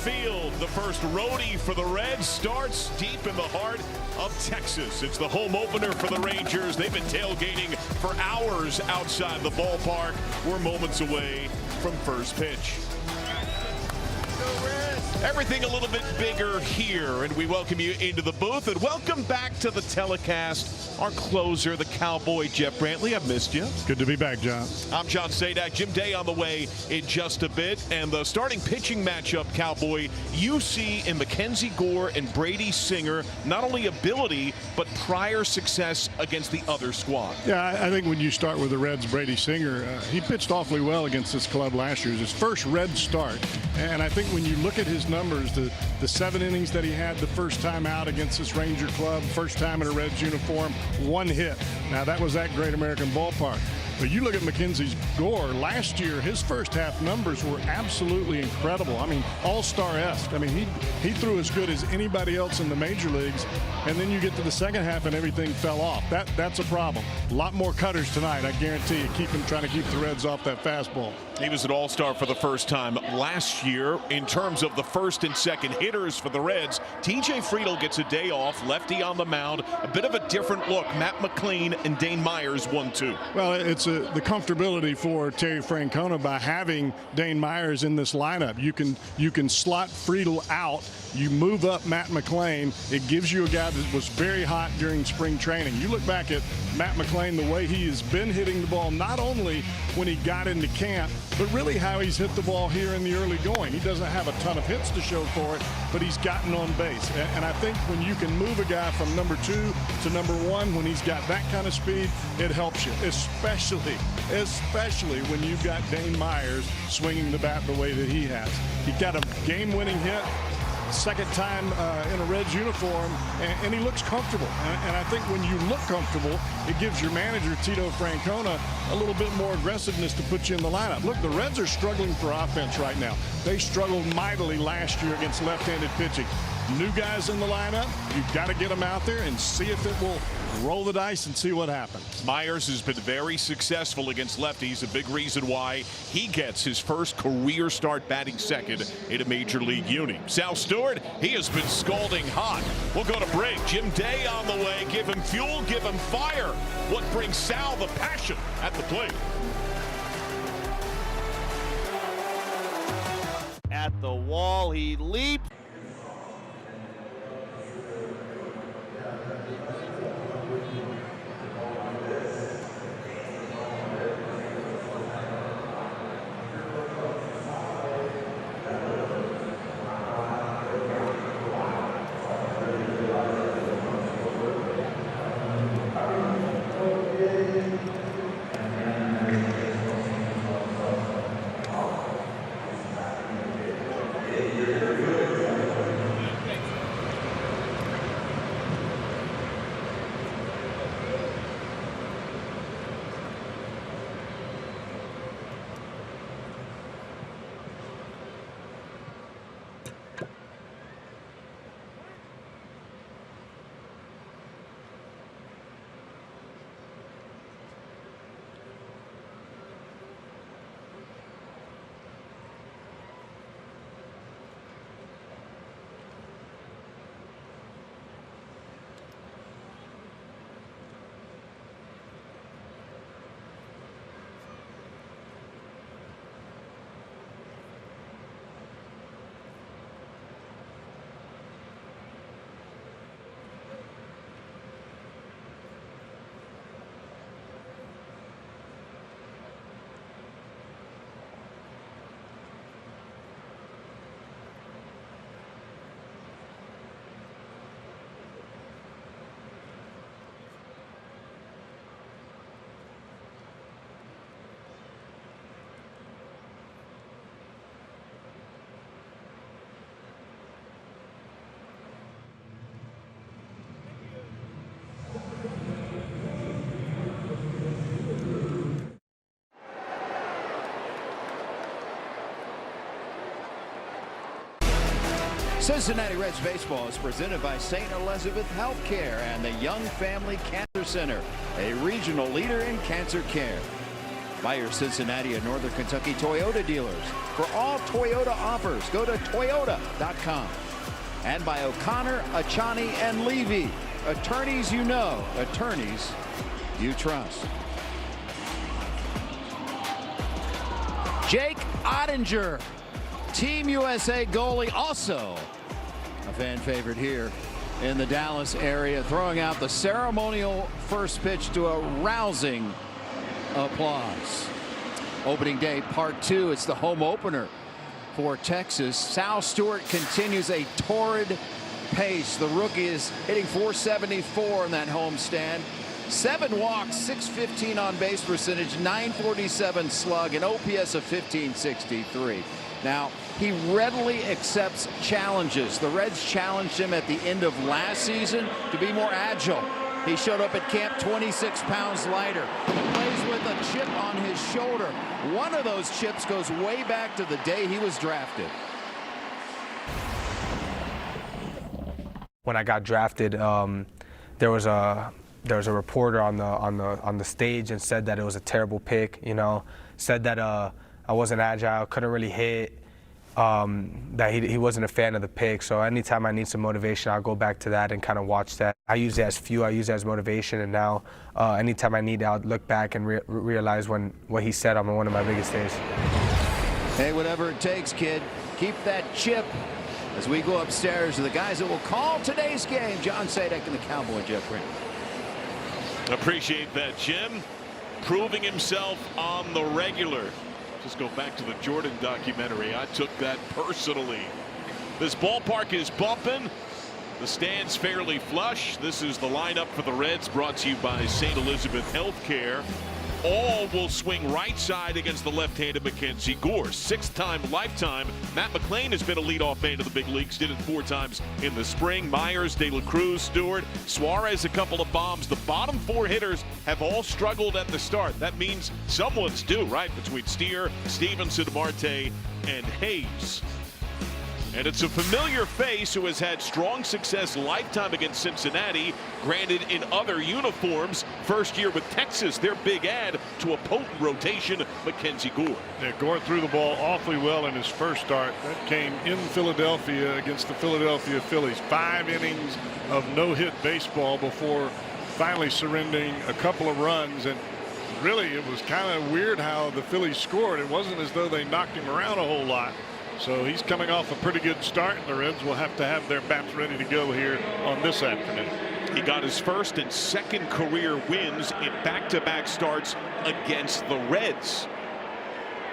Field. The first roadie for the Reds starts deep in the heart of Texas. It's the home opener for the Rangers. They've been tailgating for hours outside the ballpark. We're moments away from first pitch. Everything a little bit bigger here, and we welcome you into the booth, and welcome back to the telecast. Our closer, the Cowboy, Jeff Brantley. I've missed you. Good to be back, John. I'm John Sadak. Jim Day on the way in just a bit, and the starting pitching matchup, Cowboy, you see in Mackenzie Gore and Brady Singer not only ability, but prior success against the other squad. Yeah, I think when you start with the Reds, Brady Singer, he pitched awfully well against this club last year. It was his first Red start, and I think when you look at his numbers, the 7 innings that he had the first time out against this Ranger club, first time in a Reds uniform, 1 hit. Now that was at Great American Ballpark. But you look at Mackenzie Gore, last year his first half numbers were absolutely incredible. I mean, all-star-esque. I mean, he threw as good as anybody else in the major leagues, and then you get to the second half and everything fell off. That's a problem. A lot more cutters tonight, I guarantee you, trying to keep the Reds off that fastball. He was an all-star for the first time last year. In terms of the first and second hitters for the Reds, TJ Friedl gets a day off, lefty on the mound, a bit of a different look. Matt McLean and Dane Myers 1-2. Well, it's the comfortability for Terry Francona by having Dane Myers in this lineup. You can slot Friedl out. You move up Matt McLean. It gives you a guy that was very hot during spring training. You look back at Matt McLean, the way he has been hitting the ball, not only when he got into camp, but really how he's hit the ball here in the early going. He doesn't have a ton of hits to show for it, but he's gotten on base. And I think when you can move a guy from number 2 to number 1, when he's got that kind of speed, it helps you, especially when you've got Dane Myers swinging the bat the way that he has. He got a game-winning hit, second time in a Reds uniform, and he looks comfortable. And I think when you look comfortable, it gives your manager, Tito Francona, a little bit more aggressiveness to put you in the lineup. Look, the Reds are struggling for offense right now. They struggled mightily last year against left-handed pitching. New guys in the lineup, you've got to get them out there and see if it will roll the dice and see what happens. Myers has been very successful against lefties, a big reason why he gets his first career start batting second in a major league uni. Sal Stewart, he has been scalding hot. We'll go to break. Jim Day on the way. Give him fuel, give him fire. What brings Sal the passion at the plate? At the wall, he leaps. Cincinnati Reds baseball is presented by St. Elizabeth Healthcare and the Young Family Cancer Center, a regional leader in cancer care. by your Cincinnati and Northern Kentucky Toyota dealers. For all Toyota offers, go to toyota.com. And by O'Connor, Achani, and Levy. Attorneys you know, attorneys you trust. Jake Ottinger, Team USA goalie, also a fan favorite here in the Dallas area, throwing out the ceremonial first pitch to a rousing applause. Opening day part 2. It's the home opener for Texas. Sal Stewart continues a torrid pace. The rookie is hitting .474 in that homestand. 7 walks, .615 on base percentage, .947 slug, and OPS of .1563. Now, he readily accepts challenges. The Reds challenged him at the end of last season to be more agile. He showed up at camp 26 pounds lighter. He plays with a chip on his shoulder. One of those chips goes way back to the day he was drafted. When I got drafted, there was a reporter on the stage and said that it was a terrible pick. You know, said that I wasn't agile, couldn't really hit. That he wasn't a fan of the pick. So anytime I need some motivation, I'll go back to that and kind of watch that. I use it as fuel, I use it as motivation, and now anytime I need it, I'll look back and realize what he said on one of my biggest days. Hey, whatever it takes, kid, keep that chip. As we go upstairs to the guys that will call today's game, John Sadek and the Cowboy Jeff Green. Appreciate that, Jim. Proving himself on the regular. Just go back to the Jordan documentary. I took that personally. This ballpark is bumping. The stands fairly flush. This is the lineup for the Reds, brought to you by St. Elizabeth Healthcare. All will swing right side against the left-handed Mackenzie Gore. 6th-time lifetime. Matt McClain has been a leadoff man to the big leagues. Did it 4 times in the spring. Myers, De La Cruz, Stewart, Suarez, a couple of bombs. The bottom 4 hitters have all struggled at the start. That means someone's due, right? Between Steer, Stevenson, Marte, and Hayes. And it's a familiar face who has had strong success lifetime against Cincinnati, granted in other uniforms. First year with Texas, their big add to a potent rotation, Mackenzie Gore. Yeah, Gore threw the ball awfully well in his first start. That came in Philadelphia against the Philadelphia Phillies. 5 innings of no-hit baseball before finally surrendering a couple of runs. And really, it was kind of weird how the Phillies scored. It wasn't as though they knocked him around a whole lot. So he's coming off a pretty good start, and the Reds will have to have their bats ready to go here on this afternoon. He got his first and second career wins in back-to-back starts against the Reds.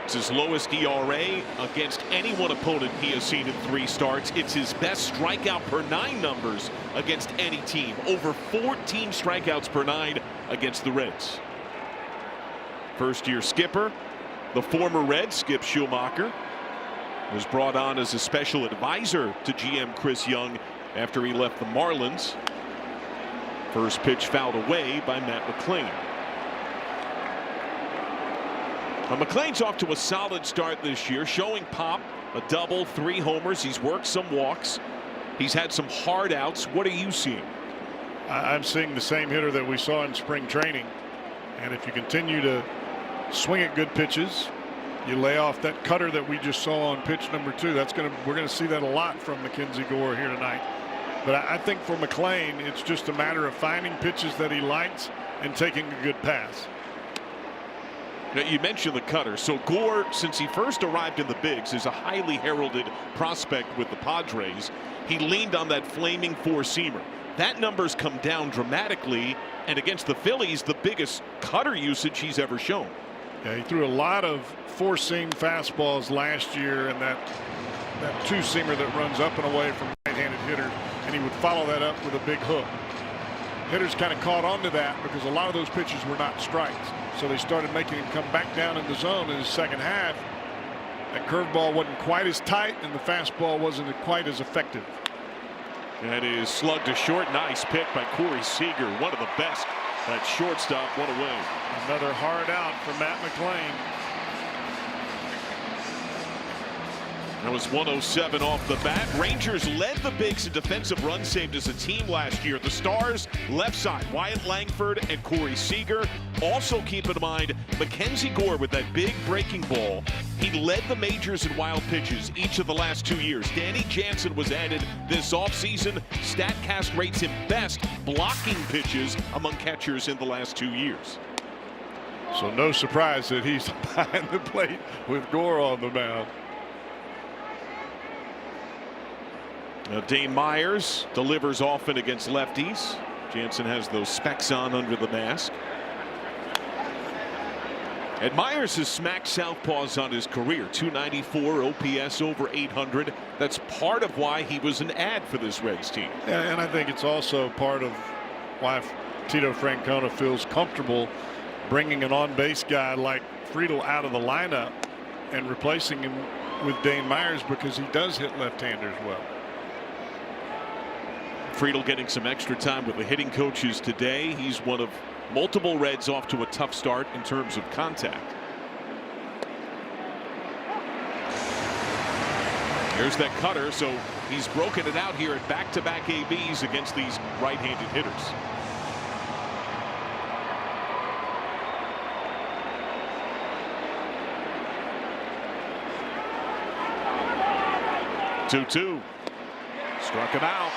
It's his lowest ERA against any one opponent he has seen in 3 starts. It's his best strikeout per 9 numbers against any team. Over 14 strikeouts per 9 against the Reds. First-year skipper, the former Red, Skip Schumacher, was brought on as a special advisor to GM Chris Young after he left the Marlins. First pitch fouled away by Matt McClain. Now, McClain's off to a solid start this year, showing pop, a double, 3 homers. He's worked some walks. He's had some hard outs. What are you seeing? I'm seeing the same hitter that we saw in spring training. And if you continue to swing at good pitches, you lay off that cutter that we just saw on pitch number 2. We're gonna see that a lot from Mackenzie Gore here tonight. But I think for McClain, it's just a matter of finding pitches that he likes and taking a good pass. Now, you mentioned the cutter. So Gore, since he first arrived in the bigs, is a highly heralded prospect with the Padres. He leaned on that flaming 4-seamer. That number's come down dramatically, and against the Phillies, the biggest cutter usage he's ever shown. Yeah, he threw a lot of 4-seam fastballs last year, and that 2-seamer that runs up and away from right-handed hitters, and he would follow that up with a big hook. Hitters kind of caught on to that because a lot of those pitches were not strikes. So they started making him come back down in the zone in his second half. That curveball wasn't quite as tight, and the fastball wasn't quite as effective. That is slugged to short. Nice pick by Corey Seager, one of the best at shortstop, one away. Another hard out for Matt McClain. That was 107 off the bat. Rangers led the Bigs in defensive runs saved as a team last year. The Stars, left side, Wyatt Langford and Corey Seager. Also keep in mind, Mackenzie Gore with that big breaking ball. He led the majors in wild pitches each of the last 2 years. Danny Jansen was added this offseason. StatCast rates him best blocking pitches among catchers in the last 2 years. So no surprise that he's behind the plate with Gore on the mound. Now Dane Myers delivers often against lefties. Jansen has those specs on under the mask. And Myers has smacked southpaws on his career. 294 OPS over 800. That's part of why he was an ad for this Reds team. Yeah, and I think it's also part of why Tito Francona feels comfortable bringing an on-base guy like Friedl out of the lineup and replacing him with Dane Myers, because he does hit left-handers well. Friedl getting some extra time with the hitting coaches today. He's one of multiple Reds off to a tough start in terms of contact. Here's that cutter, so he's broken it out here at back-to-back ABs against these right-handed hitters. Two-two. Struck him out.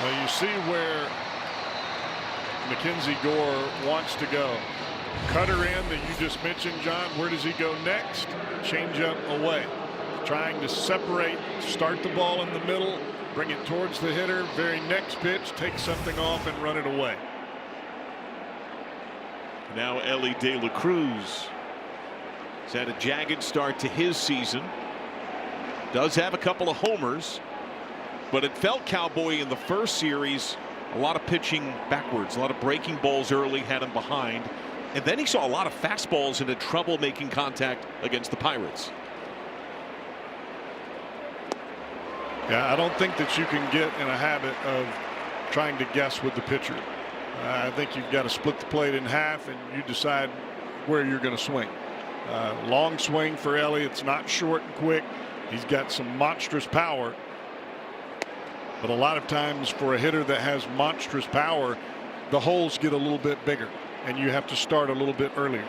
Well, you see where Mackenzie Gore wants to go. Cutter in that you just mentioned, John. Where does he go next? Change up away. Trying to separate, start the ball in the middle, bring it towards the hitter. Very next pitch, take something off and run it away. Now Ellie De La Cruz has had a jagged start to his season. Does have a couple of homers, but it felt cowboy in the first series. A lot of pitching backwards, a lot of breaking balls early, had him behind. And then he saw a lot of fastballs and had trouble making contact against the Pirates. Yeah, I don't think that you can get in a habit of trying to guess with the pitcher. I think you've got to split the plate in half and you decide where you're going to swing. Long swing for Ellie. It's not short and quick. He's got some monstrous power. But a lot of times for a hitter that has monstrous power, the holes get a little bit bigger and you have to start a little bit earlier.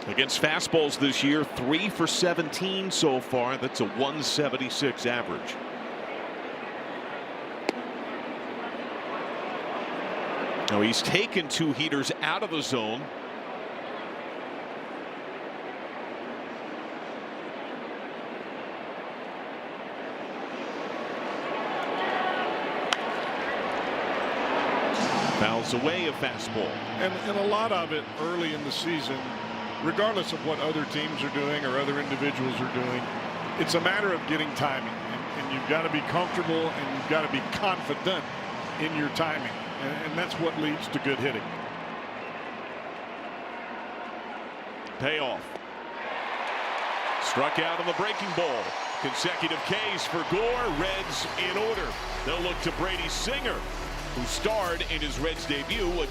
Against fastballs this year, 3 for 17 so far. That's a 176 average. Now he's taken 2 heaters out of the zone. Fouls away a fastball. And a lot of it early in the season, regardless of what other teams are doing or other individuals are doing, it's a matter of getting timing. And you've got to be comfortable and you've got to be confident in your timing. And that's what leads to good hitting. Payoff. Struck out on the breaking ball. Consecutive Ks for Gore. Reds in order. They'll look to Brady Singer, who starred in his Reds debut.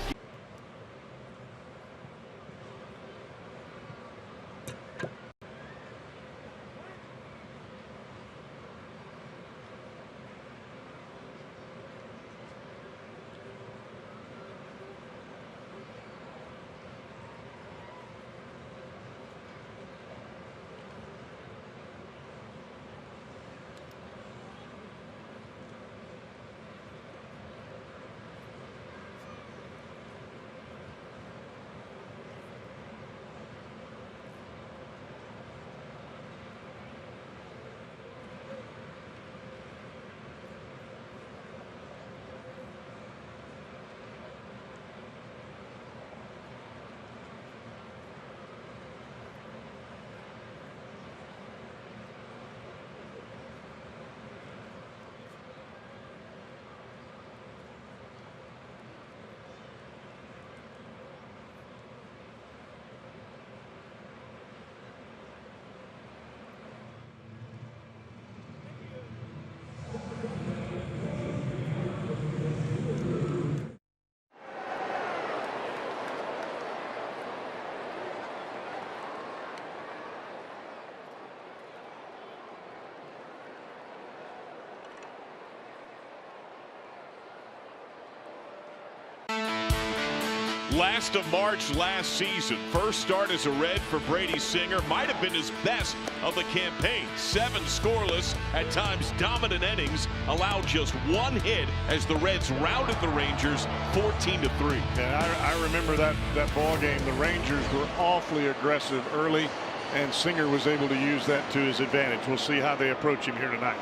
Last of March last season. First start as a Red for Brady Singer. Might have been his best of the campaign. 7 scoreless, at times dominant innings. Allowed just 1 hit as the Reds routed the Rangers 14-3. Yeah, I remember that ball game. The Rangers were awfully aggressive early, and Singer was able to use that to his advantage. We'll see how they approach him here tonight.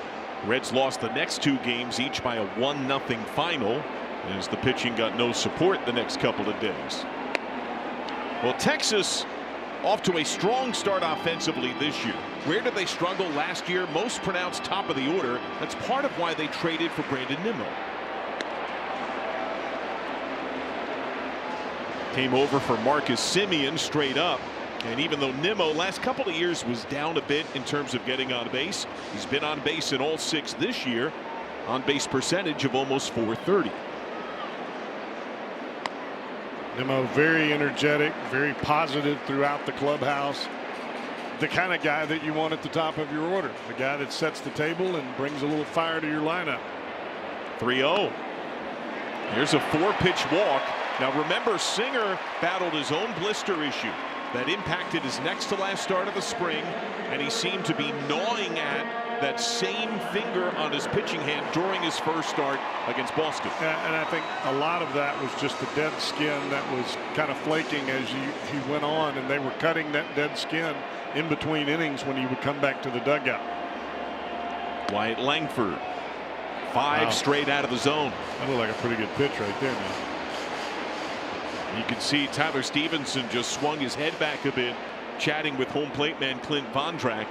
Reds lost the next 2 games, each by a 1-0 final, as the pitching got no support the next couple of days. Well, Texas off to a strong start offensively this year. Where did they struggle last year? Most pronounced top of the order. That's part of why they traded for Brandon Nimmo. Came over for Marcus Semien straight up. And even though Nimmo last couple of years was down a bit in terms of getting on base, he's been on base in all 6 this year. On base percentage of almost .430. Nimmo very energetic, very positive throughout the clubhouse. The kind of guy that you want at the top of your order. The guy that sets the table and brings a little fire to your lineup. 3-0. Here's a 4-pitch walk. Now remember, Singer battled his own blister issue that impacted his next to last start of the spring, and he seemed to be gnawing at that same finger on his pitching hand during his first start against Boston. And I think a lot of that was just the dead skin that was kind of flaking as he went on, and they were cutting that dead skin in between innings when he would come back to the dugout. Wyatt Langford, 5 straight out of the zone. That looked like a pretty good pitch right there, man. You can see Tyler Stevenson just swung his head back a bit, chatting with home plate man Clint Vondrack.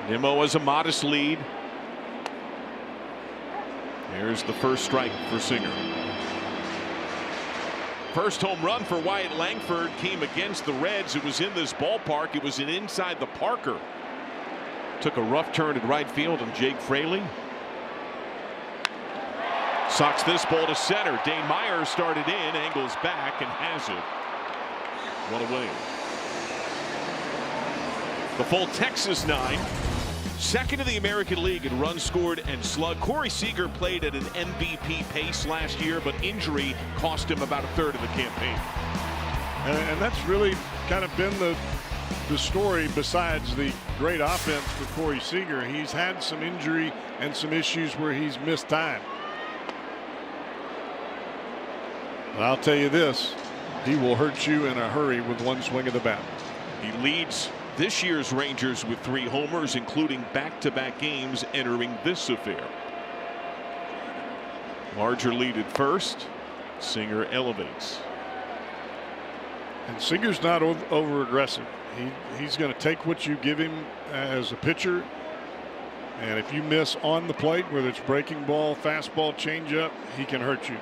Nimmo has a modest lead. Here's the first strike for Singer. First home run for Wyatt Langford came against the Reds. It was in this ballpark. It was an inside the Parker. Took a rough turn at right field, and Jake Fraley socks this ball to center. Dane Myers started in, angles back, and has it. 1 away. The full Texas 9. Second in the American League in runs scored and slug. Corey Seager played at an MVP pace last year, but injury cost him about 1/3 of the campaign. And that's really kind of been the story besides the great offense for Corey Seager. He's had some injury and some issues where he's missed time. But I'll tell you this, he will hurt you in a hurry with 1 swing of the bat. He leads this year's Rangers with 3 homers, including back-to-back games entering this affair. Larger lead at first. Singer elevates. And Singer's not over aggressive. He's going to take what you give him as a pitcher. And if you miss on the plate, whether it's breaking ball, fastball, changeup, he can hurt you.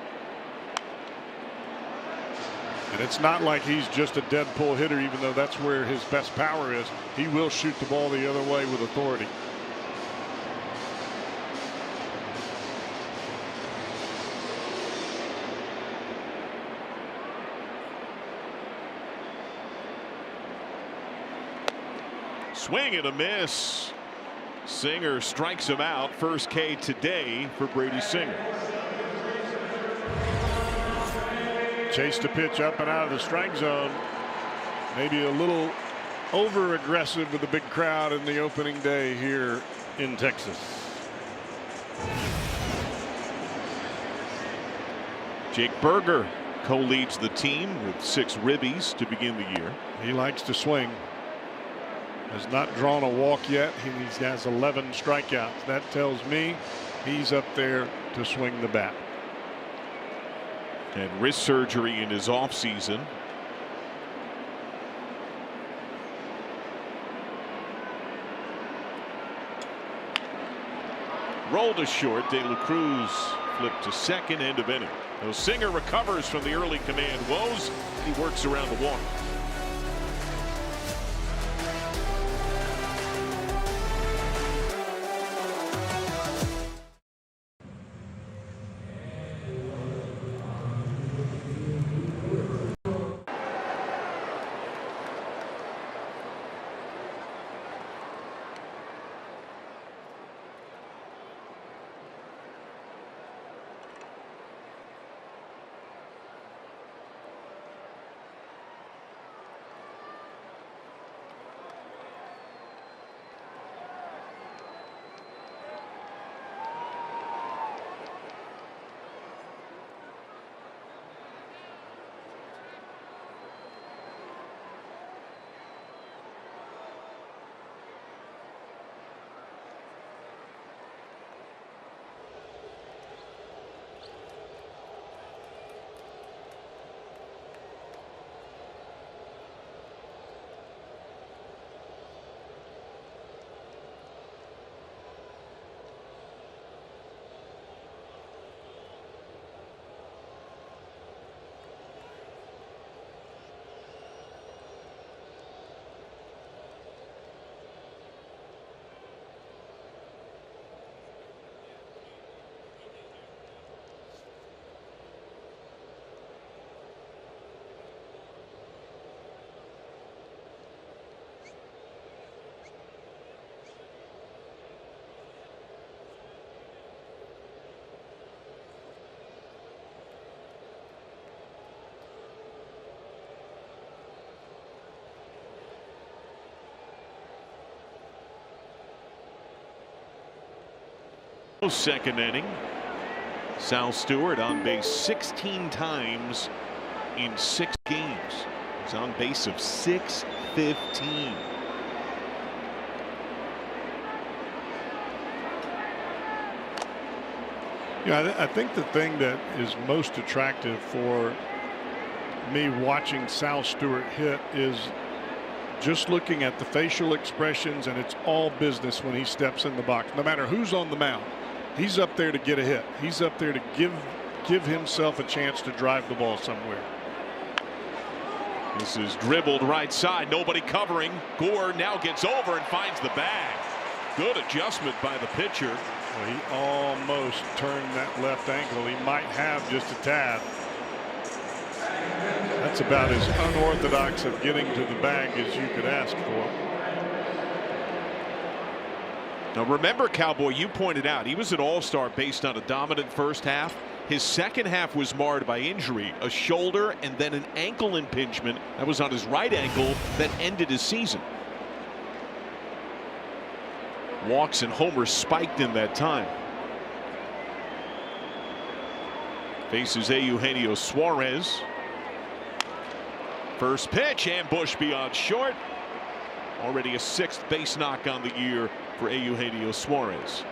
And it's not like he's just a dead pull hitter, even though that's where his best power is. He will shoot the ball the other way with authority. Swing and a miss. Singer strikes him out. First K today for Brady Singer. Chased a pitch up and out of the strike zone. Maybe a little over aggressive with the big crowd in the opening day here in Texas. Jake Berger co-leads the team with 6 ribbies to begin the year. He likes to swing. Has not drawn a walk yet. He has 11 strikeouts. That tells me he's up there to swing the bat. And wrist surgery in his offseason. Rolled to short. De La Cruz flipped to second, end of inning. So Singer recovers from the early command woes. He works around the walk. Second inning. Sal Stewart on base 16 times in 6 games. He's on base of 615. Yeah, I think the thing that is most attractive for me watching Sal Stewart hit is just looking at the facial expressions, and it's all business when he steps in the box. No matter who's on the mound, he's up there to get a hit. He's up there to give himself a chance to drive the ball somewhere. This is dribbled right side. Nobody covering. Gore now gets over and finds the bag. Good adjustment by the pitcher. Well, he almost turned that left ankle. He might have just a tad. That's about as unorthodox of getting to the bag as you could ask for. Now remember, Cowboy, you pointed out he was an all-star based on a dominant first half. His second half was marred by injury, a shoulder and then an ankle impingement that was on his right ankle that ended his season. Walks and homers spiked in that time. Faces Eugenio Suarez. First pitch, ambush beyond short. Already a 6th base knock on the year for Eugenio Suarez.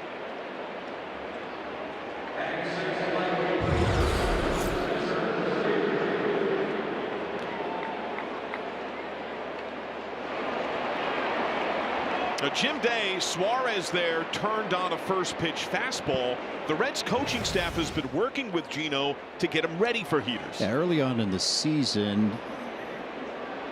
Now Jim Day, Suarez there turned on a first pitch fastball. The Reds coaching staff has been working with Gino to get him ready for heaters. Yeah, early on in the season,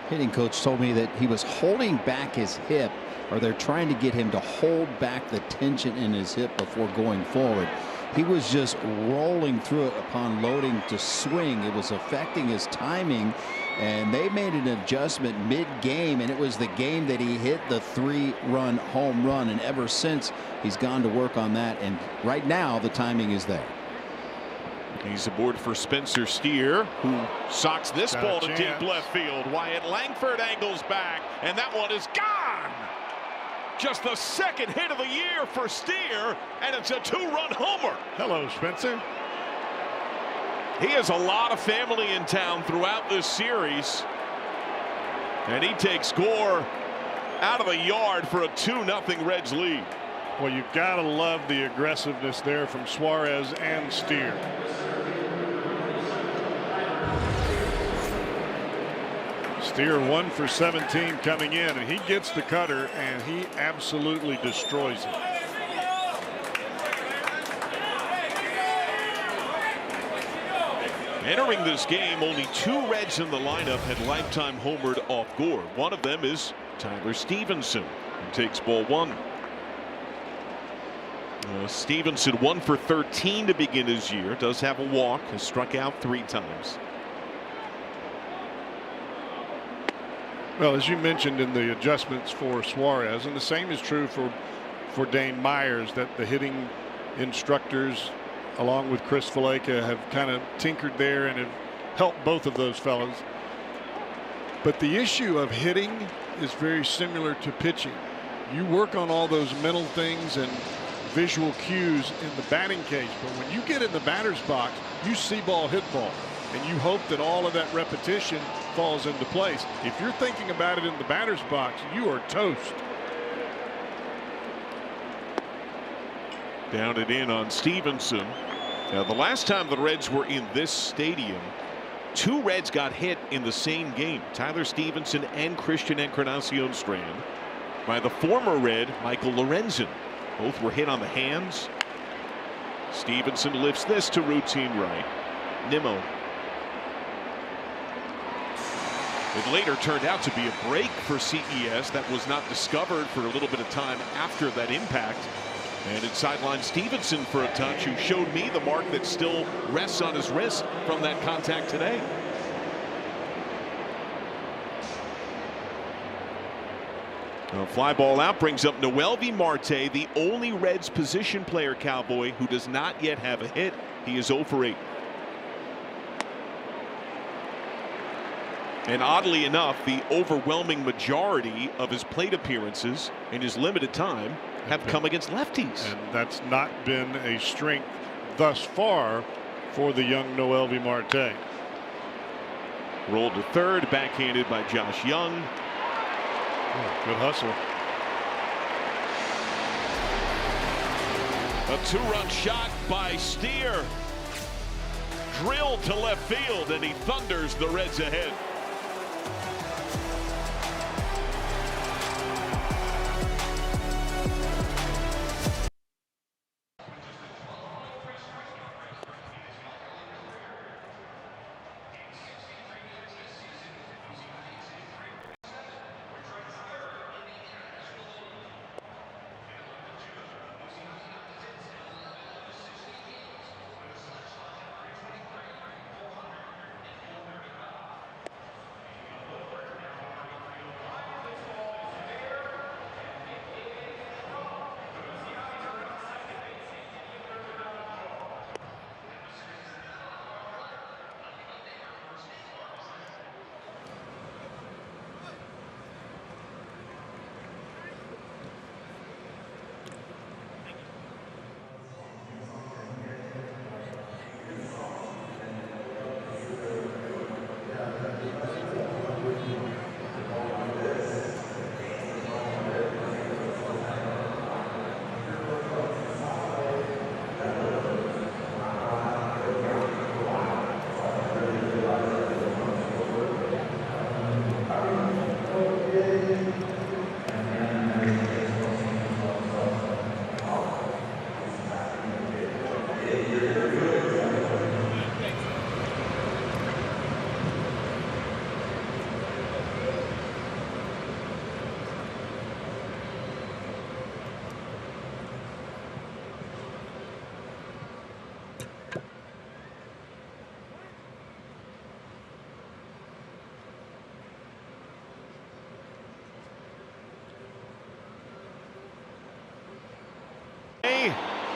hitting coach told me that he was holding back his hip, or they're trying to get him to hold back the tension in his hip before going forward. He was just rolling through it upon loading to swing. It was affecting his timing, and they made an adjustment mid-game, and it was the game that he hit the 3-run home run, and ever since he's gone to work on that, and right now the timing is there. He's aboard for Spencer Steer, who socks this ball to deep left field. Wyatt Langford angles back, and that one is gone. Just the 2nd hit of the year for Steer, and it's a 2-run homer. Hello, Spencer. He has a lot of family in town throughout this series, and he takes Gore out of the yard for a 2-0 Reds lead. Well, you've got to love the aggressiveness there from Suarez and Steer. Steer 1 for 17 coming in, and he gets the cutter, and he absolutely destroys it. Entering this game, only 2 Reds in the lineup had lifetime homered off Gore. One of them is Tyler Stevenson, who takes ball 1. Stevenson 1 for 13 to begin his year. Does have a walk. Has struck out 3 times. Well, as you mentioned in the adjustments for Suarez, and the same is true for Dane Myers, that the hitting instructors along with Chris Faleka have kind of tinkered there and have helped both of those fellas. But the issue of hitting is very similar to pitching. You work on all those mental things and visual cues in the batting cage, but when you get in the batter's box, you see ball, hit ball, and you hope that all of that repetition falls into place. If you're thinking about it in the batter's box, you are toast. Down and in on Stevenson. Now, the last time the Reds were in this stadium, 2 Reds got hit in the same game. Tyler Stevenson and Christian Encarnacion Strand by the former Red Michael Lorenzen. Both were hit on the hands. Stevenson lifts this to routine right. Nimmo. It later turned out to be a break for CES that was not discovered for a little bit of time after that impact. And it sidelined Stevenson for a touch, who showed me the mark that still rests on his wrist from that contact today. A fly ball out brings up Noelvi Marte, the only Reds position player, Cowboy, who does not yet have a hit. He is 0 for 8. And oddly enough, the overwhelming majority of his plate appearances in his limited time have come against lefties. And that's not been a strength thus far for the young Noelvi Marte. Rolled to third, backhanded by Josh Young. Oh, good hustle. A two-run shot by Steer. Drilled to left field, and he thunders the Reds ahead.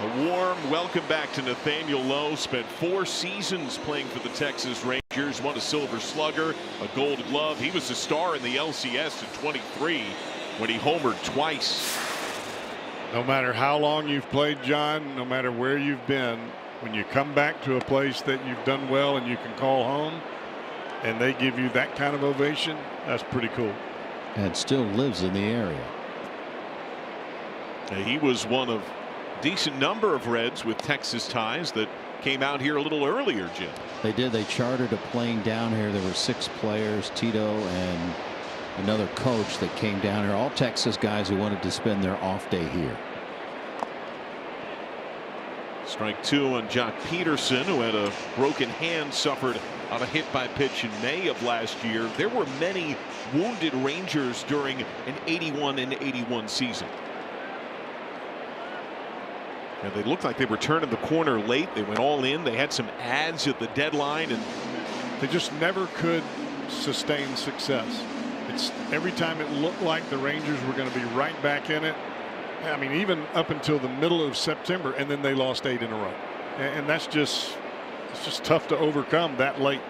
A warm welcome back to Nathaniel Lowe. Spent 4 seasons playing for the Texas Rangers. Won a Silver Slugger, a Gold Glove. He was a star in the LCS in 23 when he homered twice. No matter how long you've played, John, no matter where you've been, when you come back to a place that you've done well and you can call home, and they give you that kind of ovation, that's pretty cool. And still lives in the area. He was one of decent number of Reds with Texas ties that came out here a little earlier, Jim. They did. They chartered a plane down here. There were 6 players, Tito and another coach that came down here, all Texas guys who wanted to spend their off day here. Strike 2 on Jock Peterson, who had a broken hand suffered on a hit by pitch in May of last year. There were many wounded Rangers during an 81 and 81 season. And they looked like they were turning the corner late. They went all in. They had some ads at the deadline, and they just never could sustain success. It's every time it looked like the Rangers were going to be right back in it. I mean, even up until the middle of September, and then they lost 8 in a row. And that's just, it's just tough to overcome that late.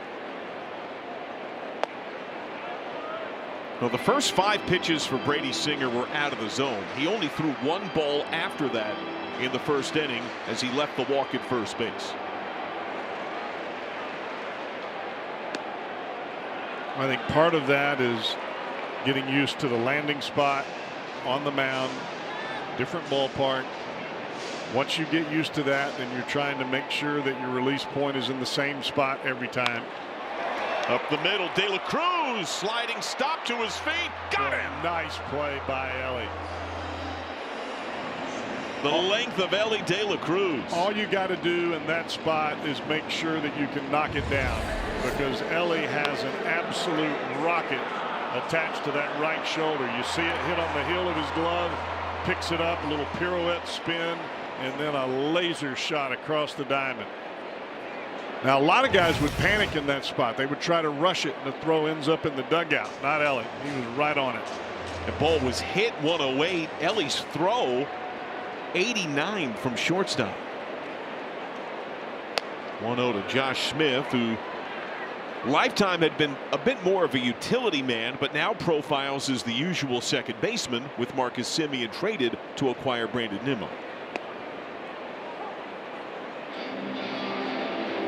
Well, the first 5 pitches for Brady Singer were out of the zone. He only threw 1 ball after that in the first inning as he left the walk at first base. I think part of that is getting used to the landing spot on the mound, different ballpark. Once you get used to that, then you're trying to make sure that your release point is in the same spot every time. Up the middle, De La Cruz sliding stop to his feet. Got him. Nice play by Ellie. The length of Ellie De La Cruz. All you got to do in that spot is make sure that you can knock it down, because Ellie has an absolute rocket attached to that right shoulder. You see it hit on the heel of his glove, picks it up, a little pirouette spin, and then a laser shot across the diamond. Now, a lot of guys would panic in that spot. They would try to rush it, and the throw ends up in the dugout. Not Ellie. He was right on it. The ball was hit 108. Ellie's throw 89 from shortstop. 1-0 to Josh Smith, who Lifetime had been a bit more of a utility man, but now profiles as the usual second baseman, with Marcus Semien traded to acquire Brandon Nimmo.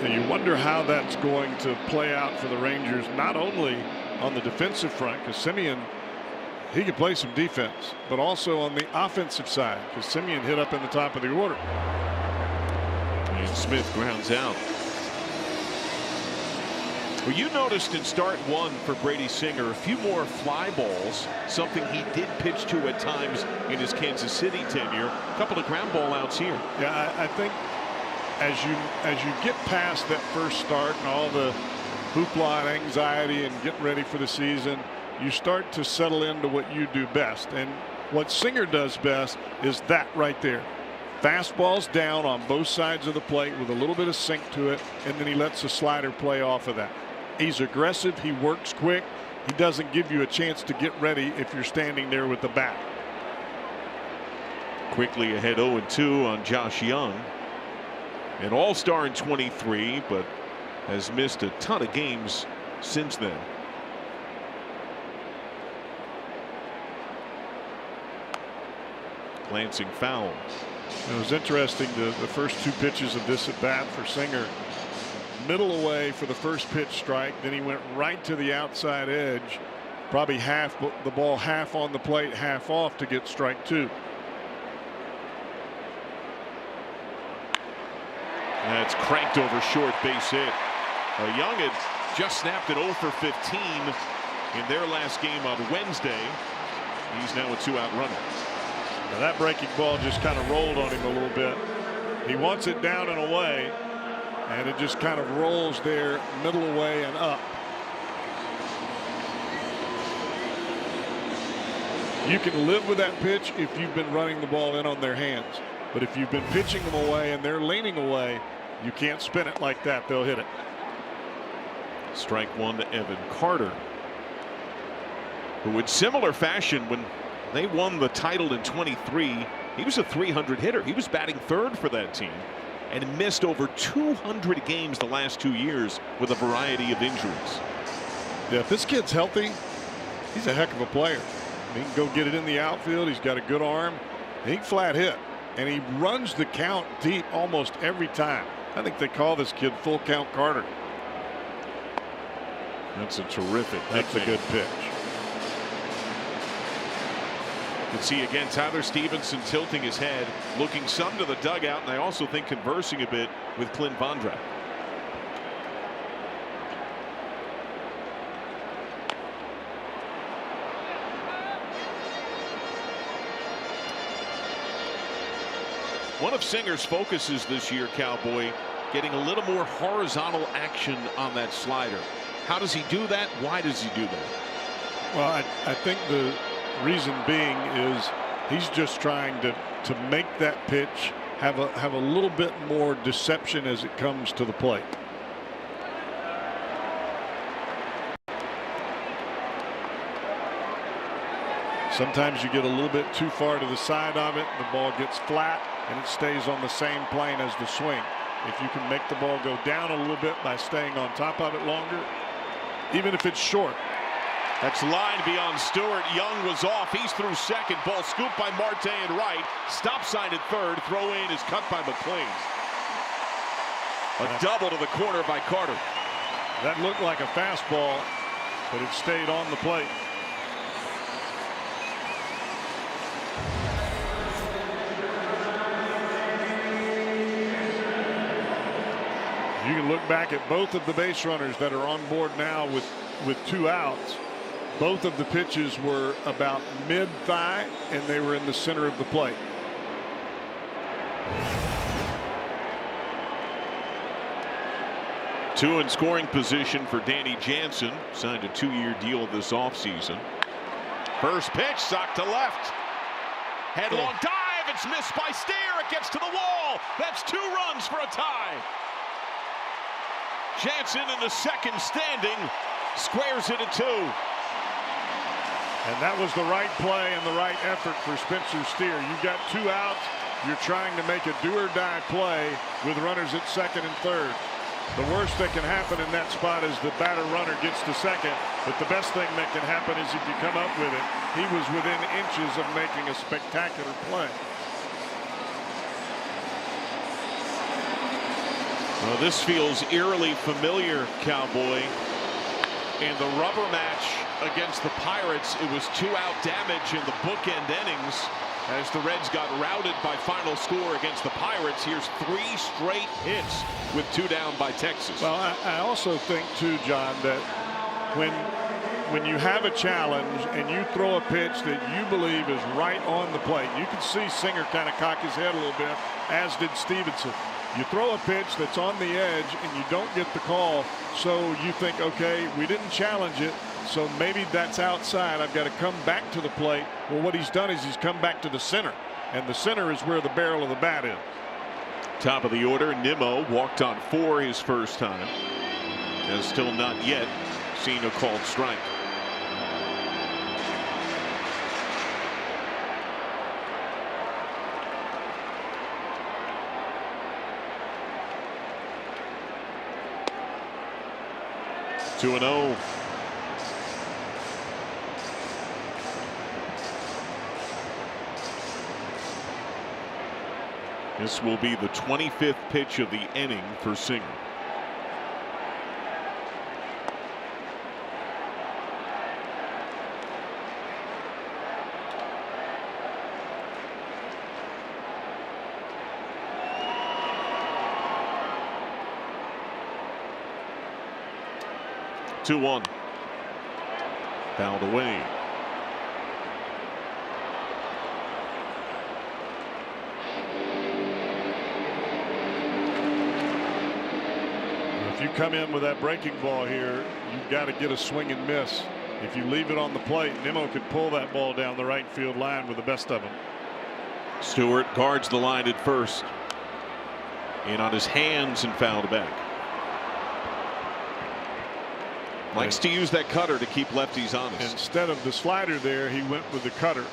And you wonder how that's going to play out for the Rangers, not only on the defensive front, because Semien, he can play some defense, but also on the offensive side, because Semien hit up in the top of the order. And Smith grounds out. Well, you noticed in start one for Brady Singer a few more fly balls, something he did pitch to at times in his Kansas City tenure. A couple of ground ball outs here. Yeah, I think as you get past that first start and all the hoopla and anxiety and getting ready for the season, you start to settle into what you do best. And what Singer does best is that right there. Fastballs down on both sides of the plate with a little bit of sink to it, and then he lets the slider play off of that. He's aggressive. He works quick. He doesn't give you a chance to get ready if you're standing there with the bat. Quickly ahead 0-2 on Josh Young. An all-star in 23, but has missed a ton of games since then. Glancing foul. It was interesting, the first two pitches of this at bat for Singer. Middle away for the first pitch strike, then he went right to the outside edge, probably half the ball, half on the plate, half off to get strike two. That's cranked over short, base hit. Young had just snapped at 0 for 15 in their last game on Wednesday. He's now a 2-out runner. Now that breaking ball just kind of rolled on him a little bit. He wants it down and away, and it just kind of rolls there, middle away and up. You can live with that pitch if you've been running the ball in on their hands, but if you've been pitching them away and they're leaning away, you can't spin it like that. They'll hit it. Strike one to Evan Carter, who in similar fashion, when they won the title in 23, he was a .300 hitter. He was batting third for that team and missed over 200 games the last 2 years with a variety of injuries. Yeah, if this kid's healthy, he's a heck of a player. He can go get it in the outfield. He's got a good arm. He can flat hit, and he runs the count deep almost every time. I think they call this kid Full Count Carter. That's a terrific nickname. That's a good pitch. You can see again Tyler Stevenson tilting his head, looking some to the dugout, and I also think conversing a bit with Clint Vondrak. One of Singer's focuses this year, Cowboy, getting a little more horizontal action on that slider. How does he do that? Why does he do that? Well, I think the reason being is he's just trying to make that pitch have a little bit more deception as it comes to the plate. Sometimes you get a little bit too far to the side of it, the ball gets flat and it stays on the same plane as the swing. If you can make the ball go down a little bit by staying on top of it longer, even if it's short. That's line beyond Stewart. Young was off. He's through second. Ball scooped by Marte at right. Stop sign at third. Throw in is cut by McLean. A double to the corner by Carter. That looked like a fastball, but it stayed on the plate. You can look back at both of the base runners that are on board now with 2 outs. Both of the pitches were about mid-thigh, and they were in the center of the plate. Two in scoring position for Danny Jansen. Signed a 2-year deal this offseason. First pitch, socked to left. Headlong dive. It's missed by Steer. It gets to the wall. That's 2 runs for a tie. Jansen in the second standing squares it at 2. And that was the right play and the right effort for Spencer Steer. You've got 2 outs. You're trying to make a do-or-die play with runners at second and third. The worst that can happen in that spot is the batter runner gets to second, but the best thing that can happen is if you come up with it. He was within inches of making a spectacular play. Well, this feels eerily familiar, Cowboy. In the rubber match against the Pirates, it was 2-out damage in the bookend innings as the Reds got routed by final score against the Pirates. Here's 3 straight hits with 2 down by Texas. Well, I also think too, John, that when you have a challenge and you throw a pitch that you believe is right on the plate, you can see Singer kind of cock his head a little bit, as did Stevenson. You throw a pitch that's on the edge and you don't get the call, so you think, okay, we didn't challenge it, so maybe that's outside. I've got to come back to the plate. Well, what he's done is he's come back to the center, and the center is where the barrel of the bat is. Top of the order, Nimmo walked on 4 his first time. Has still not yet seen a called strike. Two and 0. This will be the 25th pitch of the inning for Singer. Two one. Fouled away. If you come in with that breaking ball here, you've got to get a swing and miss. If you leave it on the plate, Nimmo could pull that ball down the right field line with the best of them. Stewart guards the line at first. In on his hands and fouled back. Likes to use that cutter to keep lefties honest. Instead of the slider there, he went with the cutter,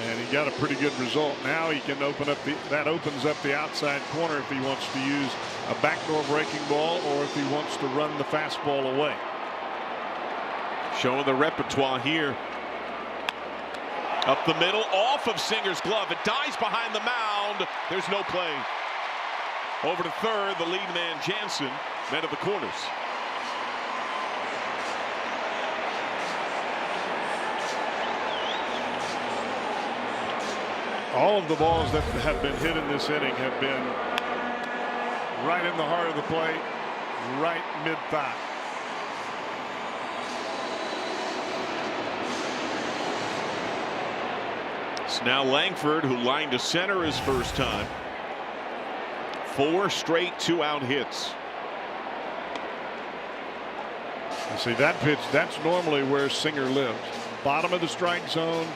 and he got a pretty good result. Now he can open up that opens up the outside corner if he wants to use a backdoor breaking ball or if he wants to run the fastball away. Showing the repertoire here. Up the middle, off of Singer's glove. It dies behind the mound. There's no play. Over to third, the lead man Jansen, men of the corners. All of the balls that have been hit in this inning have been right in the heart of the plate, right mid-thigh. It's now Langford, who lined to center his first time. 4 straight 2-out hits. You see that pitch, that's normally where Singer lives. Bottom of the strike zone,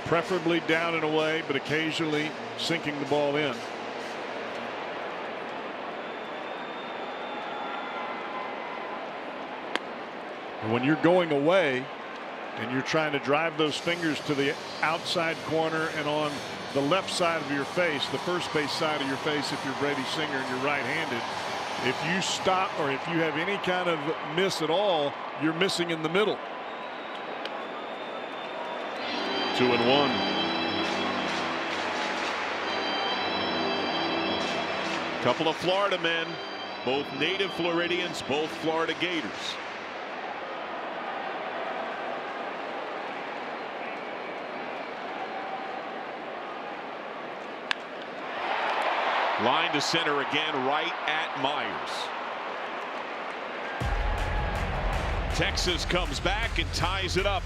preferably down and away, but occasionally sinking the ball in. And when you're going away and you're trying to drive those fingers to the outside corner and on the left side of your face, the first base side of your face, if you're Brady Singer and you're right-handed, if you stop or if you have any kind of miss at all, you're missing in the middle. 2-1. Couple of Florida men, both native Floridians, both Florida Gators. Line to center again, right at Myers. Texas comes back and ties it up.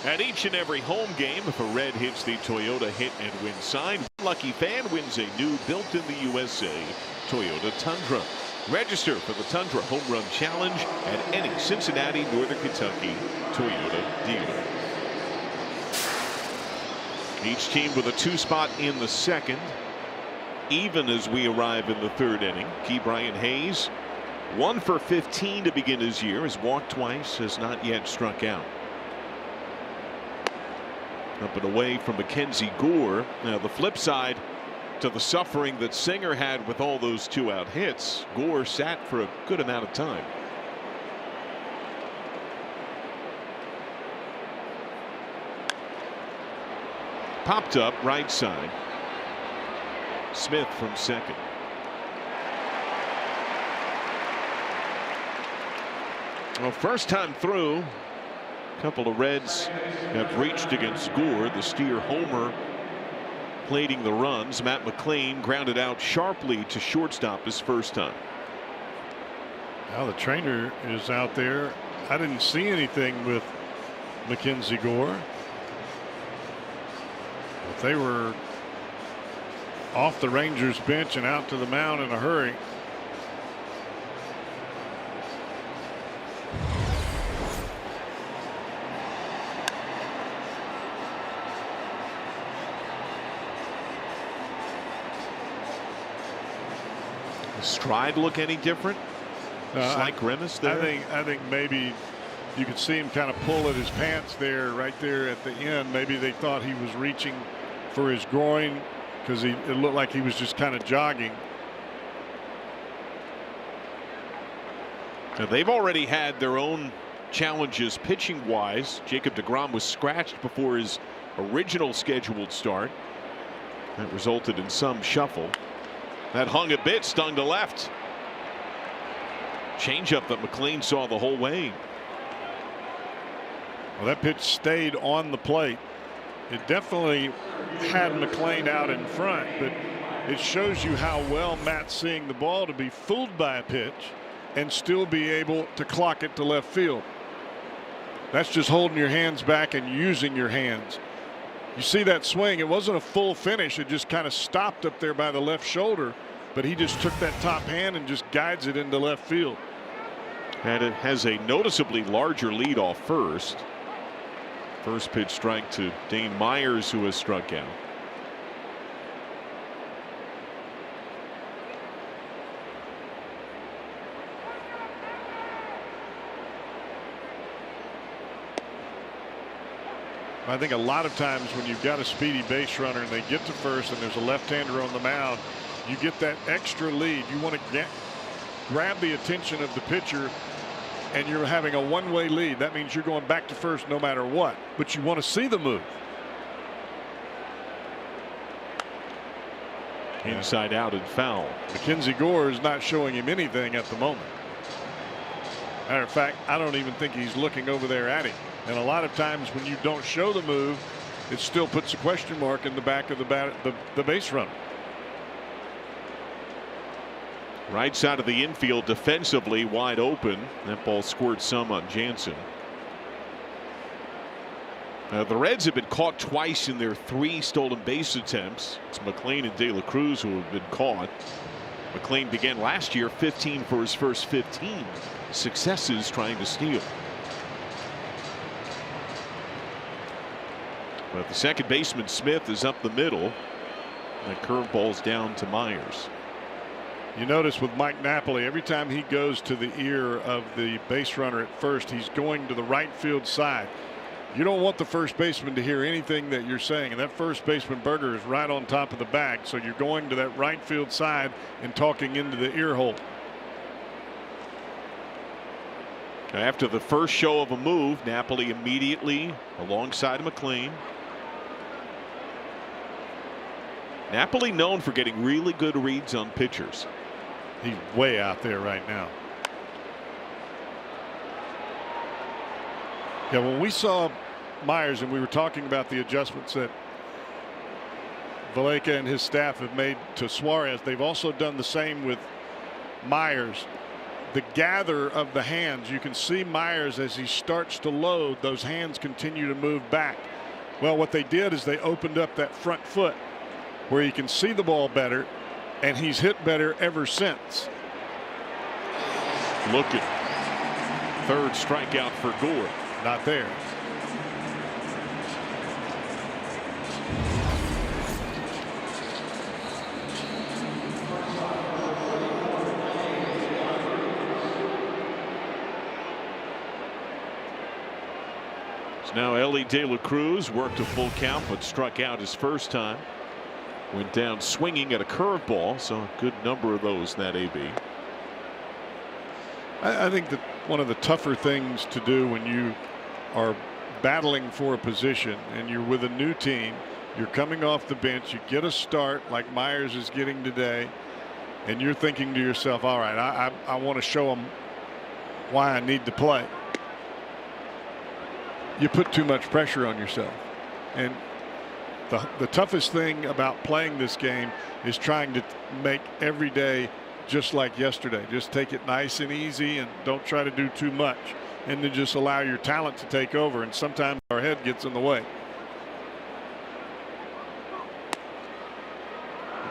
At each and every home game, if a Red hits the Toyota Hit and Win sign, lucky fan wins a new built-in-the-USA Toyota Tundra. Register for the Tundra Home Run Challenge at any Cincinnati, Northern Kentucky Toyota dealer. Each team with a 2-spot in the second. Even as we arrive in the third inning. Key Brian Hayes, 1 for 15 to begin his year, has walked twice, has not yet struck out. Up and away from Mackenzie Gore. Now the flip side to the suffering that Singer had with all those 2-out hits, Gore sat for a good amount of time. Popped up right side. Smith from second. Well, first time through, a couple of Reds have reached against Gore. The Steer homer plating the runs. Matt McLain grounded out sharply to shortstop his first time. Now the trainer is out there. I didn't see anything with Mackenzie Gore. If they were off the Rangers bench and out to the mound in a hurry. Does stride look any different? Slight grimace there. I think maybe you could see him kind of pull at his pants there, right there at the end. Maybe they thought he was reaching for his groin because it looked like he was just kind of jogging. Now they've already had their own challenges pitching wise. Jacob deGrom was scratched before his original scheduled start. That resulted in some shuffle. That hung a bit, stung to left. Changeup that McLain saw the whole way. Well, that pitch stayed on the plate. It definitely had McLain out in front, but it shows you how well Matt's seeing the ball to be fooled by a pitch and still be able to clock it to left field. That's just holding your hands back and using your hands. You see that swing, it wasn't a full finish. It just kind of stopped up there by the left shoulder, but he just took that top hand and just guides it into left field. And it has a noticeably larger lead off first. First pitch strike to Dane Myers, who has struck out. I think a lot of times when you've got a speedy base runner and they get to first and there's a left-hander on the mound, you get that extra lead. You want to grab the attention of the pitcher, and you're having a one-way lead. That means you're going back to first no matter what, but you want to see the move. Inside out and foul. Mackenzie Gore is not showing him anything at the moment. Matter of fact, I don't even think he's looking over there at him. And a lot of times when you don't show the move, it still puts a question mark in the back of the base runner. Right side of the infield defensively wide open. That ball squirts some on Jansen. The Reds have been caught twice in their 3 stolen base attempts. It's McLain and De La Cruz who have been caught. McLain began last year 15 for his first 15 successes trying to steal. But the second baseman Smith is up the middle. The curveball's down to Myers. You notice with Mike Napoli, every time he goes to the ear of the base runner at first, he's going to the right field side. You don't want the first baseman to hear anything that you're saying, and that first baseman Berger is right on top of the bag, so you're going to that right field side and talking into the ear hole. After the first show of a move, Napoli immediately alongside McLain. Napoli known for getting really good reads on pitchers. He's way out there right now. Yeah, when we saw Myers and we were talking about the adjustments that Valaika and his staff have made to Suarez, they've also done the same with Myers. the gather of the hands. You can see Myers as he starts to load, those hands continue to move back. Well, what they did is they opened up that front foot where you can see the ball better, and he's hit better ever since. Look at third strikeout for Gore. Not there. Now Ellie De La Cruz worked a full count but struck out his first time. Went down swinging at a curveball, so a good number of those in that AB. I think that one of the tougher things to do when you are battling for a position and you're with a new team, you're coming off the bench, you get a start like Myers is getting today, and you're thinking to yourself, all right, I want to show them why I need to play. You put too much pressure on yourself, and the toughest thing about playing this game is trying to make every day just like yesterday. Just take it nice and easy and don't try to do too much, and then just allow your talent to take over, and sometimes our head gets in the way.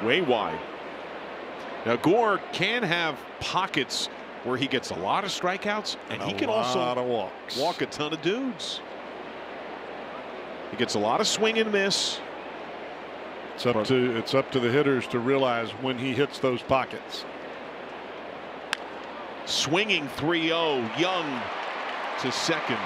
Way wide. Now Gore can have pockets where he gets a lot of strikeouts, and he can also walk a ton of dudes. He gets a lot of swing and miss. It's up to the hitters to realize when he hits those pockets. Swinging 3-0, Young to second.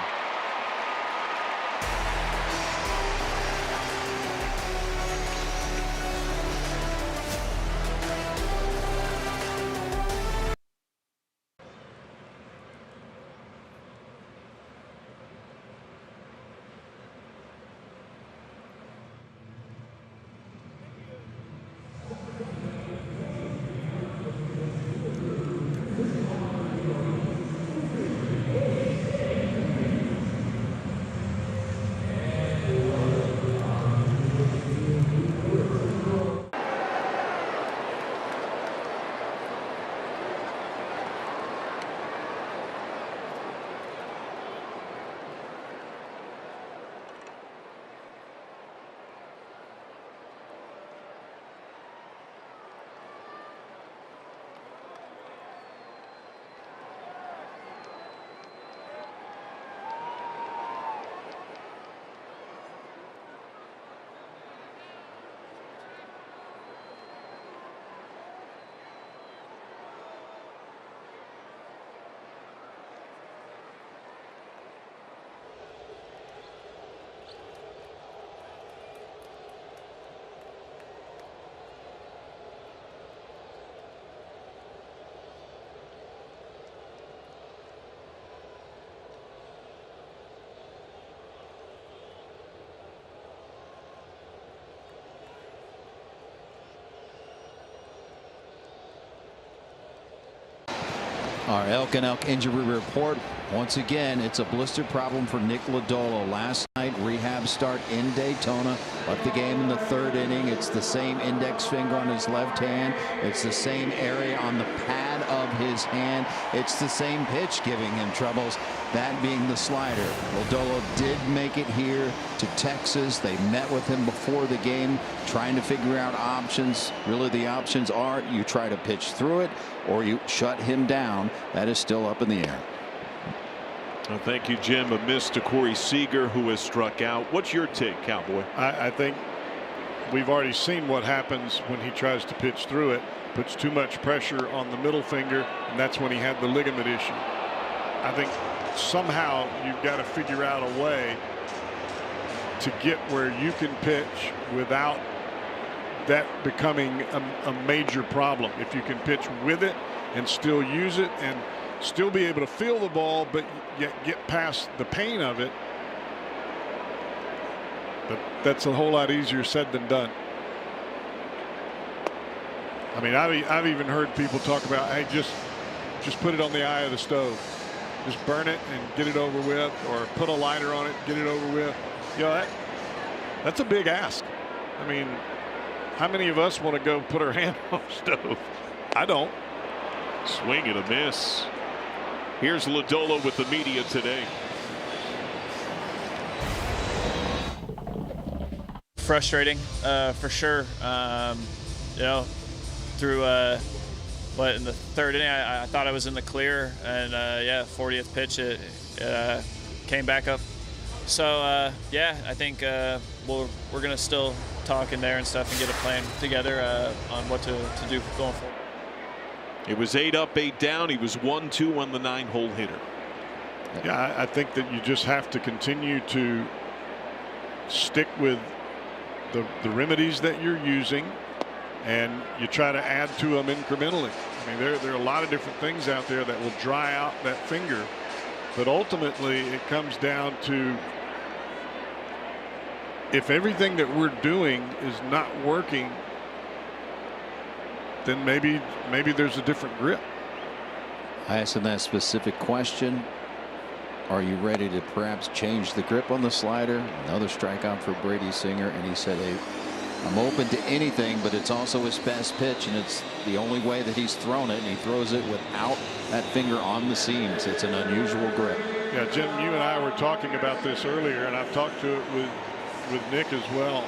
Our Elk and Elk injury report. Once again, it's a blister problem for Nick Lodolo. Last night, rehab start in Daytona. Left the game in the third inning. It's the same index finger on his left hand. It's the same area on the pad of his hand. It's the same pitch giving him troubles, that being the slider. Lodolo did make it here to Texas. They met with him before the game, trying to figure out options. Really, the options are you try to pitch through it or you shut him down. That is still up in the air. Well, thank you, Jim. A miss to Corey Seager, who has struck out. What's your take, Cowboy? I think we've already seen what happens when he tries to pitch through it. Puts too much pressure on the middle finger, and that's when he had the ligament issue. I think somehow you've got to figure out a way to get where you can pitch without that becoming a major problem. If you can pitch with it and still use it and still be able to feel the ball, but yet get past the pain of it. But that's a whole lot easier said than done. I mean, I've even heard people talk about, hey, just put it on the eye of the stove, just burn it and get it over with, or put a lighter on it, get it over with. You know, that's a big ask. I mean, how many of us want to go put our hand on the stove? I don't. Swing and a miss. Here's Lodolo with the media today. Frustrating, for sure. You know, through in the third inning, I thought I was in the clear, and yeah, 40th pitch, it came back up. So yeah, I think we're gonna still talk in there and stuff and get a plan together on what to do going forward. It was 8 up, 8 down. He was 1-2 on the 9-hole hitter. Yeah, I think that you just have to continue to stick with the remedies that you're using, and you try to add to them incrementally. I mean, there are a lot of different things out there that will dry out that finger, but ultimately it comes down to, if everything that we're doing is not working, then maybe there's a different grip. I asked him that specific question. Are you ready to perhaps change the grip on the slider? Another strikeout for Brady Singer, and he said, hey, I'm open to anything, but it's also his best pitch, and it's the only way that he's thrown it, and he throws it without that finger on the seams. It's an unusual grip. Yeah, Jim, you and I were talking about this earlier, and I've talked to it with Nick as well.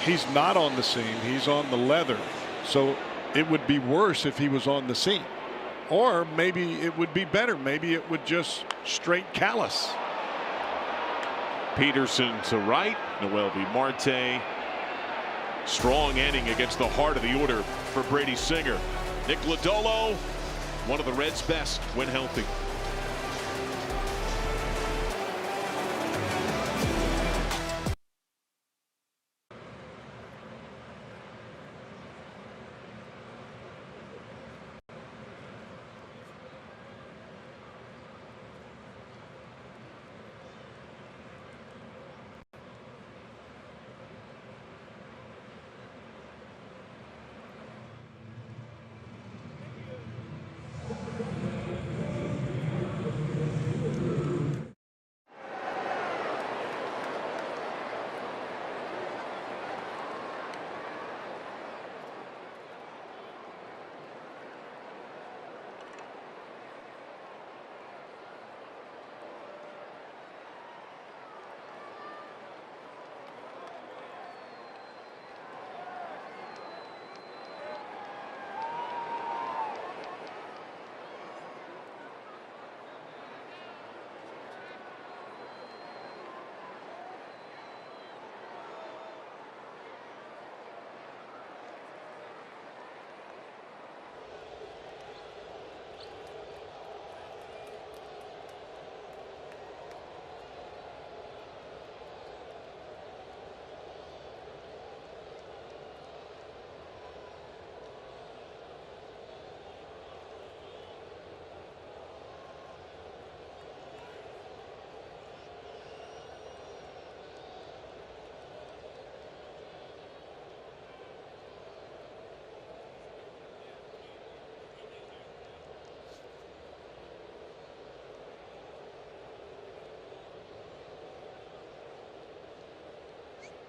He's not on the seam, he's on the leather, so it would be worse if he was on the seam, or maybe it would be better, maybe it would just straight callus. Peterson to right, Noel V. Marte. Strong inning against the heart of the order for Brady Singer. Nick Lodolo, one of the Reds' best when healthy.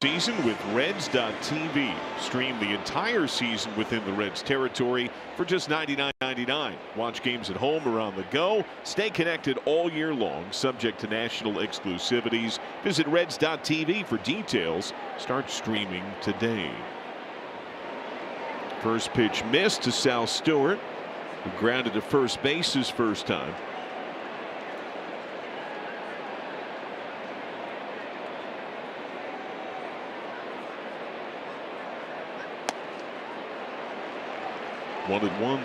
Season with Reds.tv. Stream the entire season within the Reds territory for just $99.99. Watch games at home or on the go. Stay connected all year long, subject to national exclusivities. Visit Reds.tv for details. Start streaming today. First pitch missed to Sal Stewart, who grounded to first base his first time. One and one.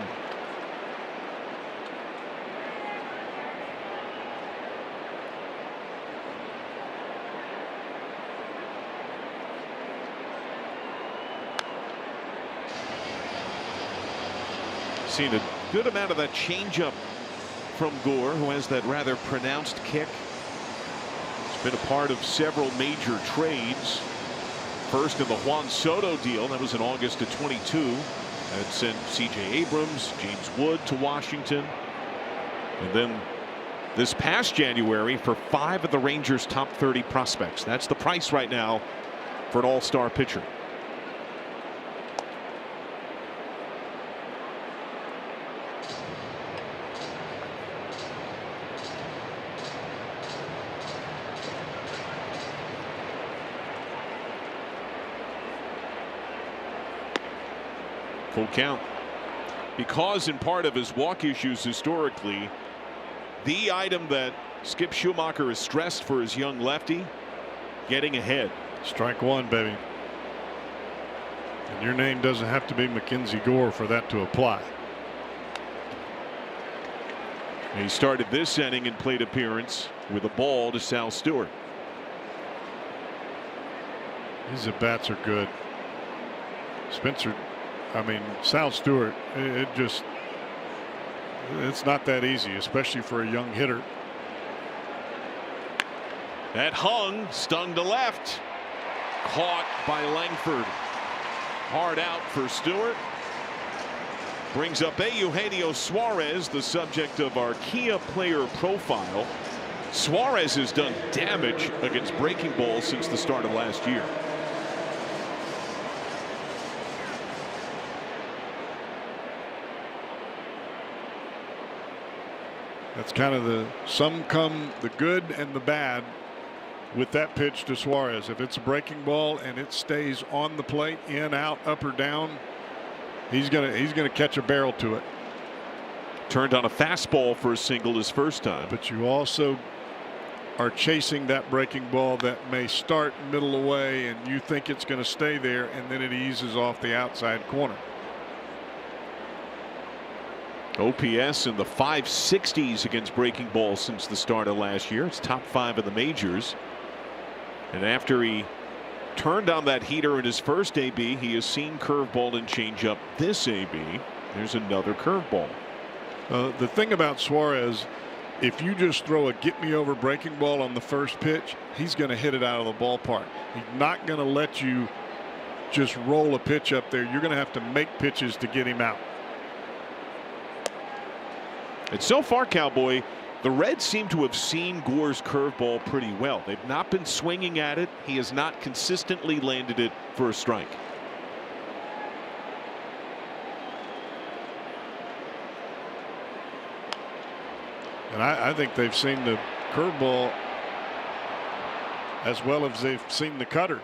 Seen a good amount of that changeup from Gore, who has that rather pronounced kick. It's been a part of several major trades. First in the Juan Soto deal, that was in August of 22. That sent C.J. Abrams, James Wood to Washington. And then this past January for 5 of the Rangers' top 30 prospects. That's the price right now for an all-star pitcher. Full count. Because in part of his walk issues historically, the item that Skip Schumacher has stressed for his young lefty, getting ahead. Strike one, baby. And your name doesn't have to be Mackenzie Gore for that to apply. He started this inning and plate appearance with a ball to Sal Stewart. These at bats are good. Sal Stewart, it's not that easy, especially for a young hitter. That hung, stung to left, caught by Langford. Hard out for Stewart. Brings up Eugenio Suarez, the subject of our Kia player profile. Suarez has done damage against breaking balls since the start of last year. That's kind of some come the good and the bad with that pitch to Suarez. If it's a breaking ball and it stays on the plate, in, out, up or down, he's gonna catch a barrel to it. Turned on a fastball for a single his first time. But you also are chasing that breaking ball that may start middle away and you think it's going to stay there, and then it eases off the outside corner. OPS in the 560s against breaking balls since the start of last year. It's top 5 of the majors. And after he turned on that heater in his first AB, he has seen curveball and changeup this AB. There's another curveball. The thing about Suarez, if you just throw a get me over breaking ball on the first pitch, he's going to hit it out of the ballpark. He's not going to let you just roll a pitch up there. You're going to have to make pitches to get him out. And so far, Cowboy, the Reds seem to have seen Gore's curveball pretty well. They've not been swinging at it. He has not consistently landed it for a strike. And I think they've seen the curveball as well as they've seen the cutter.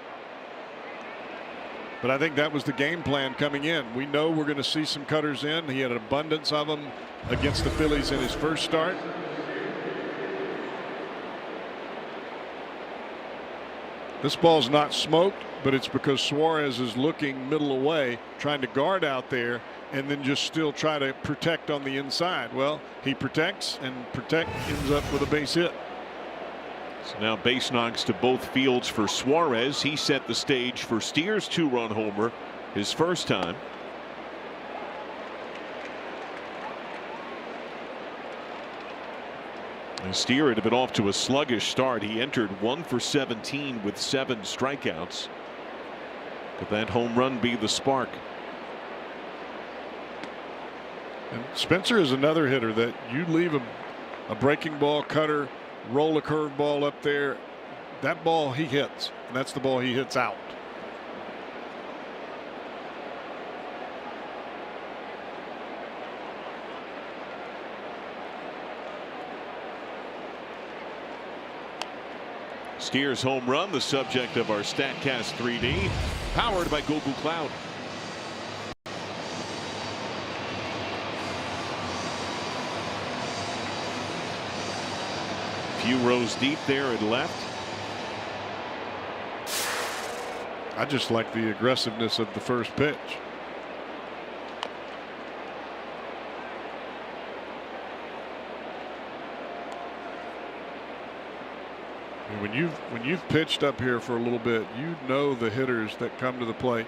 But I think that was the game plan coming in. We know we're going to see some cutters in. He had an abundance of them against the Phillies in his first start. This ball's not smoked, but it's because Suarez is looking middle away, trying to guard out there, and then just still try to protect on the inside. Well, he protects, and ends up with a base hit. So now base knocks to both fields for Suarez. He set the stage for Steer's 2-run homer his first time. And Steer had been off to a sluggish start. He entered 1 for 17 with 7 strikeouts. Could that home run be the spark? And Spencer is another hitter that you leave a breaking ball, cutter, roll a curve ball up there. That ball he hits, and that's the ball he hits out. Steer's home run, the subject of our StatCast 3D, powered by Google Cloud. Few rows deep there at left. I just like the aggressiveness of the first pitch. When you've pitched up here for a little bit, you know the hitters that come to the plate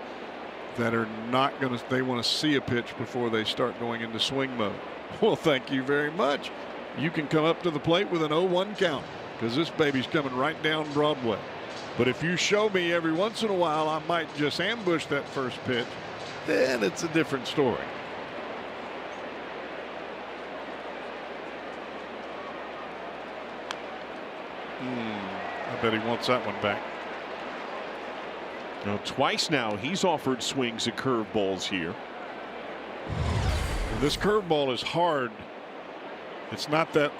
that are not going to, they want to see a pitch before they start going into swing mode. Well, thank you very much. You can come up to the plate with an 0-1 count because this baby's coming right down Broadway. But if you show me every once in a while I might just ambush that first pitch, then it's a different story. I bet he wants that one back. Now, twice now he's offered swings at curveballs here. This curveball is hard. It's not that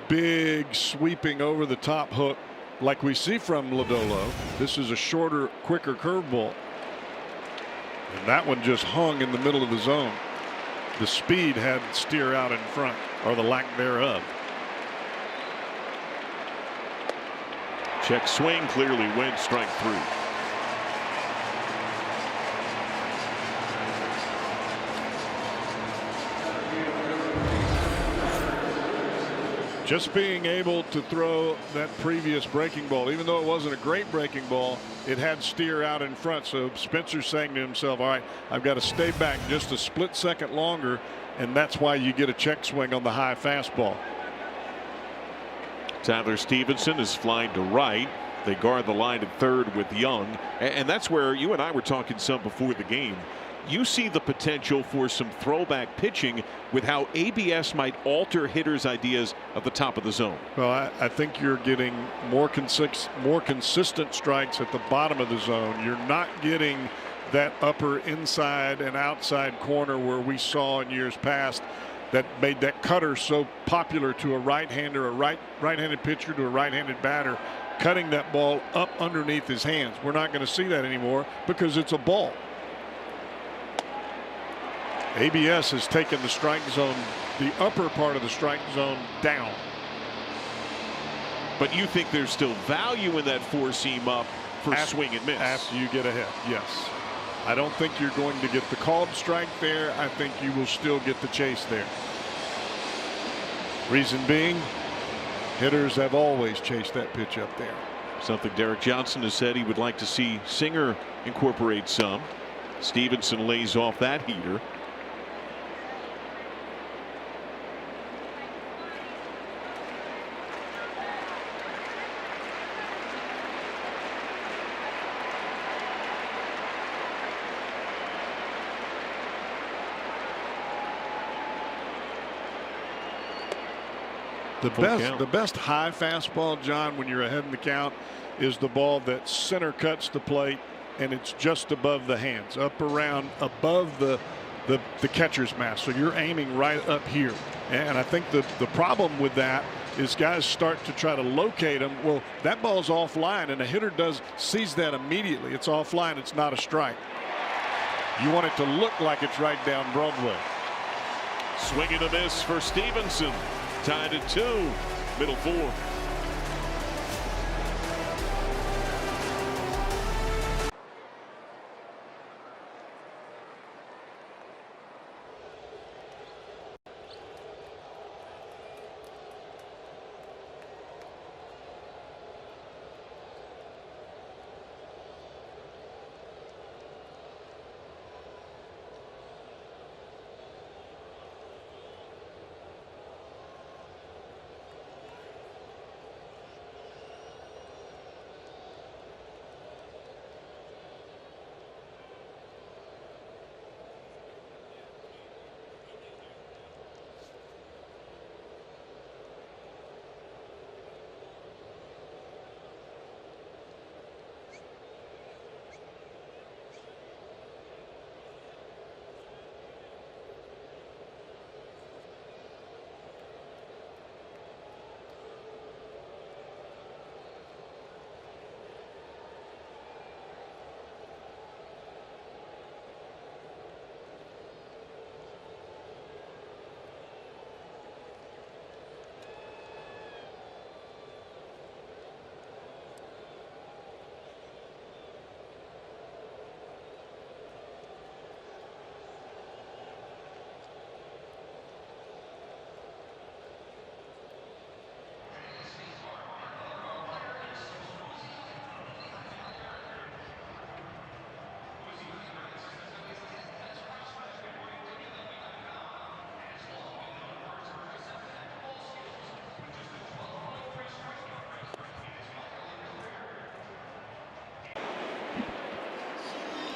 big sweeping over the top hook like we see from Lodolo. This is a shorter, quicker curveball. And that one just hung in the middle of the zone. The speed had steer out in front, or the lack thereof. Check swing clearly went, strike 3. Just being able to throw that previous breaking ball, even though it wasn't a great breaking ball, it had steer out in front. So Spencer's saying to himself, all right, I've got to stay back just a split second longer, and that's why you get a check swing on the high fastball. Tyler Stevenson is flying to right. They guard the line at third with Young, and that's where you and I were talking some before the game. You see the potential for some throwback pitching with how ABS might alter hitters' ideas of the top of the zone. Well, I think you're getting more consistent strikes at the bottom of the zone. You're not getting that upper inside and outside corner where we saw in years past that made that cutter so popular to a right-hander, a right-handed pitcher to a right-handed batter, cutting that ball up underneath his hands. We're not going to see that anymore because it's a ball. ABS has taken the strike zone, the upper part of the strike zone, down. But you think there's still value in that four-seam up for swing and miss? After you get ahead, yes. I don't think you're going to get the called strike there. I think you will still get the chase there. Reason being, hitters have always chased that pitch up there. Something Derek Johnson has said he would like to see Singer incorporate some. Stevenson lays off that heater. The best high fastball, John, when you're ahead in the count, is the ball that center cuts the plate and it's just above the hands, up around above the catcher's mask. So you're aiming right up here. And I think the problem with that is guys start to try to locate them. Well, that ball's offline, and a hitter sees that immediately. It's offline. It's not a strike. You want it to look like it's right down Broadway. Swing and a miss for Stevenson. Tied at 2, middle 4.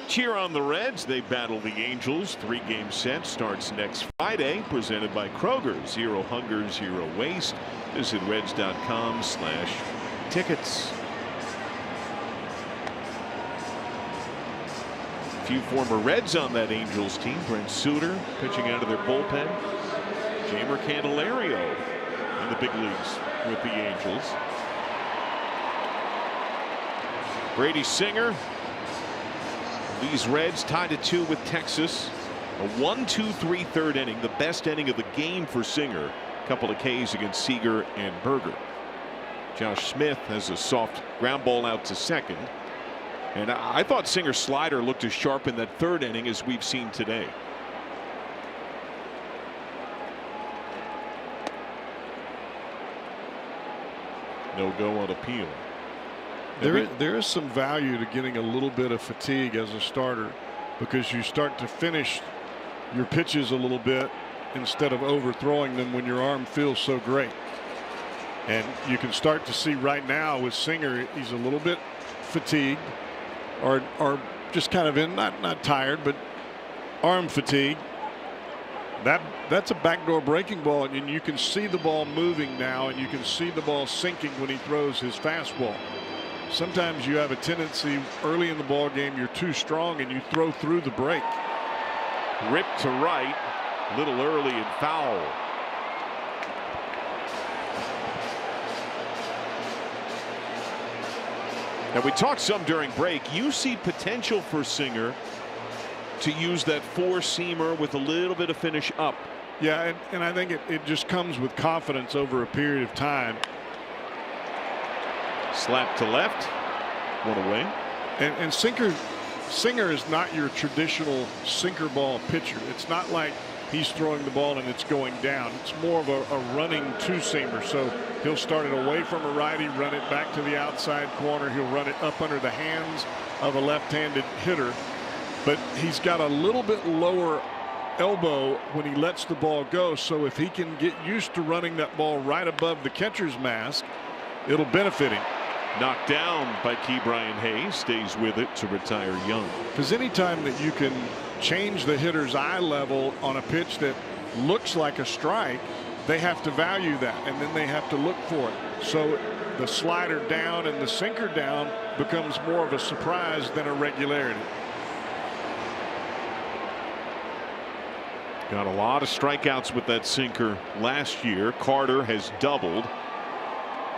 Cheer on the Reds. They battle the Angels. 3-game set starts next Friday. Presented by Kroger. Zero hunger, zero waste. Visit reds.com/tickets. A few former Reds on that Angels team. Brent Suter pitching out of their bullpen. Jamer Candelario in the big leagues with the Angels. Brady Singer These Reds tied at 2 with Texas. A 1-2-3 third inning, the best inning of the game for Singer. A couple of Ks against Seager and Berger. Josh Smith has a soft ground ball out to second. And I thought Singer's slider looked as sharp in that third inning as we've seen today. No go on appeal. There is some value to getting a little bit of fatigue as a starter, because you start to finish your pitches a little bit instead of overthrowing them when your arm feels so great. And you can start to see right now with Singer, he's a little bit fatigued, or just kind of in not tired, but arm fatigue. That's a backdoor breaking ball, and you can see the ball moving now, and you can see the ball sinking when he throws his fastball. Sometimes you have a tendency early in the ball game, you're too strong and you throw through the break. Ripped to right, a little early and foul. Now, we talked some during break. You see potential for Singer to use that four-seamer with a little bit of finish up. Yeah, and I think it just comes with confidence over a period of time. Slap to left, one away. And Singer is not your traditional sinker ball pitcher. It's not like he's throwing the ball and it's going down. It's more of a running two-seamer. So he'll start it away from a righty, run it back to the outside corner. He'll run it up under the hands of a left-handed hitter. But he's got a little bit lower elbow when he lets the ball go. So if he can get used to running that ball right above the catcher's mask, it'll benefit him. Knocked down by Ke'Bryan Hayes, stays with it to retire young. Because anytime that you can change the hitter's eye level on a pitch that looks like a strike, they have to value that, and then they have to look for it. So the slider down and the sinker down becomes more of a surprise than a regularity. Got a lot of strikeouts with that sinker last year. Carter has doubled.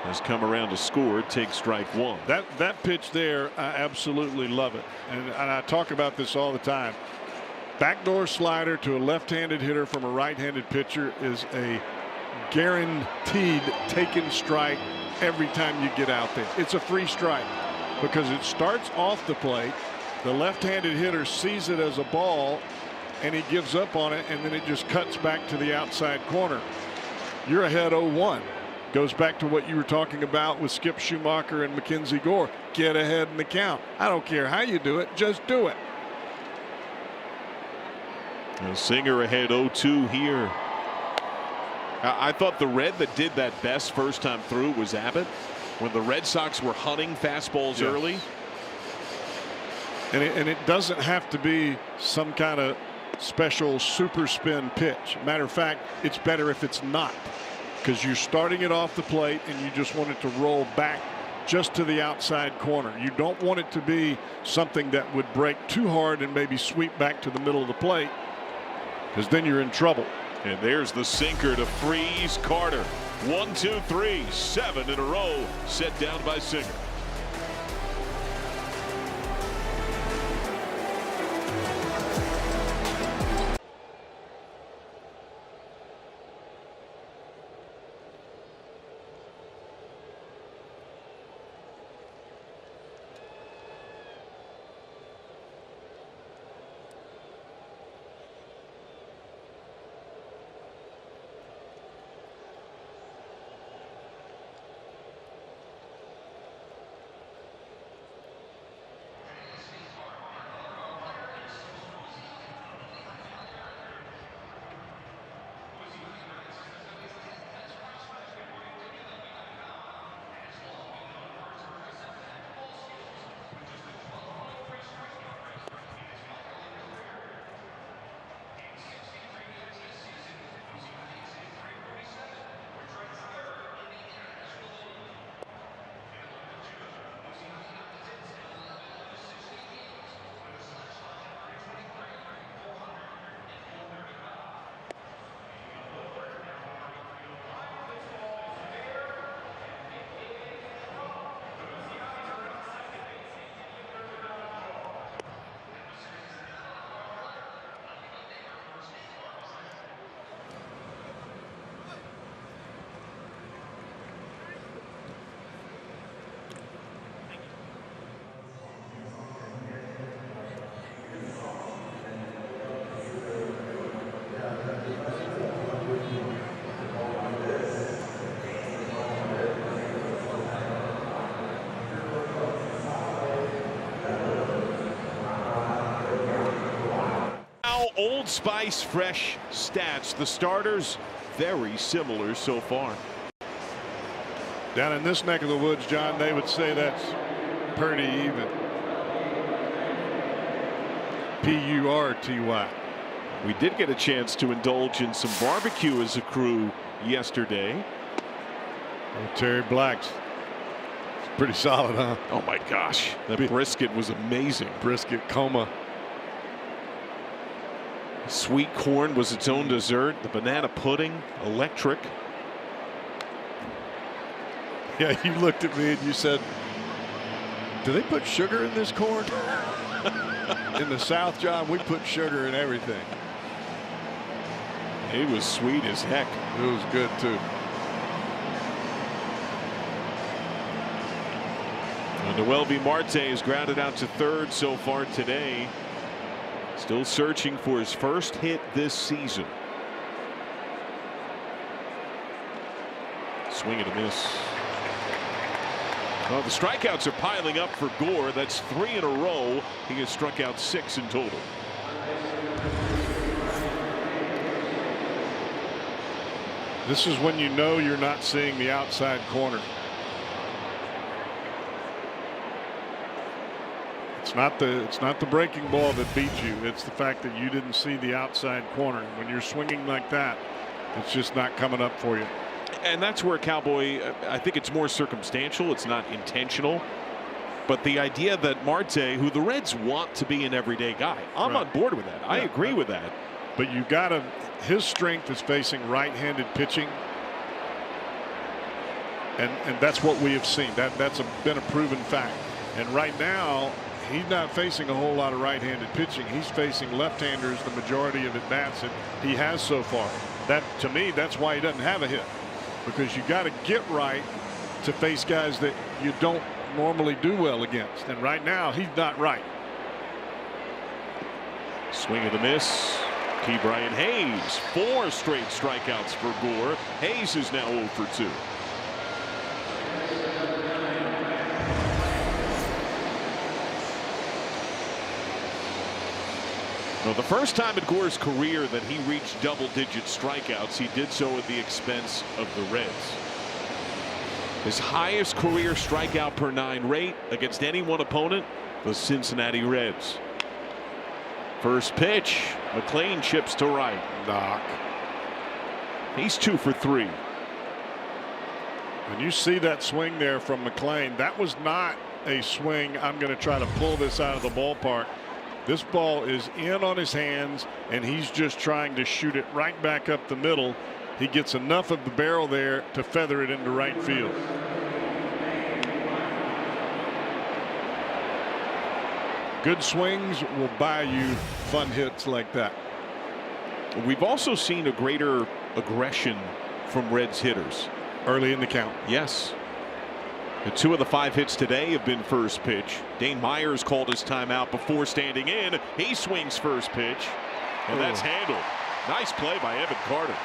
Has come around to score. Take strike one. That pitch there, I absolutely love it, and I talk about this all the time. Backdoor slider to a left-handed hitter from a right-handed pitcher is a guaranteed taken strike every time you get out there. It's a free strike because it starts off the plate. The left-handed hitter sees it as a ball, and he gives up on it, and then it just cuts back to the outside corner. You're ahead 0-1. Goes back to what you were talking about with Skip Schumacher and Mackenzie Gore. Get ahead in the count. I don't care how you do it, just do it. Now Singer ahead 0-2 here. I thought the Red that did that best first time through was Abbott, when the Red Sox were hunting fastballs early. And it doesn't have to be some kind of special super spin pitch. Matter of fact, it's better if it's not, because you're starting it off the plate and you just want it to roll back just to the outside corner. You don't want it to be something that would break too hard and maybe sweep back to the middle of the plate, because then you're in trouble. And there's the sinker to freeze Carter. 1, 2, 3, 7 in a row set down by Singer. spice, fresh stats. The starters, very similar so far. Down in this neck of the woods, John, they would say that's pretty even. P-U-R-T-Y. We did get a chance to indulge in some barbecue as a crew yesterday. Oh, Terry Black's pretty solid, huh? Oh my gosh, that brisket was amazing. Brisket coma. Sweet corn was its own dessert. The banana pudding, electric. Yeah, you looked at me and you said, do they put sugar in this corn? In the South, John, we put sugar in everything. It was sweet as heck. It was good too. Noel V. Marte is grounded out to third so far today. Still searching for his first hit this season. Swing and a miss. Well, the strikeouts are piling up for Gore. That's 3 in a row. He has struck out 6 in total. This is when you know you're not seeing the outside corner. It's not the breaking ball that beats you. It's the fact that you didn't see the outside corner. When you're swinging like that, it's just not coming up for you. And that's where Cowboy, I think it's more circumstantial. It's not intentional. But the idea that Marte, who the Reds want to be an everyday guy, I'm on board with that. I agree with that. But you got to, his strength is facing right-handed pitching. And that's what we have seen. That's been a proven fact. And right now, he's not facing a whole lot of right-handed pitching. He's facing left-handers the majority of at bats that he has so far. That, to me, that's why he doesn't have a hit, because you got to get right to face guys that you don't normally do well against. And right now, he's not right. Swing and a miss. Key Brian Hayes, 4 straight strikeouts for Gore. Hayes is now 0 for 2. Well, the first time in Gore's career that he reached double-digit strikeouts, he did so at the expense of the Reds. His highest career strikeout per 9 rate against any one opponent, the Cincinnati Reds. First pitch, McClain chips to right. Knock. He's 2 for 3. When you see that swing there from McClain, that was not a swing, I'm going to try to pull this out of the ballpark. This ball is in on his hands, and he's just trying to shoot it right back up the middle. He gets enough of the barrel there to feather it into right field. Good swings will buy you fun hits like that. We've also seen a greater aggression from Reds hitters early in the count. Yes. The 2 of the 5 hits today have been first pitch. Dane Myers called his timeout before standing in. He swings first pitch, and that's handled. Nice play by Evan Carter.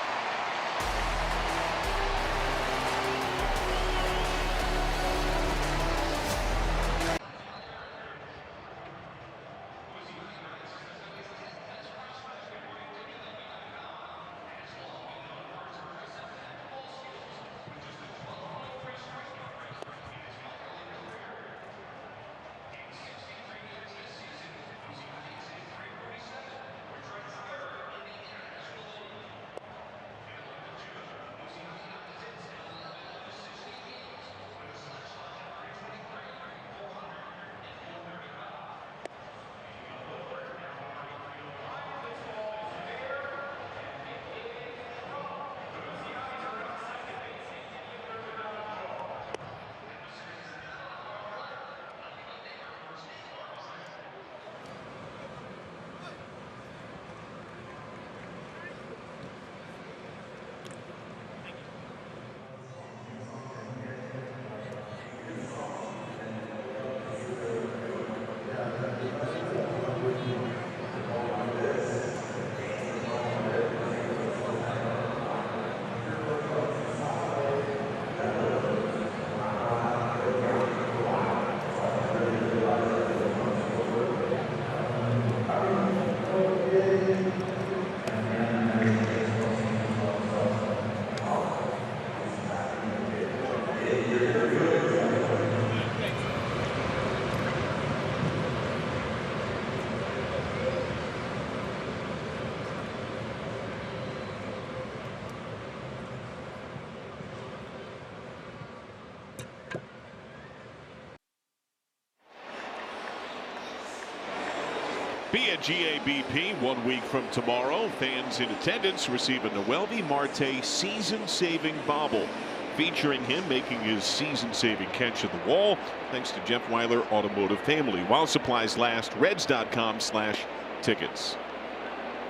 Be at GABP 1 week from tomorrow. Fans in attendance receive a Noelvi Marte season-saving bobble, featuring him making his season-saving catch at the wall, thanks to Jeff Weiler Automotive Family. While supplies last, Reds.com/tickets.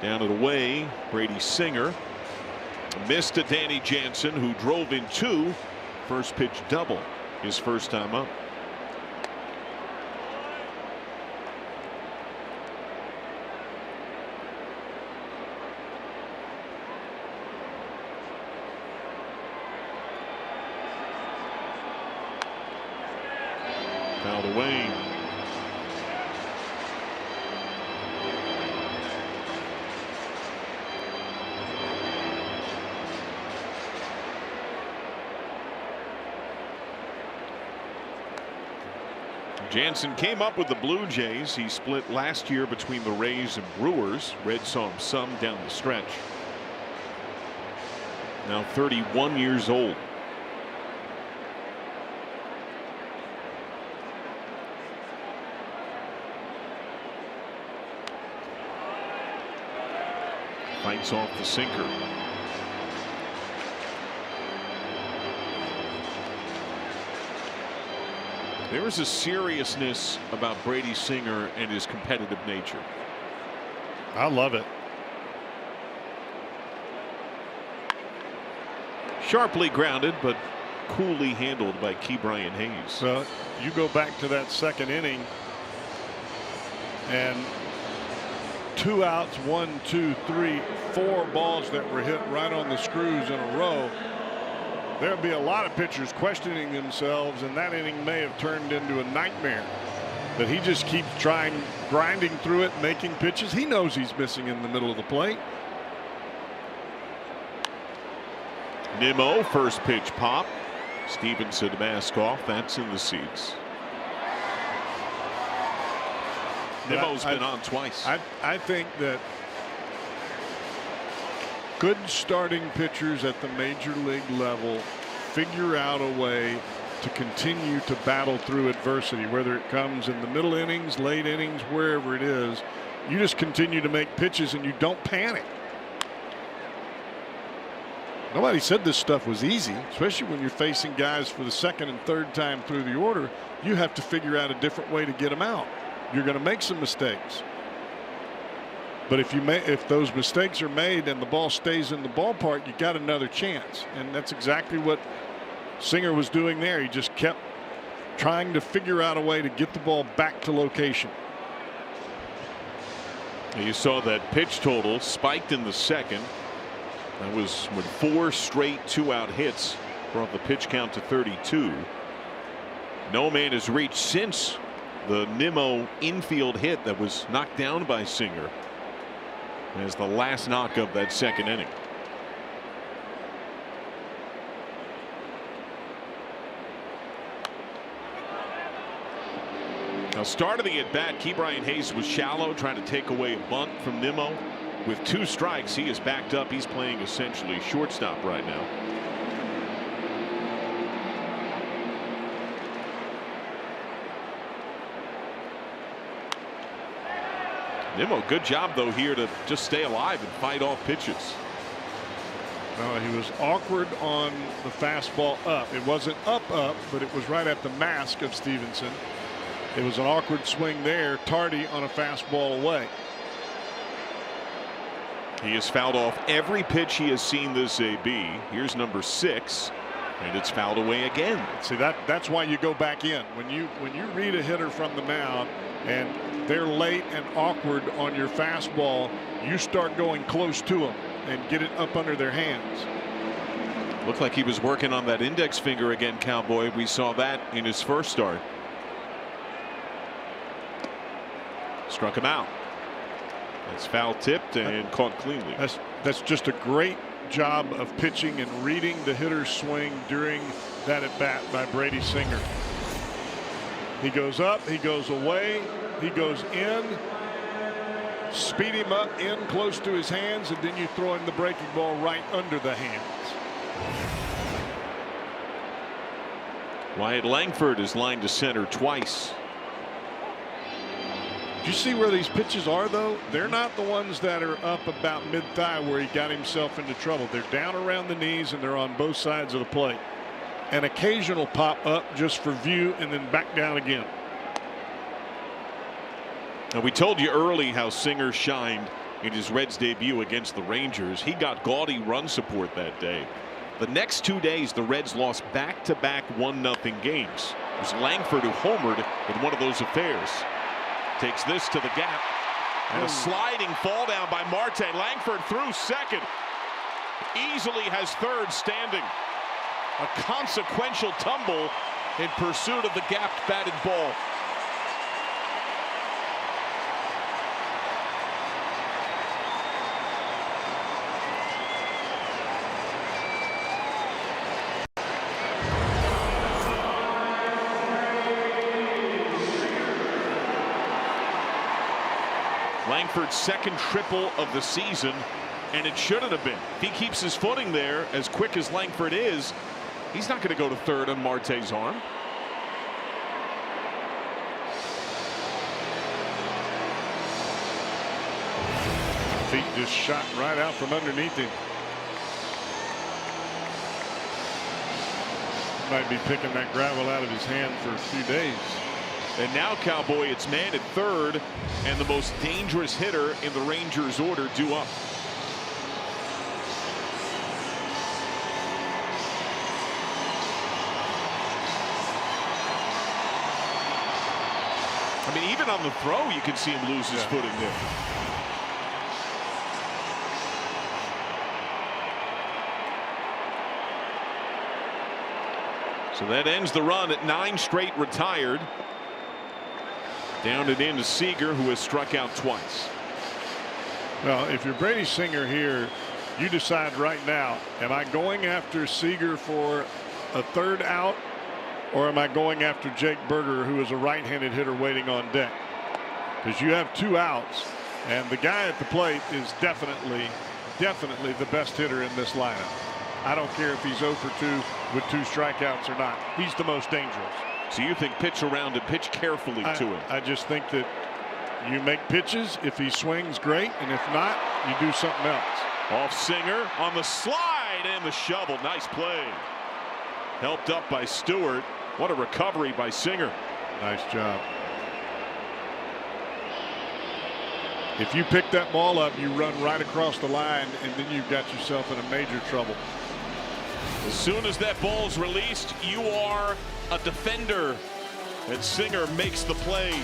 Down and away, Brady Singer missed to Danny Jansen, who drove in 2. First pitch double, his first time up. Fouled away. Jansen came up with the Blue Jays. He split last year between the Rays and Brewers. Reds saw him some down the stretch. Now 31 years old. Fights off the sinker. There is a seriousness about Brady Singer and his competitive nature. I love it. Sharply grounded, but coolly handled by Ke'Bryan Hayes. So you go back to that second inning, and 2 outs, 1, 2, 3, 4 balls that were hit right on the screws in a row. There'll be a lot of pitchers questioning themselves, and that inning may have turned into a nightmare. But he just keeps trying, grinding through it, making pitches. He knows he's missing in the middle of the plate. Nimmo, first pitch pop. Stevenson mask off. That's in the seats. Nimmo's been on twice. I think that good starting pitchers at the major league level figure out a way to continue to battle through adversity, whether it comes in the middle innings, late innings, wherever it is. You just continue to make pitches and you don't panic. Nobody said this stuff was easy, especially when you're facing guys for the second and third time through the order. You have to figure out a different way to get them out. You're going to make some mistakes. But if those mistakes are made and the ball stays in the ballpark, you got another chance. And that's exactly what Singer was doing there. He just kept trying to figure out a way to get the ball back to location. You saw that pitch total spiked in the second. That was with 4 straight 2-out hits, brought the pitch count to 32. No man has reached since the Nimmo infield hit that was knocked down by Singer as the last knock of that second inning. Now, start of the at bat, Ke'Bryan Hayes was shallow, trying to take away a bunt from Nimmo. With 2 strikes, he is backed up. He's playing essentially shortstop right now. Nimmo, good job though here to just stay alive and fight off pitches. No, he was awkward on the fastball up. It wasn't up, but it was right at the mask of Stevenson. It was an awkward swing there. Tardy on a fastball away. He has fouled off every pitch he has seen this AB. Here's number 6, and it's fouled away again. See, that's why you go back in. When you read a hitter from the mound and they're late and awkward on your fastball, you start going close to them and get it up under their hands. Looked like he was working on that index finger again, Cowboy. We saw that in his first start. Struck him out. That's foul tipped and caught cleanly. That's just a great job of pitching and reading the hitter's swing during that at bat by Brady Singer. He goes up, he goes away, he goes in, speed him up in close to his hands, and then you throw in the breaking ball right under the hands. Wyatt Langford is lined to center twice. Do you see where these pitches are, though? They're not the ones that are up about mid-thigh where he got himself into trouble. They're down around the knees, and they're on both sides of the plate. An occasional pop up just for view and then back down again. And we told you early how Singer shined in his Reds debut against the Rangers. He got gaudy run support that day. The next 2 days, the Reds lost back-to-back 1-0 games. It was Langford who homered in one of those affairs. Takes this to the gap, and a sliding fall down by Marte. Langford through second. Easily has third standing. A consequential tumble in pursuit of the gapped batted ball. Langford's second triple of the season, and it shouldn't have been. If he keeps his footing there as quick as Langford is, he's not going to go to third on Marte's arm. Feet just shot right out from underneath him. Might be picking that gravel out of his hand for a few days. And now, Cowboy, it's man at third, and the most dangerous hitter in the Rangers order due up. I mean, even on the throw, you can see him lose his footing there. So that ends the run at 9 straight retired. Down and in to Seager, who has struck out twice. Well, if you're Brady Singer here, you decide right now, am I going after Seager for a third out, or am I going after Jake Berger, who is a right-handed hitter waiting on deck? Because you have 2 outs, and the guy at the plate is definitely the best hitter in this lineup. I don't care if he's 0 for 2 with 2 strikeouts or not. He's the most dangerous. So you think pitch around and pitch carefully to him? I just think that you make pitches. If he swings, great, and if not, you do something else. Off Singer on the slide and the shovel. Nice play. Helped up by Stewart. What a recovery by Singer. Nice job. If you pick that ball up, you run right across the line, and then you've got yourself in a major trouble. As soon as that ball's released, you are a defender, and Singer makes the play.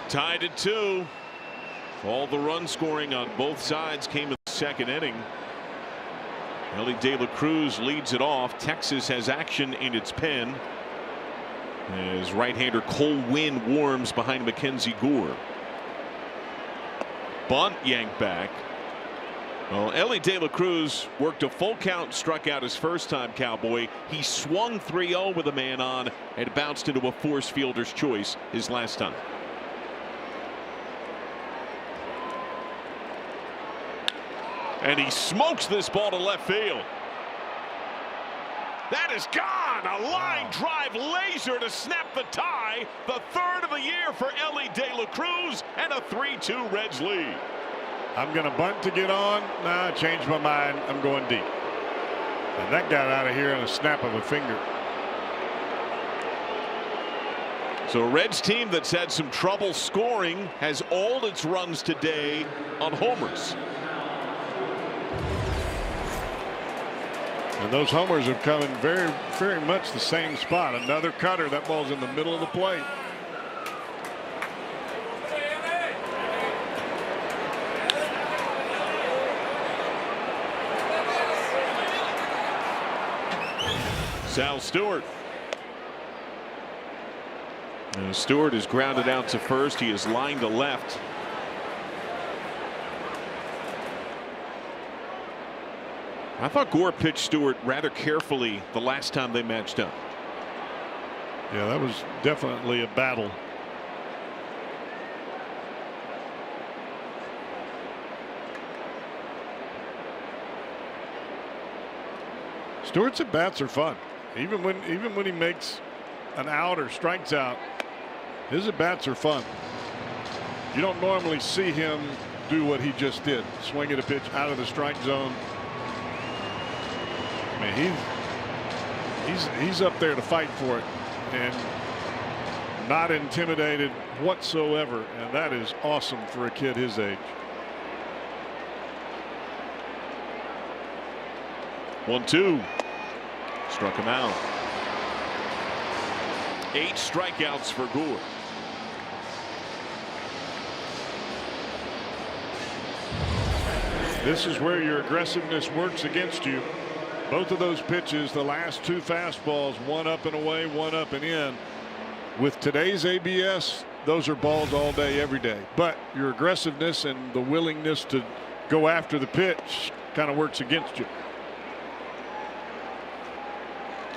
Tied at 2. All the run scoring on both sides came in the second inning. Ellie De La Cruz leads it off. Texas has action in its pen as right-hander Cole Winn warms behind Mackenzie Gore. Bunt yanked back. Well, Ellie De La Cruz worked a full count, struck out his first time, Cowboy. He swung 3-0 with a man on and bounced into a force fielder's choice his last time. And he smokes this ball to left field. That is gone. A line drive laser to snap the tie. The third of the year for Ellie De La Cruz and a 3-2 Reds lead. I'm going to bunt to get on. Nah, I changed my mind. I'm going deep. And that got out of here in a snap of a finger. So a Reds team that's had some trouble scoring has all its runs today on homers. And those homers have come in very much the same spot. Another cutter. That ball's in the middle of the plate. Sal Stewart. And Stewart is grounded out to first. He is lined to left. I thought Gore pitched Stewart rather carefully the last time they matched up. Yeah, that was definitely a battle. Stewart's at bats are fun. Even when he makes an out or strikes out, his at bats are fun. You don't normally see him do what he just did, swing at a pitch out of the strike zone. I mean, he's up there to fight for it and not intimidated whatsoever, and that is awesome for a kid his age. 1-2. Struck him out. 8 strikeouts for Gore. This is where your aggressiveness works against you. Both of those pitches, the last 2 fastballs, one up and away, one up and in. With today's ABS, those are balls all day, every day. But your aggressiveness and the willingness to go after the pitch kind of works against you.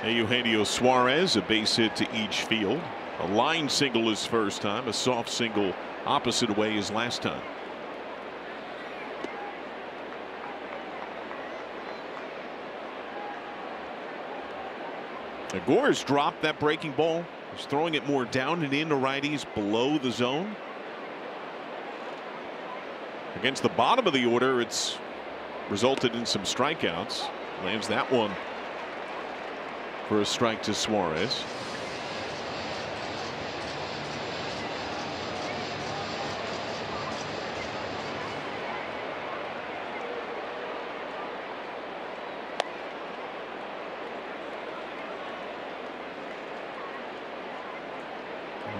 Eugenio Suarez, a base hit to each field. A line single his first time, a soft single opposite way his last time. Gore has dropped that breaking ball. He's throwing it more down and in to righties below the zone. Against the bottom of the order, it's resulted in some strikeouts. Lands that one for a strike to Suarez.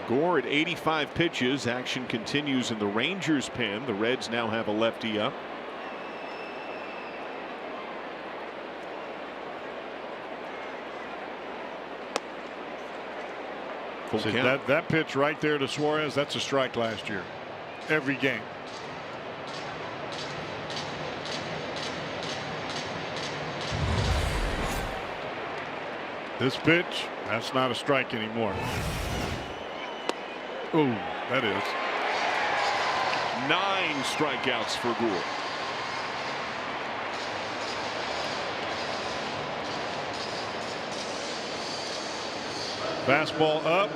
Gore at 85 pitches. Action continues in the Rangers pen. The Reds now have a lefty up. See, that pitch right there to Suarez, that's a strike last year. Every game. This pitch, that's not a strike anymore. Ooh, that is. 9 strikeouts for Gore. Fastball up.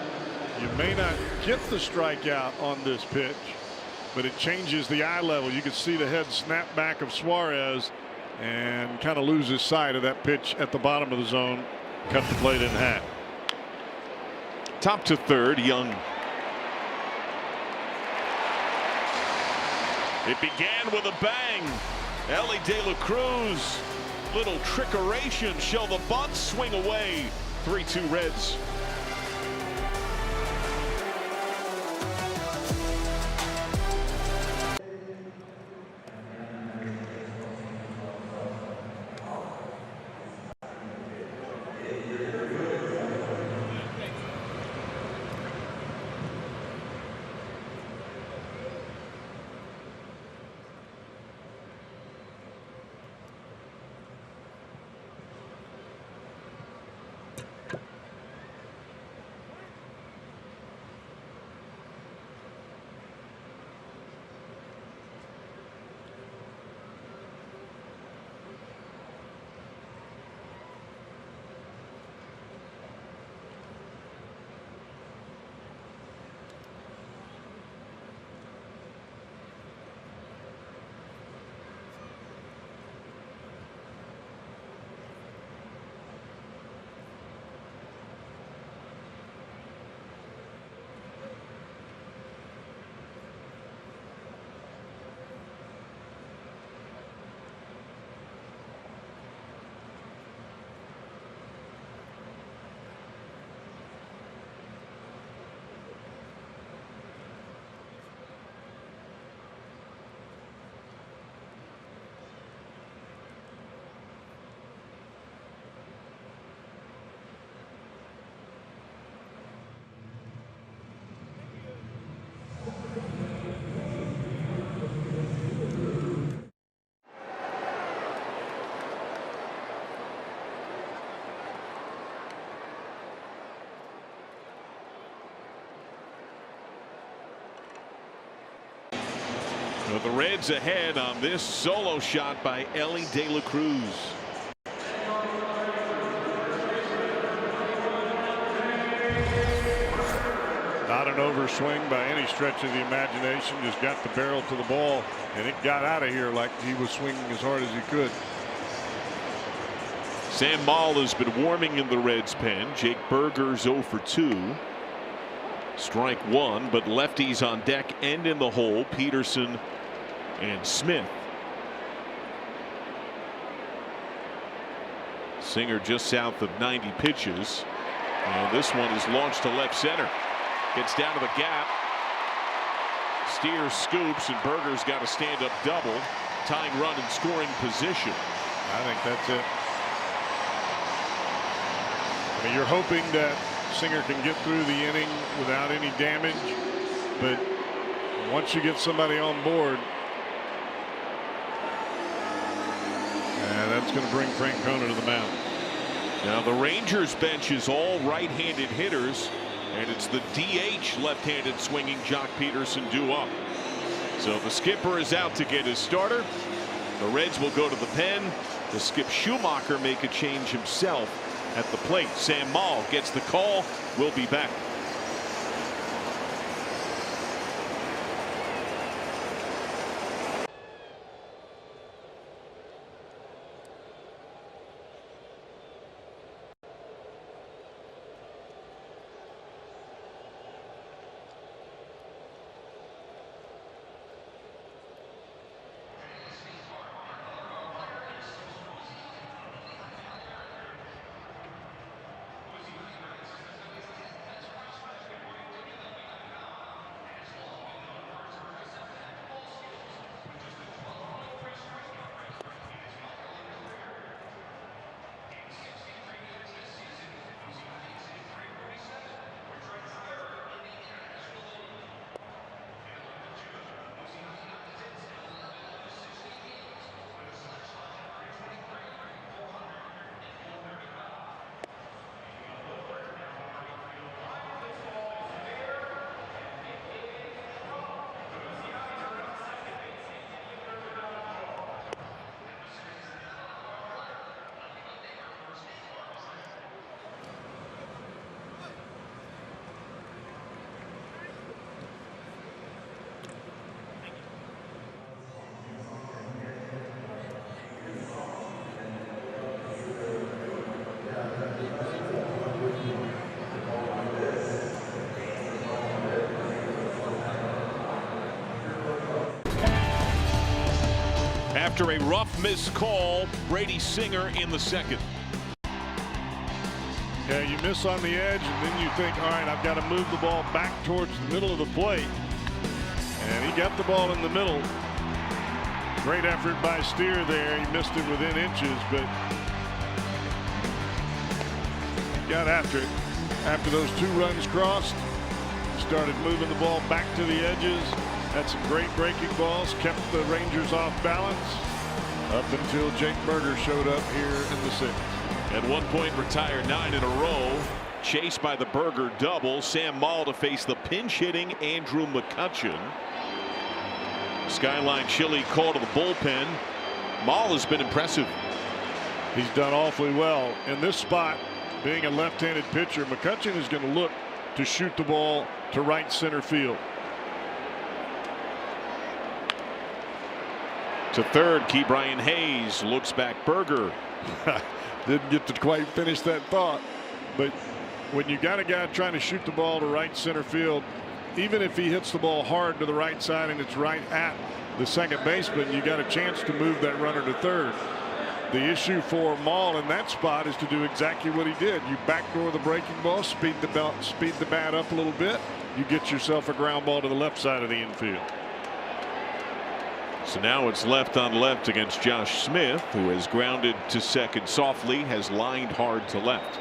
You may not get the strikeout on this pitch, but it changes the eye level. You can see the head snap back of Suarez and kind of loses sight of that pitch at the bottom of the zone. Cut the plate in half. Top to third, Young. It began with a bang. Ellie De La Cruz, little trickeration, show the bunt, swing away. 3-2 Reds. So the Reds ahead on this solo shot by Ellie De La Cruz. Not an overswing by any stretch of the imagination. Just got the barrel to the ball, and it got out of here like he was swinging as hard as he could. Sam Maul has been warming in the Reds pen. Jake Berger's 0 for 2. Strike one, but lefties on deck and in the hole. Peterson and Smith. Singer just south of 90 pitches. And this one is launched to left center. Gets down to the gap. Steers, scoops, and Berger's got a stand-up double. Tying run in scoring position. I think that's it. I mean, you're hoping that Singer can get through the inning without any damage, but once you get somebody on board, that's going to bring Francona to the mound. Now the Rangers bench is all right-handed hitters, and it's the DH left-handed swinging Jock Peterson due up. So the skipper is out to get his starter. The Reds will go to the pen. The skip Schumacher make a change himself at the plate. Sam Maul gets the call. We'll be back. After a rough missed call, Brady Singer in the second. Yeah, you miss on the edge, and then you think, all right, I've got to move the ball back towards the middle of the plate. And he got the ball in the middle. Great effort by Steer there. He missed it within inches, but got after it. After those 2 runs crossed, started moving the ball back to the edges. Had some great breaking balls, kept the Rangers off balance up until Jake Berger showed up here in the 6th. At one point retired 9 in a row. Chased by the Berger double. Sam Maul to face the pinch hitting Andrew McCutchen. Skyline Chili call to the bullpen. Maul has been impressive. He's done awfully well in this spot. Being a left-handed pitcher, McCutchen is going to look to shoot the ball to right center field. To third, Key Brian Hayes looks back. Berger didn't get to quite finish that thought, but when you got a guy trying to shoot the ball to right center field, even if he hits the ball hard to the right side and it's right at the second baseman, you got a chance to move that runner to third. The issue for Maul in that spot is to do exactly what he did. You backdoor the breaking ball, speed the bat up a little bit, you get yourself a ground ball to the left side of the infield. So now it's left on left against Josh Smith, who has grounded to second softly, has lined hard to left.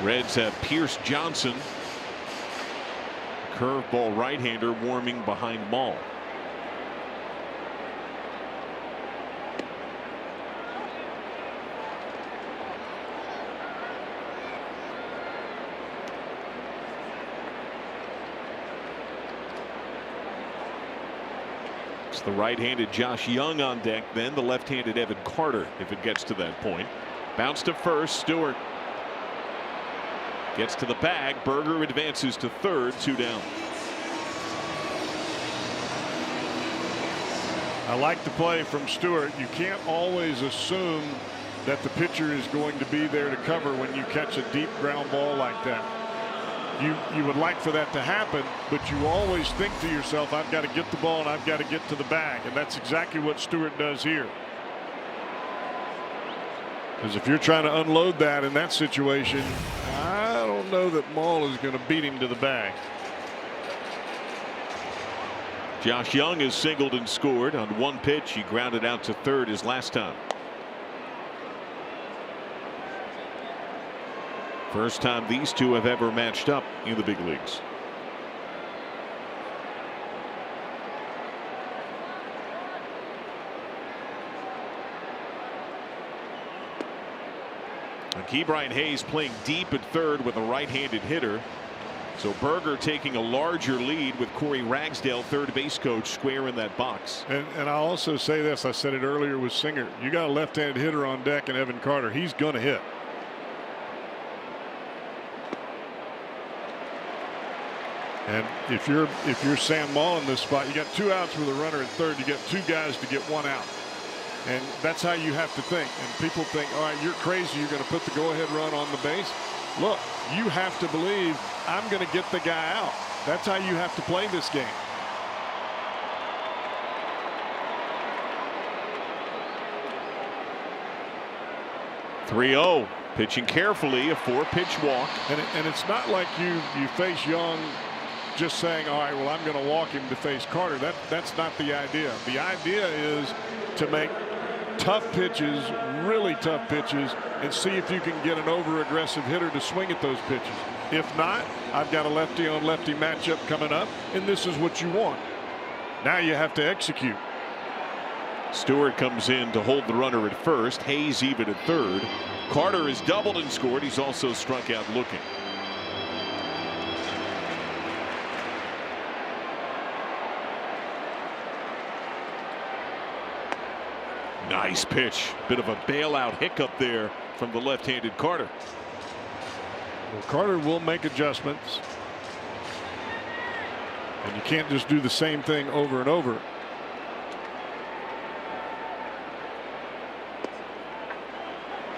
Reds have Pierce Johnson, curveball right-hander, warming behind Maul. It's the right-handed Josh Young on deck, then the left-handed Evan Carter if it gets to that point. Bounce to first. Stewart gets to the bag. Berger advances to third. 2 down. I like the play from Stewart. You can't always assume that the pitcher is going to be there to cover when you catch a deep ground ball like that. You would like for that to happen, but you always think to yourself, I've got to get the ball and I've got to get to the bag, and that's exactly what Stewart does here. Because if you're trying to unload that in that situation, I don't know that Maul is going to beat him to the bag. Josh Young has singled and scored on one pitch. He grounded out to third his last time. First time these two have ever matched up in the big leagues. Ke'Bryan Hayes playing deep at third with a right-handed hitter. So Berger taking a larger lead with Corey Ragsdale, third base coach, square in that box. And I'll also say this, I said it earlier with Singer, you got a left-handed hitter on deck and Evan Carter, he's going to hit. And if you're Sam Maul in this spot, you got 2 outs with a runner at third, you get 2 guys to get 1 out. And that's how you have to think. And people think, all right, you're crazy, you're going to put the go-ahead run on the base. Look, you have to believe I'm going to get the guy out. That's how you have to play this game. .30 pitching carefully, a 4-pitch walk. And it's not like you face Young just saying, all right, well, I'm going to walk him to face Carter. That's not the idea. The idea is to make tough pitches, really tough pitches, and see if you can get an over-aggressive hitter to swing at those pitches. If not, I've got a lefty-on-lefty matchup coming up, and this is what you want. Now you have to execute. Stewart comes in to hold the runner at first. Hayes even at third. Carter has doubled and scored. He's also struck out looking. Nice pitch. Bit of a bailout hiccup there from the left-handed Carter. Well, Carter will make adjustments. And you can't just do the same thing over and over.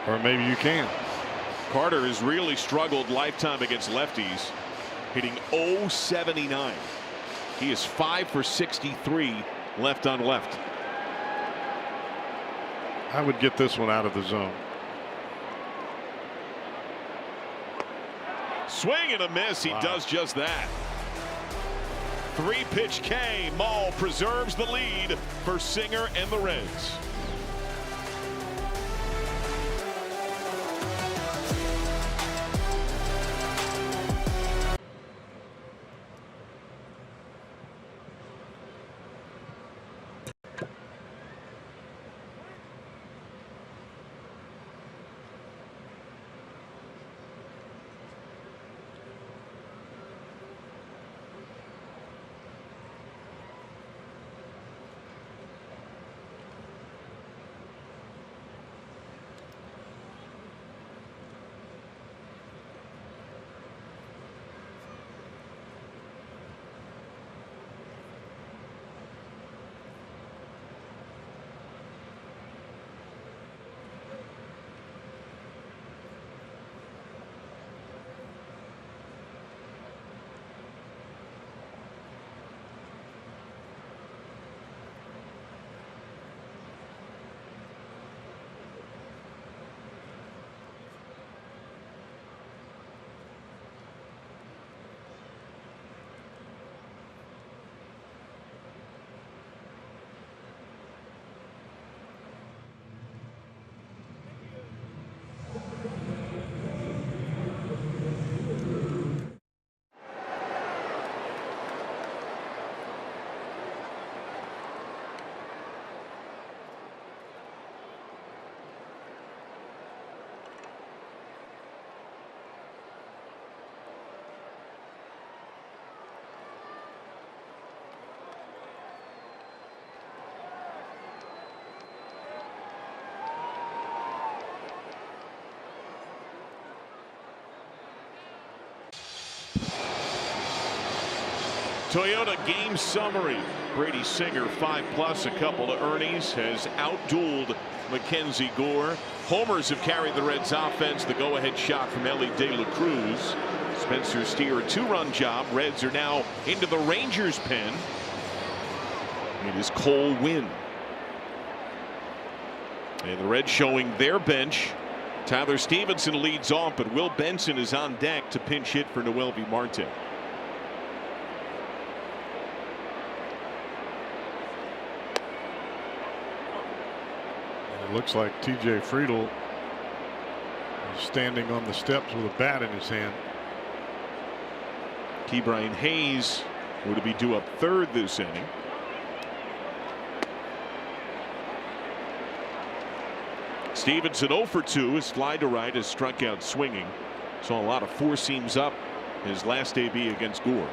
Or maybe you can. Carter has really struggled lifetime against lefties, hitting .079. He is 5 for 63 left on left. I would get this one out of the zone. Swing and a miss. He does just that. 3-pitch K. Maul preserves the lead for Singer and the Reds. Toyota game summary. Brady Singer 5+, a couple of earnings, has outdueled Mackenzie Gore. Homers have carried the Reds offense. The go-ahead shot from Ellie De La Cruz. Spencer Steer, a 2-run job. Reds are now into the Rangers' pen. It is Cole Winn. And the Reds showing their bench. Tyler Stevenson leads off, but Will Benson is on deck to pinch hit for Noelvi Marte. It looks like TJ Friedl is standing on the steps with a bat in his hand. Ke'Bryan Hayes would be due up third this inning. Stevenson 0 for 2. His fly to right is struck out swinging. Saw a lot of four seams up his last AB against Gore.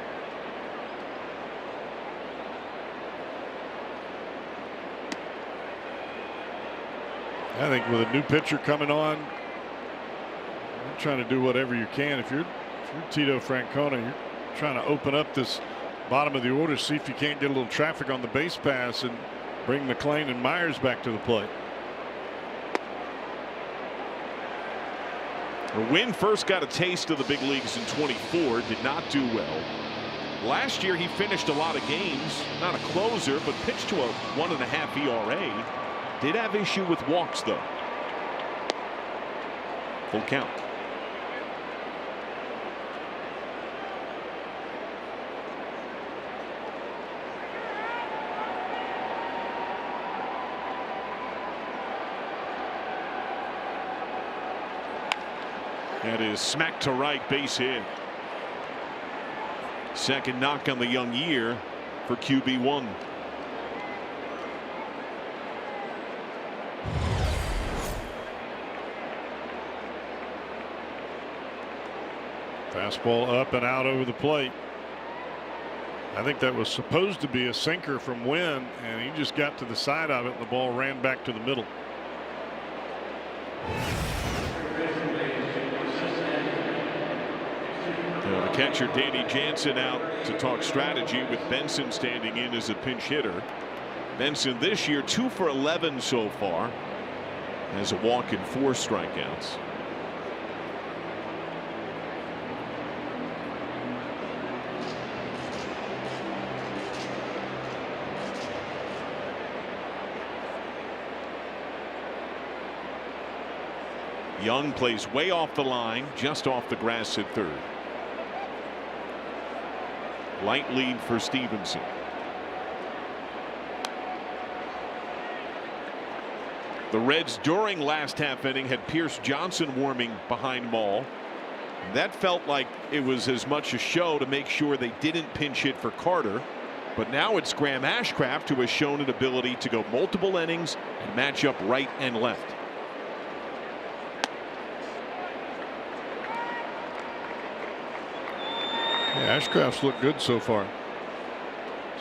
I think with a new pitcher coming on, you're trying to do whatever you can. If you're Tito Francona, you're trying to open up this bottom of the order, see if you can't get a little traffic on the base pass and bring McClain and Myers back to the plate. Wynn first got a taste of the big leagues in 24, did not do well. Last year he finished a lot of games, not a closer, but pitched to a 1.5 ERA. Did have issue with walks though. Full count. That is smacked to right, base hit. Second knock on the young year for QB1. Fastball up and out over the plate. I think that was supposed to be a sinker from Wynn, and he just got to the side of it and the ball ran back to the middle. The catcher Danny Jansen out to talk strategy with Benson standing in as a pinch hitter. Benson this year 2 for 11 so far, has a walk and 4 strikeouts. Young plays way off the line, just off the grass at third. Light lead for Stevenson. The Reds during last half inning had Pierce Johnson warming behind Maul. That felt like it was as much a show to make sure they didn't pinch hit for Carter. But now it's Graham Ashcraft who has shown an ability to go multiple innings and match up right and left. Yeah, Ashcraft's looked good so far.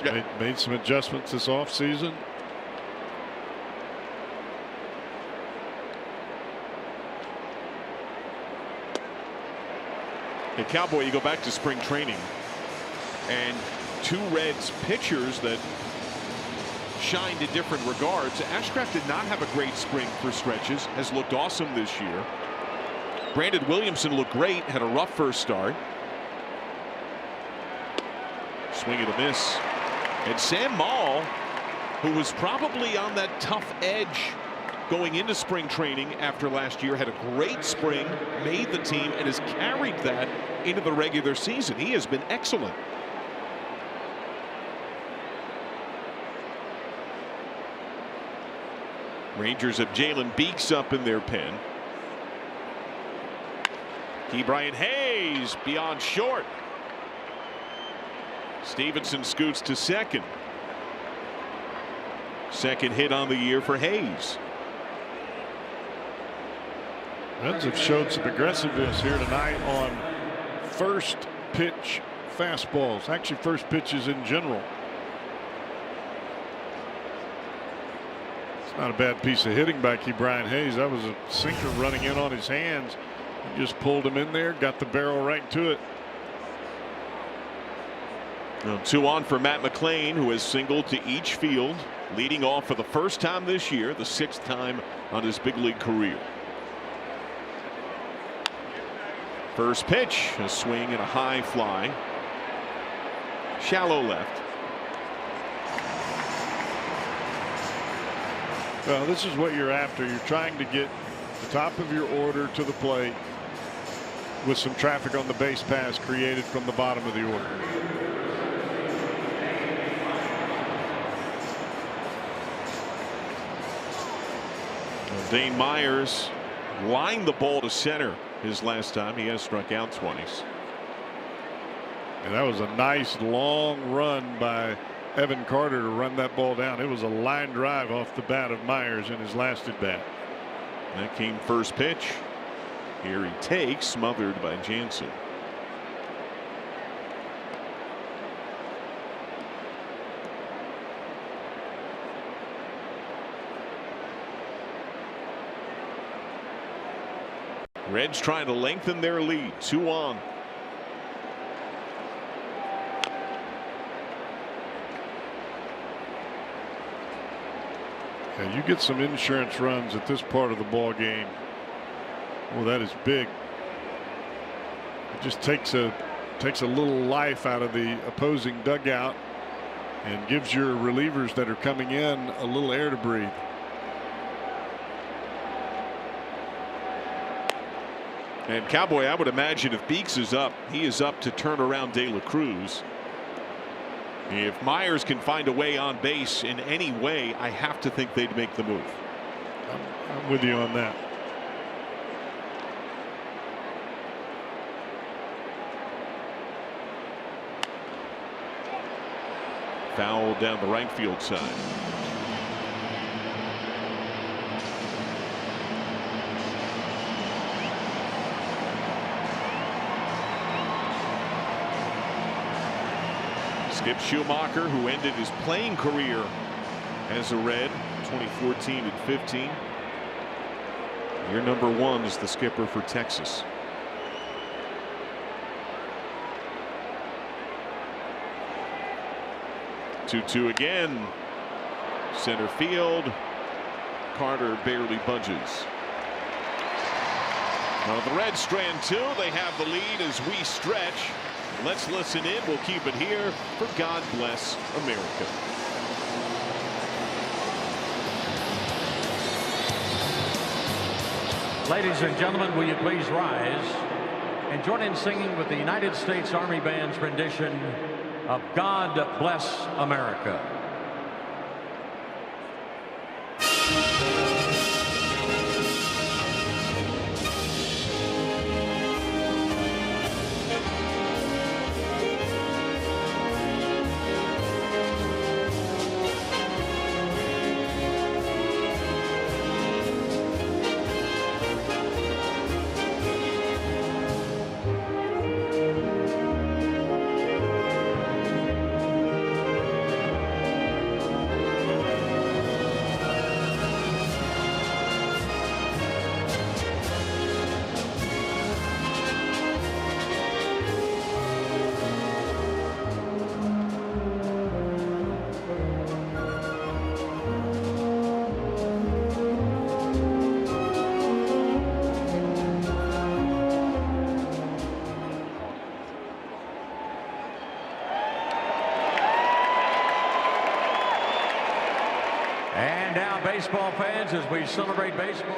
Yeah. Made some adjustments this offseason. Hey, Cowboy, you go back to spring training and 2 Reds pitchers that shined in different regards. Ashcraft did not have a great spring for stretches, has looked awesome this year. Brandon Williamson looked great, had a rough first start. Swing and a miss. And Sam Maul, who was probably on that tough edge going into spring training after last year, had a great spring, made the team, and has carried that into the regular season. He has been excellent. Rangers have Jalen Beeks up in their pen. Ke'Bryan Hayes beyond short. Stevenson scoots to second. Second hit on the year for Hayes. Reds have showed some aggressiveness here tonight on first pitch fastballs, actually first pitches in general. It's not a bad piece of hitting by Ke'Bryan Hayes. That was a sinker running in on his hands. He just pulled him in there, got the barrel right to it. Now 2 on for Matt McClain, who has singled to each field, leading off for the first time this year, the 6th time on his big league career. First pitch, a swing and a high fly. Shallow left. Well, this is what you're after. You're trying to get the top of your order to the plate with some traffic on the base pass created from the bottom of the order. Dane Myers lined the ball to center his last time. He has struck out twice. And that was a nice long run by Evan Carter to run that ball down. It was a line drive off the bat of Myers in his last at bat. That came first pitch. Here he takes, smothered by Jansen. Reds trying to lengthen their lead. 2 on. Yeah, you get some insurance runs at this part of the ball game. Well, that is big. It just takes a little life out of the opposing dugout and gives your relievers that are coming in a little air to breathe. And Cowboy, I would imagine if Beeks is up, he is up to turn around De La Cruz. If Myers can find a way on base in any way, I have to think they'd make the move. I'm with you on that. Foul down the right field side. Skip Schumacher, who ended his playing career as a Red 2014 and 15. Year number 1 is the skipper for Texas. Two again. Center field. Carter barely budges. Well, the Reds strand 2. They have the lead as we stretch. Let's listen in. We'll keep it here for God Bless America. Ladies and gentlemen, will you please rise and join in singing with the United States Army Band's rendition of God Bless America. And now, baseball fans, as we celebrate baseball.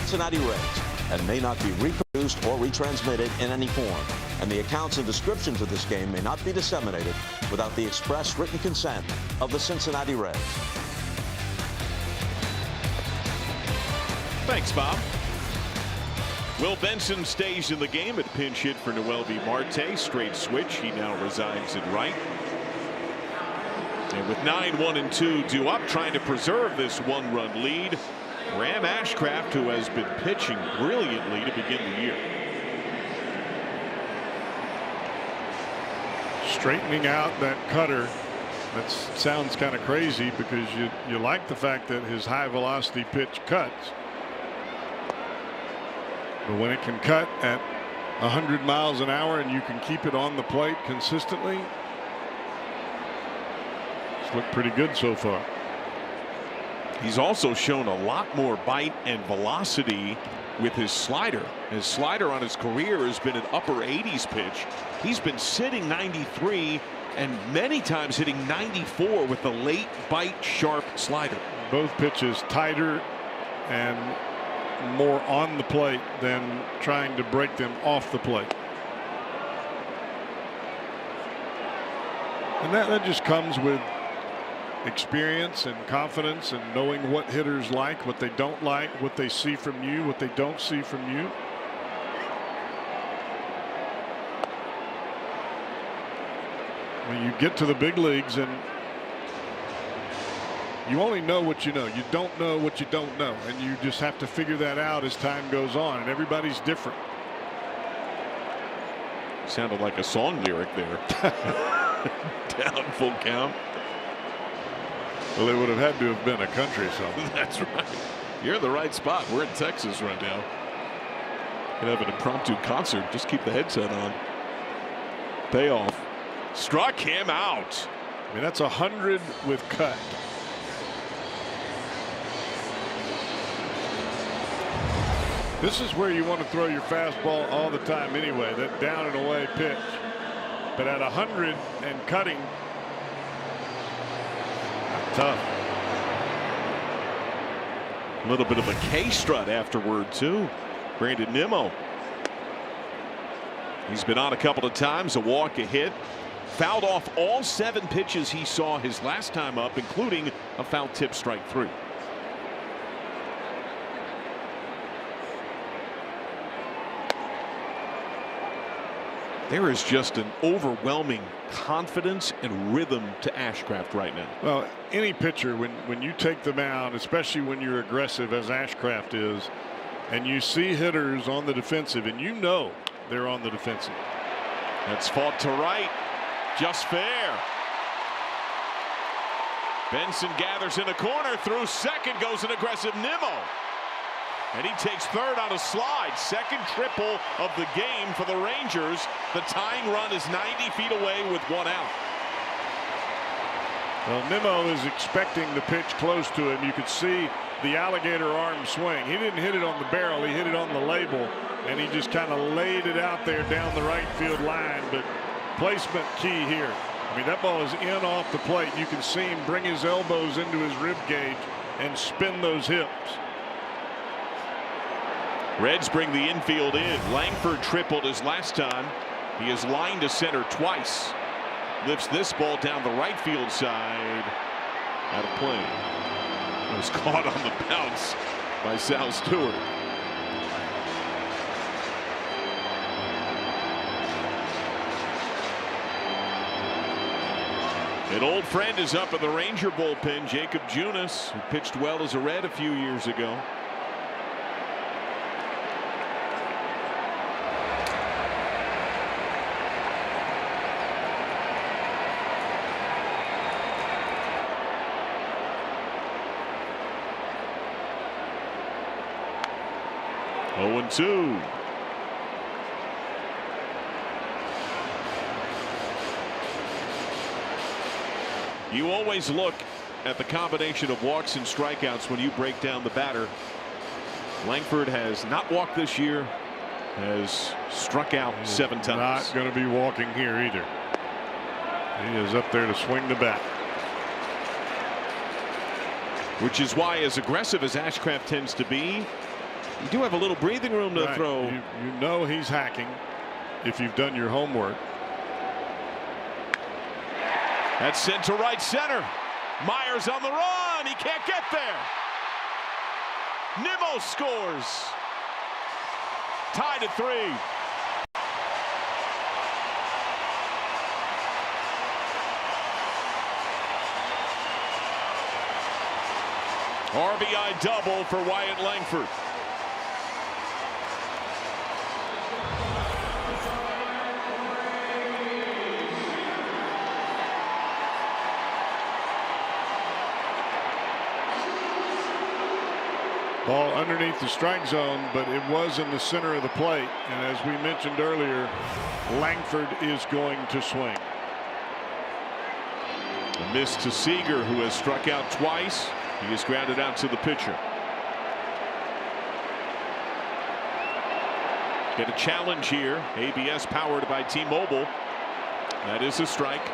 Cincinnati Reds and may not be reproduced or retransmitted in any form. And the accounts and descriptions of this game may not be disseminated without the express written consent of the Cincinnati Reds. Thanks, Bob. Will Benson stays in the game at pinch hit for Noelvi Marte. Straight switch. He now resides at right. And with 9-1-2 due up, trying to preserve this one-run lead, Ram Ashcraft, who has been pitching brilliantly to begin the year. Straightening out that cutter. That sounds kind of crazy because you like the fact that his high velocity pitch cuts. But when it can cut at 100 miles an hour and you can keep it on the plate consistently, it's looked pretty good so far. He's also shown a lot more bite and velocity with his slider. His slider on his career has been an upper 80s pitch. He's been sitting 93 and many times hitting 94 with the late bite sharp slider. Both pitches tighter and more on the plate than trying to break them off the plate. And that just comes with experience and confidence and knowing what hitters like, what they don't like, what they see from you, what they don't see from you. When you get to the big leagues and you only know what you know. You don't know what you don't know, and you just have to figure that out as time goes on, and everybody's different. Sounded like a song lyric there. Down full count. Well, it would have had to have been a country song. That's right. You're in the right spot. We're in Texas right now. Could have an impromptu concert. Just keep the headset on. Payoff. Struck him out. I mean, that's 100 with cut. This is where you want to throw your fastball all the time anyway, that down and away pitch. But at 100 and cutting, tough. A little bit of a K strut afterward too. Brandon Nimmo. He's been on a couple of times, a walk, a hit. Fouled off all 7 pitches he saw his last time up, including a foul tip strike 3. There is just an overwhelming confidence and rhythm to Ashcraft right now. Well, any pitcher, when you take the mound, especially when you're aggressive as Ashcraft is, and you see hitters on the defensive, and you know they're on the defensive. That's fought to right. Just fair. Benson gathers in a corner. Through second goes an aggressive Nimmo. And he takes third on a slide. Second triple of the game for the Rangers. The tying run is 90 feet away with 1 out. Well, Nimmo is expecting the pitch close to him. You could see the alligator arm swing. He didn't hit it on the barrel. He hit it on the label. And he just kind of laid it out there down the right field line. But placement key here. I mean, that ball is in off the plate. You can see him bring his elbows into his rib cage and spin those hips. Reds bring the infield in. Langford tripled his last time. He is lined to center twice. Lifts this ball down the right field side. Out of play. It was caught on the bounce by Sal Stewart. An old friend is up in the Ranger bullpen, Jacob Junis, who pitched well as a Red a few years ago. Oh, 0-2. You always look at the combination of walks and strikeouts when you break down the batter. Langford has not walked this year, has struck out 7 times. Not going to be walking here either. He is up there to swing the bat. Which is why, as aggressive as Ashcraft tends to be, You do have a little breathing room to Right. throw. You know he's hacking if you've done your homework. That's sent to right center. Myers on the run. He can't get there. Nimmo scores. Tied at 3. RBI double for Wyatt Langford. Ball underneath the strike zone, but it was in the center of the plate. And as we mentioned earlier, Langford is going to swing. A miss to Seager, who has struck out twice. He is grounded out to the pitcher. Get a challenge here. ABS powered by T-Mobile. That is a strike.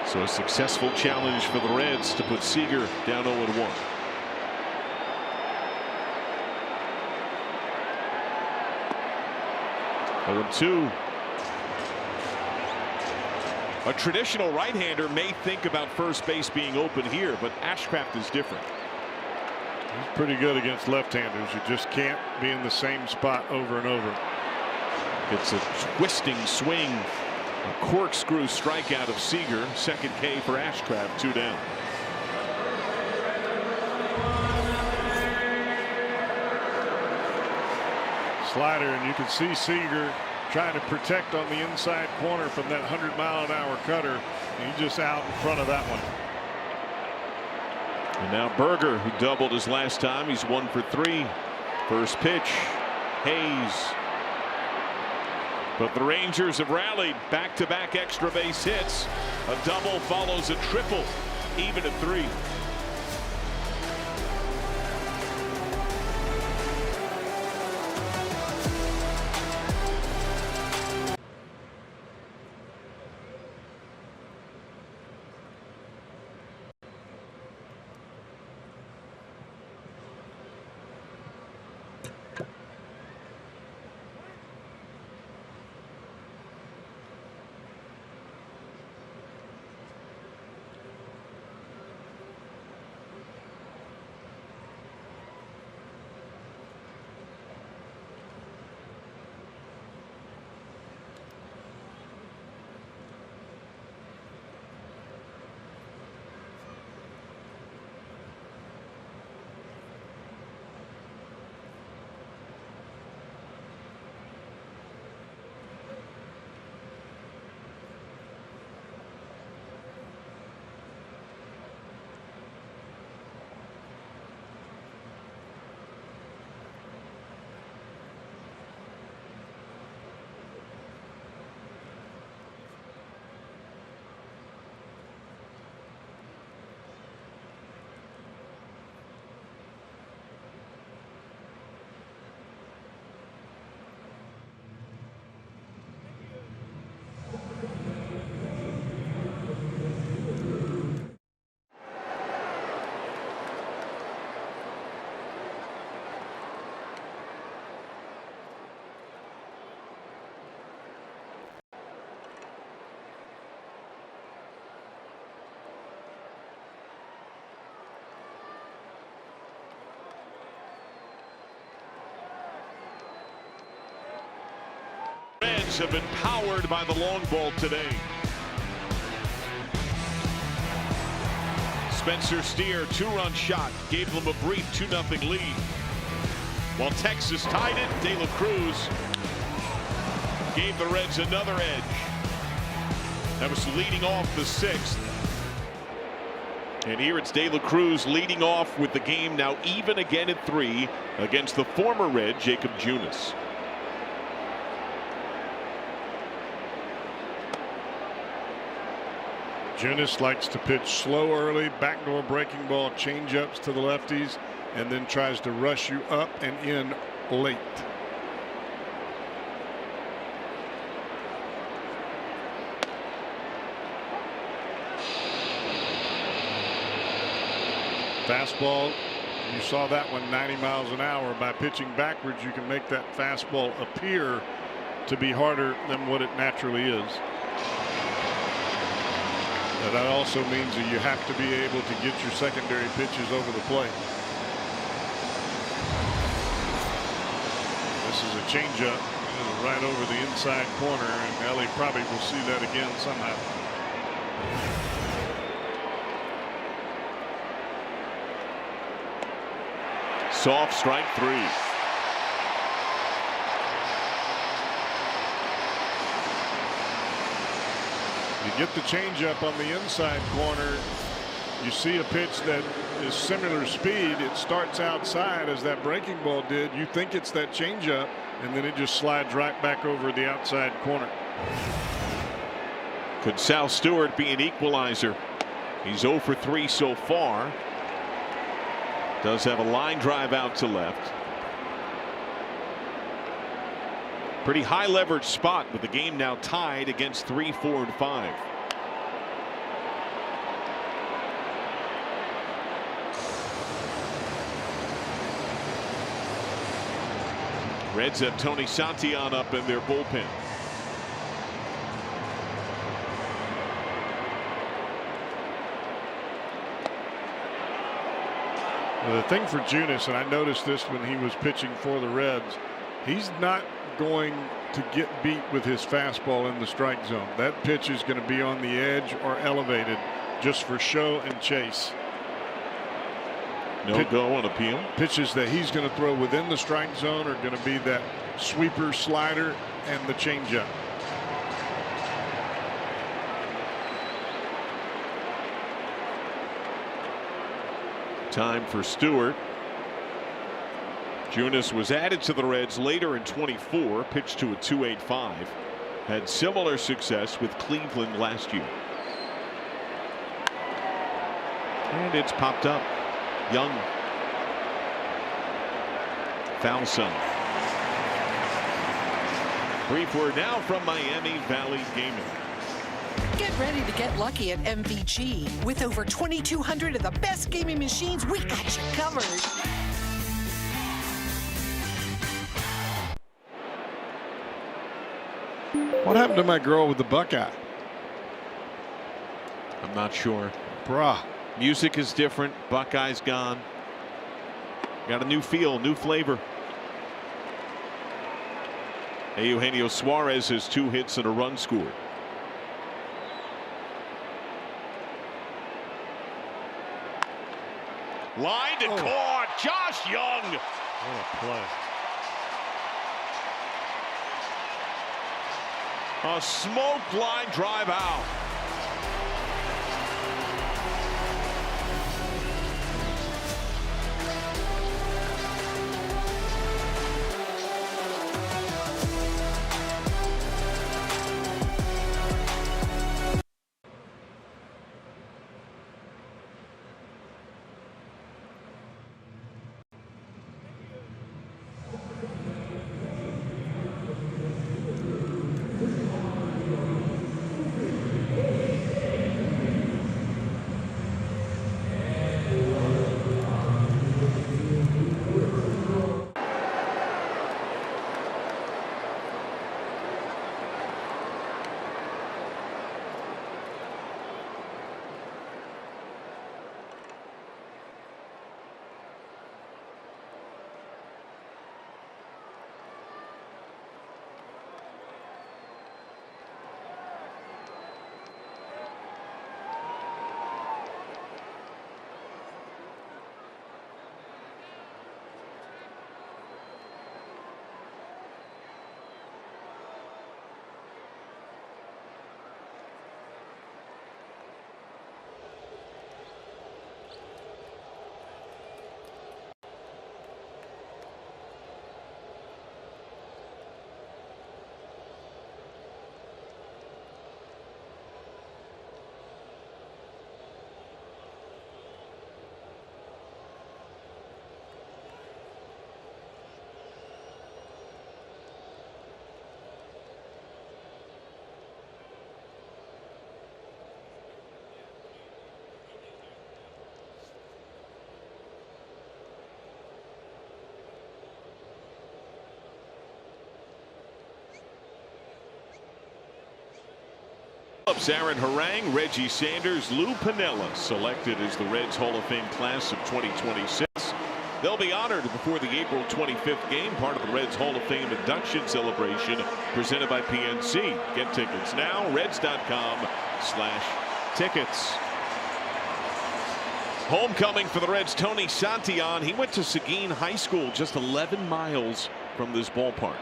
So a successful challenge for the Reds to put Seager down 0-1. Two. A traditional right-hander may think about first base being open here, but Ashcraft is different. He's pretty good against left-handers. You just can't be in the same spot over and over. It's a twisting swing. A corkscrew strikeout of Seager. Second K for Ashcraft. 2 down. Slider, and you can see Seager trying to protect on the inside corner from that 100-mile-an-hour cutter. And he's just out in front of that one. And now Berger, who doubled his last time. He's 1 for 3. First pitch. Hayes. But the Rangers have rallied. Back-to-back extra base hits. A double follows a triple. Even at 3. Reds have been powered by the long ball today. Spencer Steer, 2-run shot, gave them a brief 2-0 lead. While Texas tied it, De La Cruz gave the Reds another edge. That was leading off the 6th. And here it's De La Cruz leading off with the game now even again at 3 against the former Red, Jacob Junis. Junis likes to pitch slow early, backdoor breaking ball, change-ups to the lefties, and then tries to rush you up and in late. Fastball, you saw that one 90 miles an hour. By pitching backwards, you can make that fastball appear to be harder than what it naturally is. But that also means that you have to be able to get your secondary pitches over the plate. This is a changeup. It is right over the inside corner, and Ellie probably will see that again somehow. Soft strike 3. You get the changeup on the inside corner. You see a pitch that is similar speed. It starts outside as that breaking ball did. You think it's that changeup, and then it just slides right back over the outside corner. Could Sal Stewart be an equalizer? He's 0 for 3 so far. Does have a line drive out to left. Pretty high leverage spot with the game now tied against 3, 4, and 5. Reds have Tony Santillan up in their bullpen. The thing for Junis, and I noticed this when he was pitching for the Reds, he's not going to get beat with his fastball in the strike zone. That pitch is going to be on the edge or elevated just for show and chase. No go on appeal. Pitches that he's going to throw within the strike zone are going to be that sweeper, slider, and the changeup. Time for Stewart. Junis was added to the Reds later in 24, pitched to a 2.85. Had similar success with Cleveland last year. And it's popped up. Young. Foul zone. Brief word now from Miami Valley Gaming. Get ready to get lucky at MVG. With over 2,200 of the best gaming machines, we got you covered. What happened to my girl with the Buckeye? I'm not sure. Bruh. Music is different. Buckeye's gone. Got a new feel, new flavor. Eugenio Suarez has 2 hits and a run scored. Line to caught. Josh Young. What a play. A smoked line drive out. Phillips, Aaron Harang, Reggie Sanders, Lou Piniella selected as the Reds Hall of Fame class of 2026. They'll be honored before the April 25th game, part of the Reds Hall of Fame induction celebration presented by PNC. Get tickets now, reds.com/tickets. Homecoming for the Reds, Tony Santillan. He went to Seguin High School, just 11 miles from this ballpark.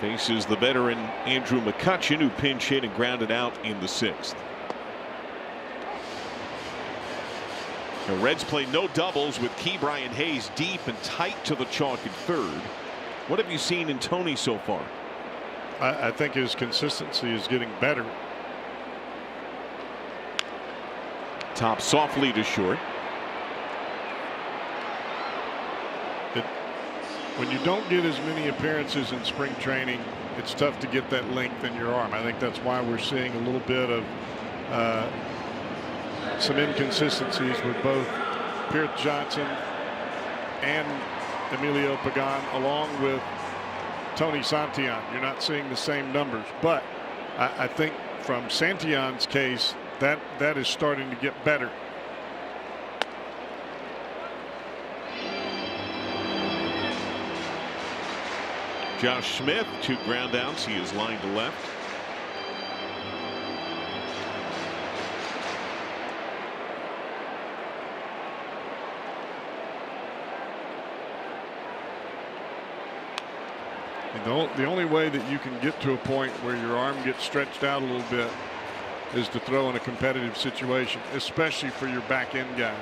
Faces the veteran Andrew McCutchen, who pinch hit and grounded out in the 6th. The Reds play no doubles with Key Brian Hayes deep and tight to the chalk in 3rd. What have you seen in Tony so far? I think his consistency is getting better. Top softly to short. When you don't get as many appearances in spring training, it's tough to get that length in your arm. I think that's why we're seeing a little bit of some inconsistencies with both Pierce Johnson and Emilio Pagan, along with Tony Santillan. You're not seeing the same numbers, but I think from Santillan's case, that is starting to get better. Josh Smith, 2 ground outs. He is lined to left. The only way that you can get to a point where your arm gets stretched out a little bit is to throw in a competitive situation, especially for your back end guys.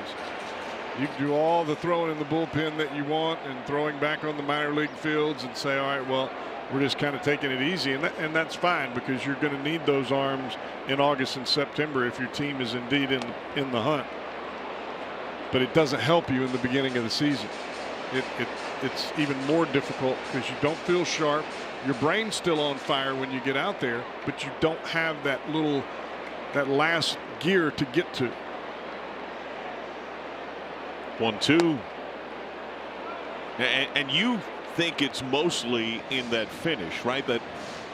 You can do all the throwing in the bullpen that you want and throwing back on the minor league fields and say, all right, well, we're just kind of taking it easy, and that's fine, because you're going to need those arms in August and September if your team is indeed in the hunt. But it doesn't help you in the beginning of the season. It's even more difficult because you don't feel sharp. Your brain's still on fire when you get out there, but you don't have that last gear to get to. 1-2. And you think it's mostly in that finish, right? That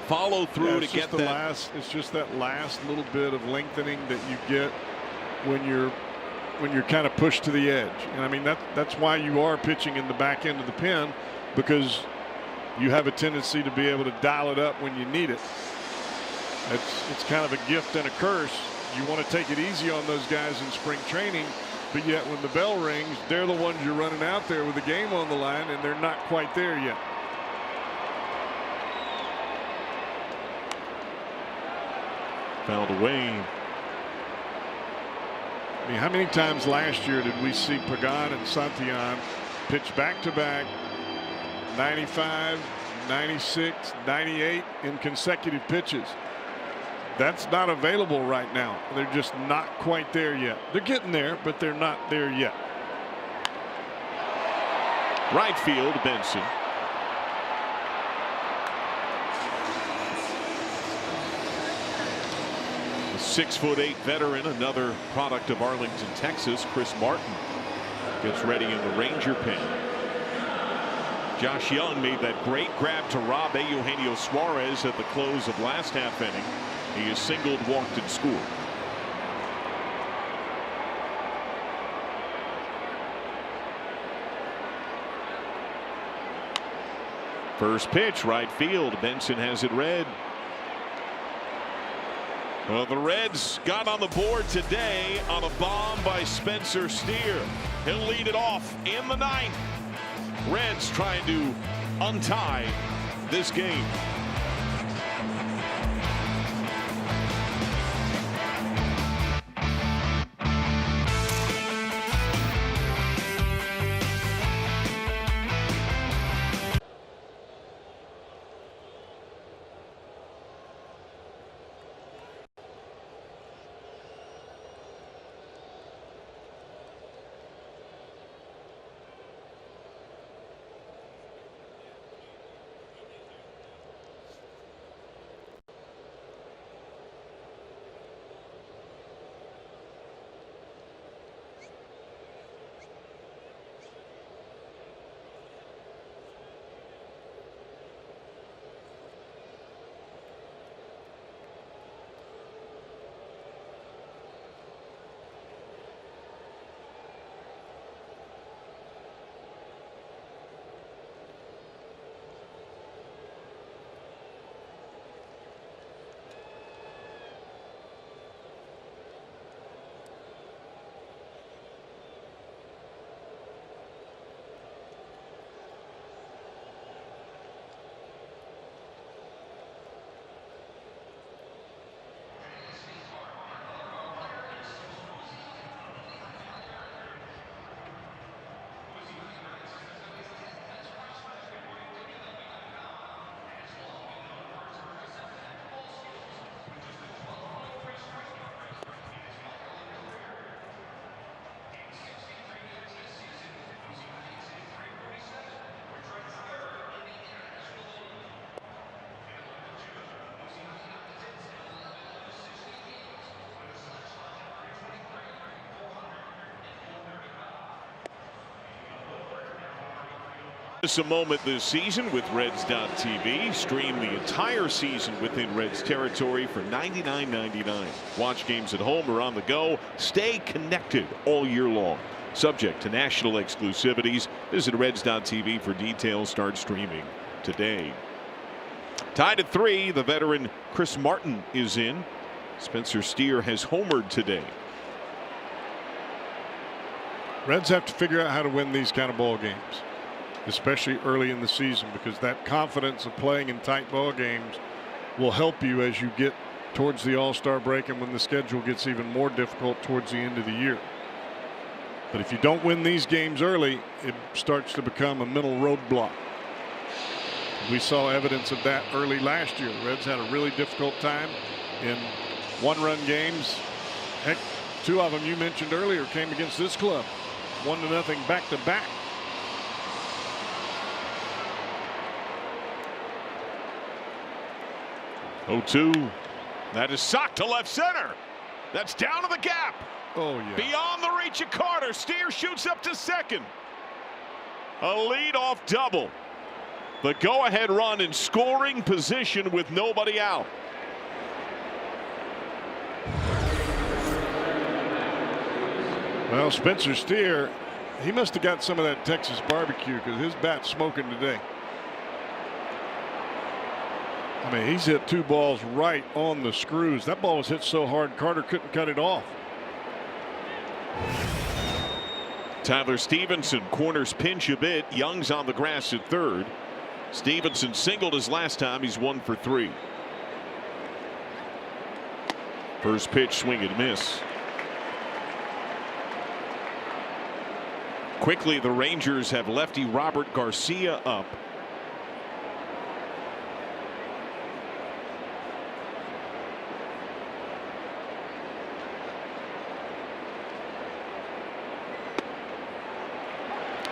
follow through to get that. It's just that last little bit of lengthening that you get when you're kind of pushed to the edge. And I mean, that's why you are pitching in the back end of the pen, because you have a tendency to be able to dial it up when you need it. It's kind of a gift and a curse. You want to take it easy on those guys in spring training, but yet when the bell rings, they're the ones you're running out there with the game on the line, and they're not quite there yet. Fouled away. I mean, how many times last year did we see Pagan and Santillan pitch back-to-back 95, 96, 98 in consecutive pitches? That's not available right now. They're just not quite there yet. They're getting there, but they're not there yet. Right field, Benson. The 6'8" veteran, another product of Arlington, Texas, Chris Martin, gets ready in the Ranger pen. Josh Young made that great grab to rob Eugenio Suarez at the close of last half inning. He is singled, walked, and scored. First pitch, right field. Benson has it read. Well, the Reds got on the board today on a bomb by Spencer Steer. He'll lead it off in the 9th. Reds trying to untie this game. It's a moment this season with Reds.tv. Stream the entire season within Reds territory for $99.99. Watch games at home or on the go. Stay connected all year long. Subject to national exclusivities. Visit Reds.tv for details. Start streaming today. Tied at 3, the veteran Chris Martin is in. Spencer Steer has homered today. Reds have to figure out how to win these kind of ball games, especially early in the season, because that confidence of playing in tight ball games will help you as you get towards the All-Star break and when the schedule gets even more difficult towards the end of the year. But if you don't win these games early, it starts to become a mental roadblock. We saw evidence of that early last year. The Reds had a really difficult time in one-run games. Heck, 2 of them you mentioned earlier came against this club. 1-0 back-to-back. Oh, 2. That is socked to left center. That's down to the gap. Oh, yeah. Beyond the reach of Carter. Steer shoots up to second. A leadoff double. The go-ahead run in scoring position with nobody out. Well, Spencer Steer, he must have got some of that Texas barbecue because his bat's smoking today. I mean, he's hit 2 balls right on the screws. That ball was hit so hard Carter couldn't cut it off. Tyler Stevenson corners pinch a bit. Young's on the grass at third. Stevenson singled his last time. He's 1 for 3. First pitch, swing and miss. Quickly, the Rangers have lefty Robert Garcia up.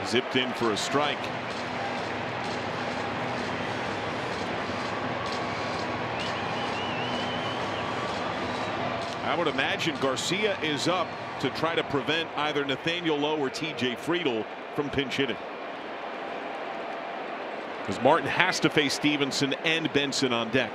Zipped in for a strike. I would imagine Garcia is up to try to prevent either Nathaniel Lowe or TJ Friedl from pinch hitting. Because Martin has to face Stevenson and Benson on deck.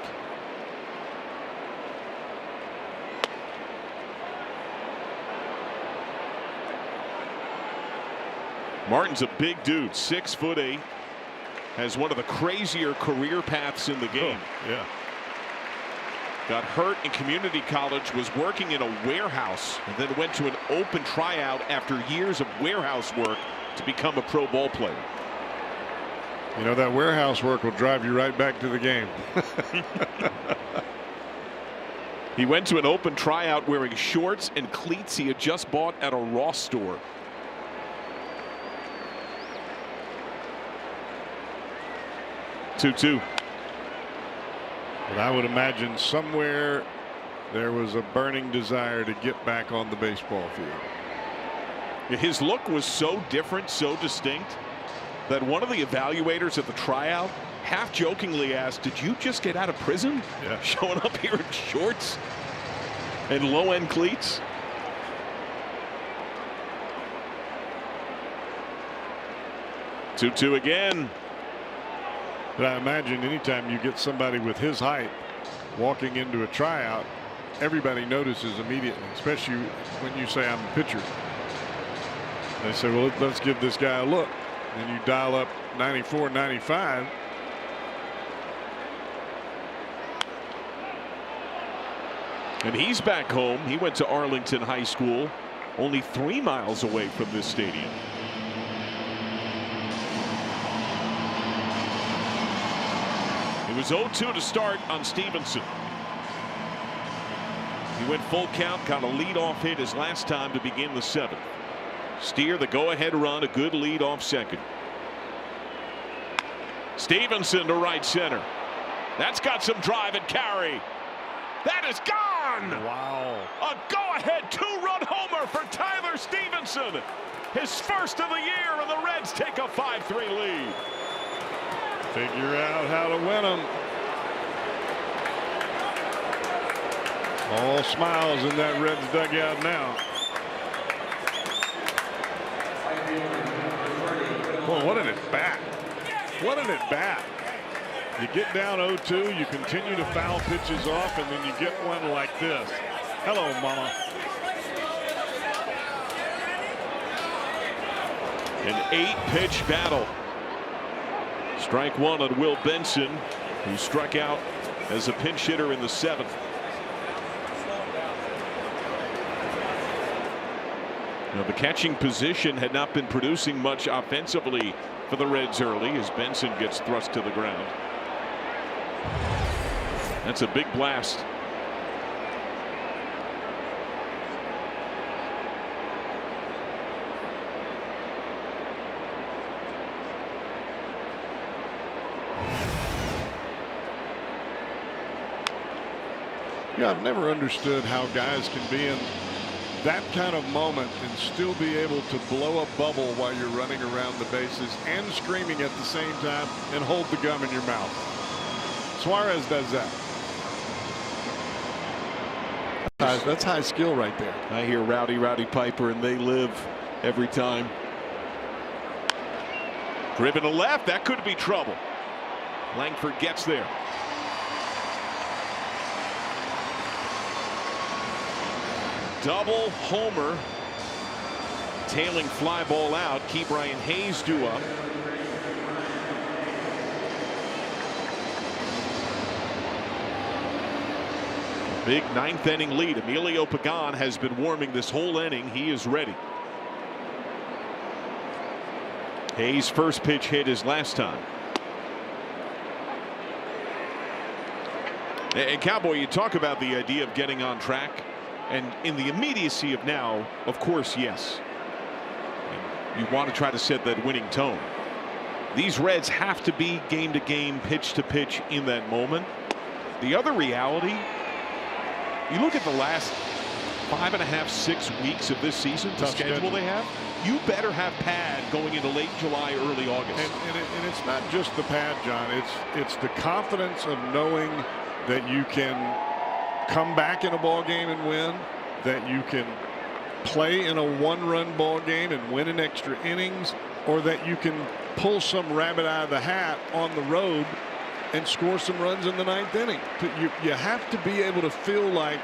Martin's a big dude, 6'8", has one of the crazier career paths in the game. Oh, yeah. Got hurt in community college, was working in a warehouse, and then went to an open tryout after years of warehouse work to become a pro ball player. You know, that warehouse work will drive you right back to the game. He went to an open tryout wearing shorts and cleats he had just bought at a Ross store. Two. But I would imagine somewhere there was a burning desire to get back on the baseball field. His look was so different, so distinct, that one of the evaluators at the tryout half jokingly asked, "Did you just get out of prison?" Yeah. Showing up here in shorts and low-end cleats. Two again. But I imagine anytime you get somebody with his height walking into a tryout, everybody notices immediately, especially when you say, "I'm a pitcher." They say, "Well, let's give this guy a look." And you dial up 94, 95. And he's back home. He went to Arlington High School, only 3 miles away from this stadium. It was 0-2 to start on Stevenson. He went full count, got a leadoff hit his last time to begin the 7th. Steer the go-ahead run, a good lead off second. Stevenson to right center. That's got some drive and carry. That is gone. Wow. A go-ahead 2-run homer for Tyler Stevenson. His first of the year, and the Reds take a 5-3 lead. Figure out how to win them. All smiles in that Reds dugout now. Boy, what an at bat. What an at-bat. You get down 0-2, you continue to foul pitches off, and then you get one like this. Hello, mama. An 8-pitch battle. Strike one on Will Benson, who struck out as a pinch hitter in the 7th. Now, the catching position had not been producing much offensively for the Reds early as Benson gets thrust to the ground. That's a big blast. Yeah, I've never understood how guys can be in that kind of moment and still be able to blow a bubble while you're running around the bases and screaming at the same time and hold the gum in your mouth. Suarez does that. That's high skill right there. I hear Rowdy Piper, and they live every time. Driven to left, that could be trouble. Langford gets there. Double homer. Tailing fly ball out. Key Brian Hayes due up. Big 9th inning lead. Emilio Pagan has been warming this whole inning. He is ready. Hayes' first pitch hit his last time. And Cowboy, you talk about the idea of getting on track. And in the immediacy of now, of course, yes. And you want to try to set that winning tone. These Reds have to be game to game, pitch to pitch in that moment. The other reality, you look at the last 5.5, 6 weeks of this season, the schedule they have, you better have pad going into late July, early August. And it's not just the pad, John. It's the confidence of knowing that you can come back in a ball game and win, that you can play in a 1-run ball game and win in extra innings, or that you can pull some rabbit out of the hat on the road and score some runs in the 9th inning. You have to be able to feel like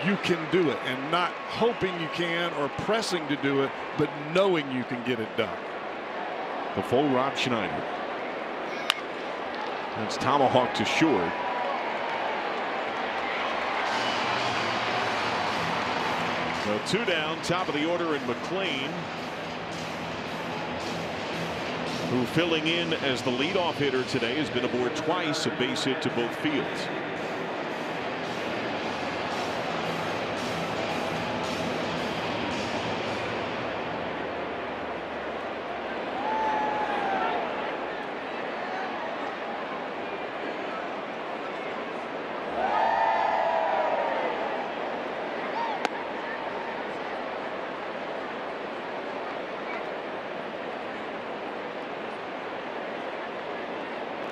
you can do it, and not hoping you can or pressing to do it, but knowing you can get it done. The full Rob Schneider. That's tomahawk to short. So 2 down, top of the order, and McLean, who filling in as the leadoff hitter today, has been aboard twice, a base hit to both fields.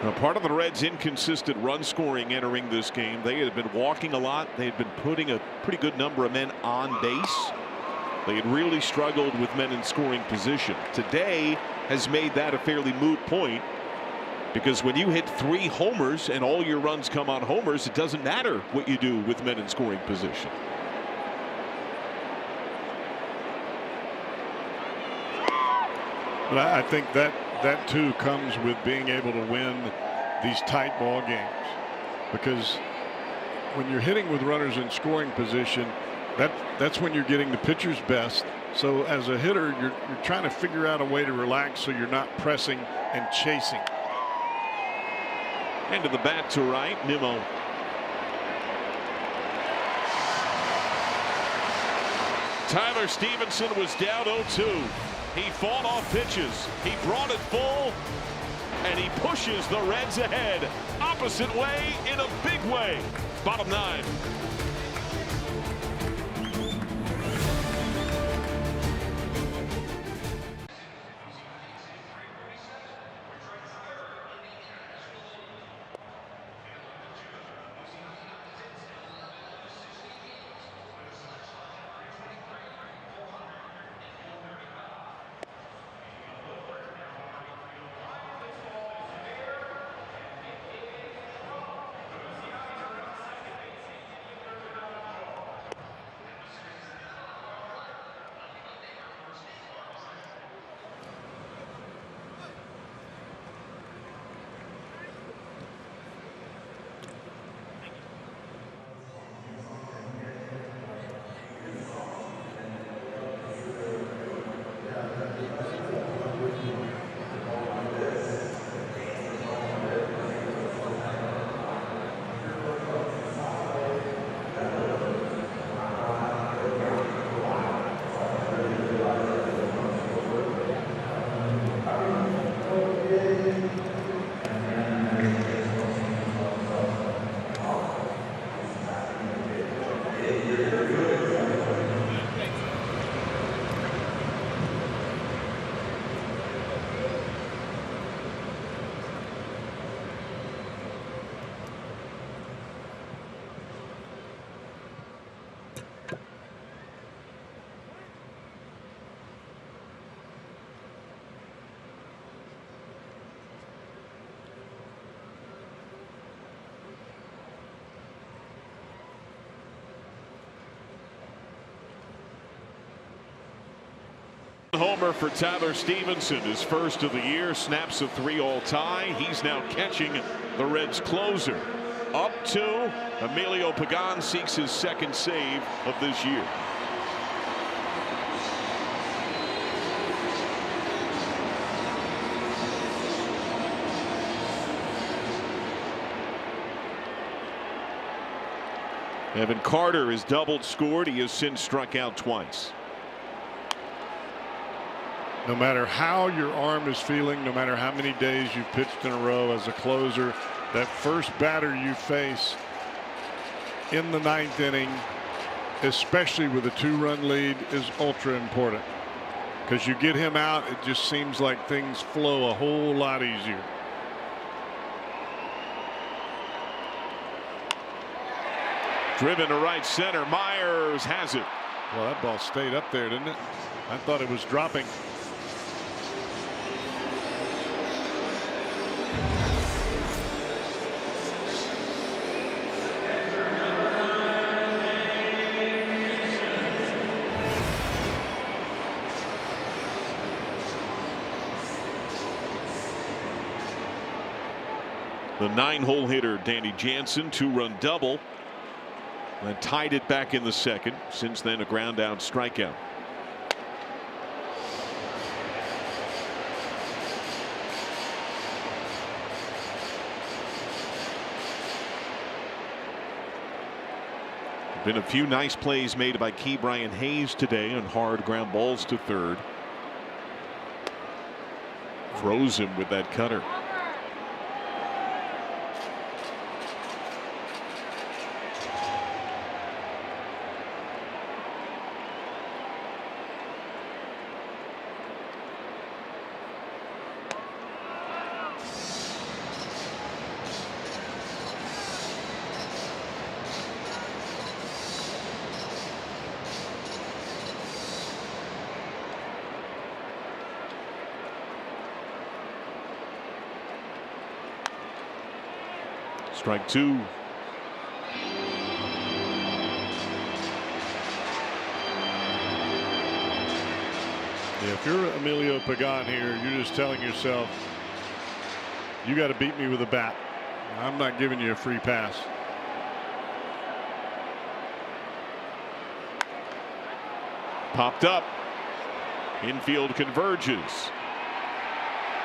Now, part of the Reds' inconsistent run scoring entering this game, they had been walking a lot. They had been putting a pretty good number of men on base. They had really struggled with men in scoring position. Today has made that a fairly moot point, because when you hit 3 homers and all your runs come on homers, it doesn't matter what you do with men in scoring position. But I think that too comes with being able to win these tight ball games, because when you're hitting with runners in scoring position, that's when you're getting the pitcher's best. So as a hitter, you're trying to figure out a way to relax so you're not pressing and chasing. Into the bat to right, Nimmo. Tyler Stevenson was down 0-2. He fought off pitches. He brought it full, and he pushes the Reds ahead. Opposite way in a big way. Bottom 9. homer for Tyler Stevenson, his first of the year, snaps a 3-all tie. He's now catching the Reds closer. Up 2, Emilio Pagan seeks his second save of this year. Evan Carter has doubled scored. He has since struck out twice. No matter how your arm is feeling, no matter how many days you've pitched in a row as a closer, that first batter you face in the 9th inning, especially with a 2-run lead, is ultra important. Because you get him out, it just seems like things flow a whole lot easier. Driven to right center. Myers has it. Well, that ball stayed up there, didn't it? I thought it was dropping. The 9-hole hitter Danny Jansen, 2-run double. And tied it back in the second. Since then, a ground out strikeout. Been a few nice plays made by Ke'Bryan Hayes today on hard ground balls to third. Froze him with that cutter. Strike 2. Yeah, if you're Emilio Pagan here, you're just telling yourself, you got to beat me with a bat. I'm not giving you a free pass. Popped up. Infield converges.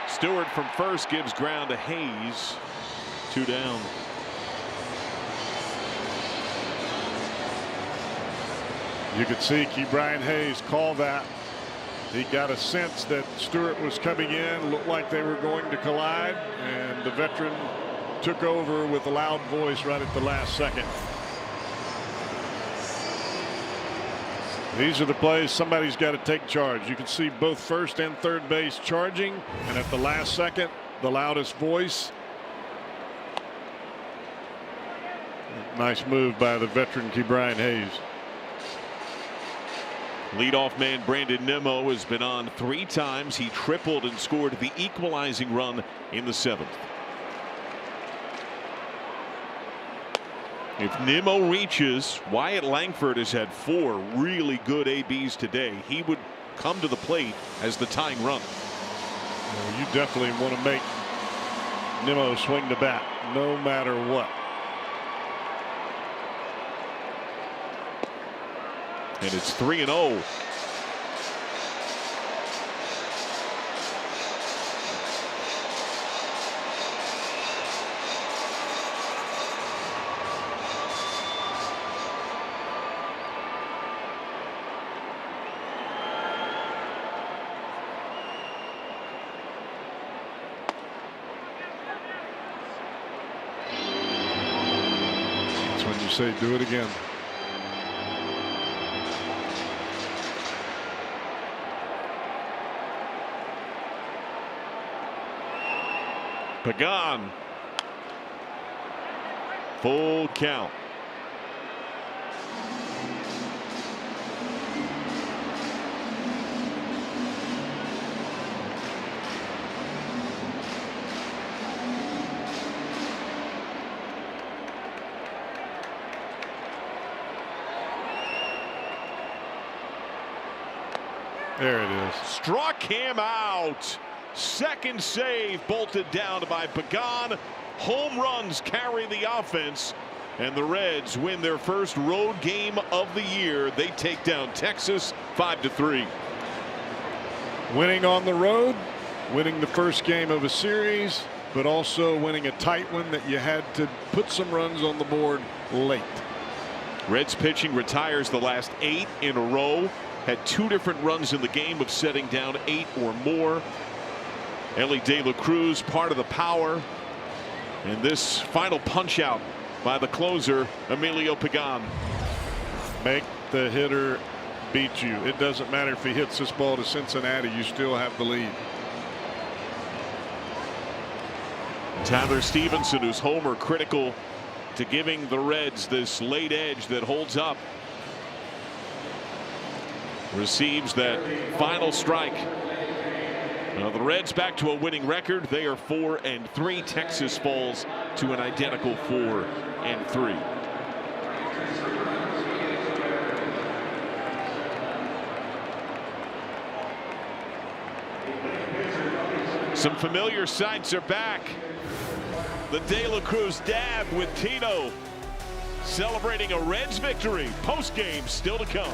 Stewart from first gives ground to Hayes. 2 down. You could see Ke'Bryan Hayes call that. He got a sense that Stewart was coming in, looked like they were going to collide, and the veteran took over with a loud voice right at the last second. These are the plays somebody's got to take charge. You can see both first and third base charging, and at the last second, the loudest voice. Nice move by the veteran Ke'Bryan Hayes. Leadoff man Brandon Nimmo has been on 3 times. He tripled and scored the equalizing run in the 7th. If Nimmo reaches, Wyatt Langford has had 4 really good ABs today. He would come to the plate as the tying run. Well, you definitely want to make Nimmo swing the bat no matter what. And it's 3-0. That's when you say do it again. Pagan. Full count. There it is. Struck him out. Second save bolted down by Pagan. Home runs carry the offense. And the Reds win their first road game of the year. They take down Texas 5-3. Winning on the road, winning the first game of a series, but also winning a tight one that you had to put some runs on the board late. Reds pitching retires the last 8 in a row. Had 2 different runs in the game of setting down 8 or more. Elly De La Cruz part of the power. And this final punch out by the closer, Emilio Pagan. Make the hitter beat you. It doesn't matter if he hits this ball to Cincinnati, you still have the lead. Tyler Stevenson, who's homer critical to giving the Reds this late edge that holds up, receives that final strike. Now the Reds back to a winning record. They are 4-3. Texas falls to an identical 4-3. Some familiar sights are back. The De La Cruz dab with Tino celebrating a Reds victory. Post game still to come.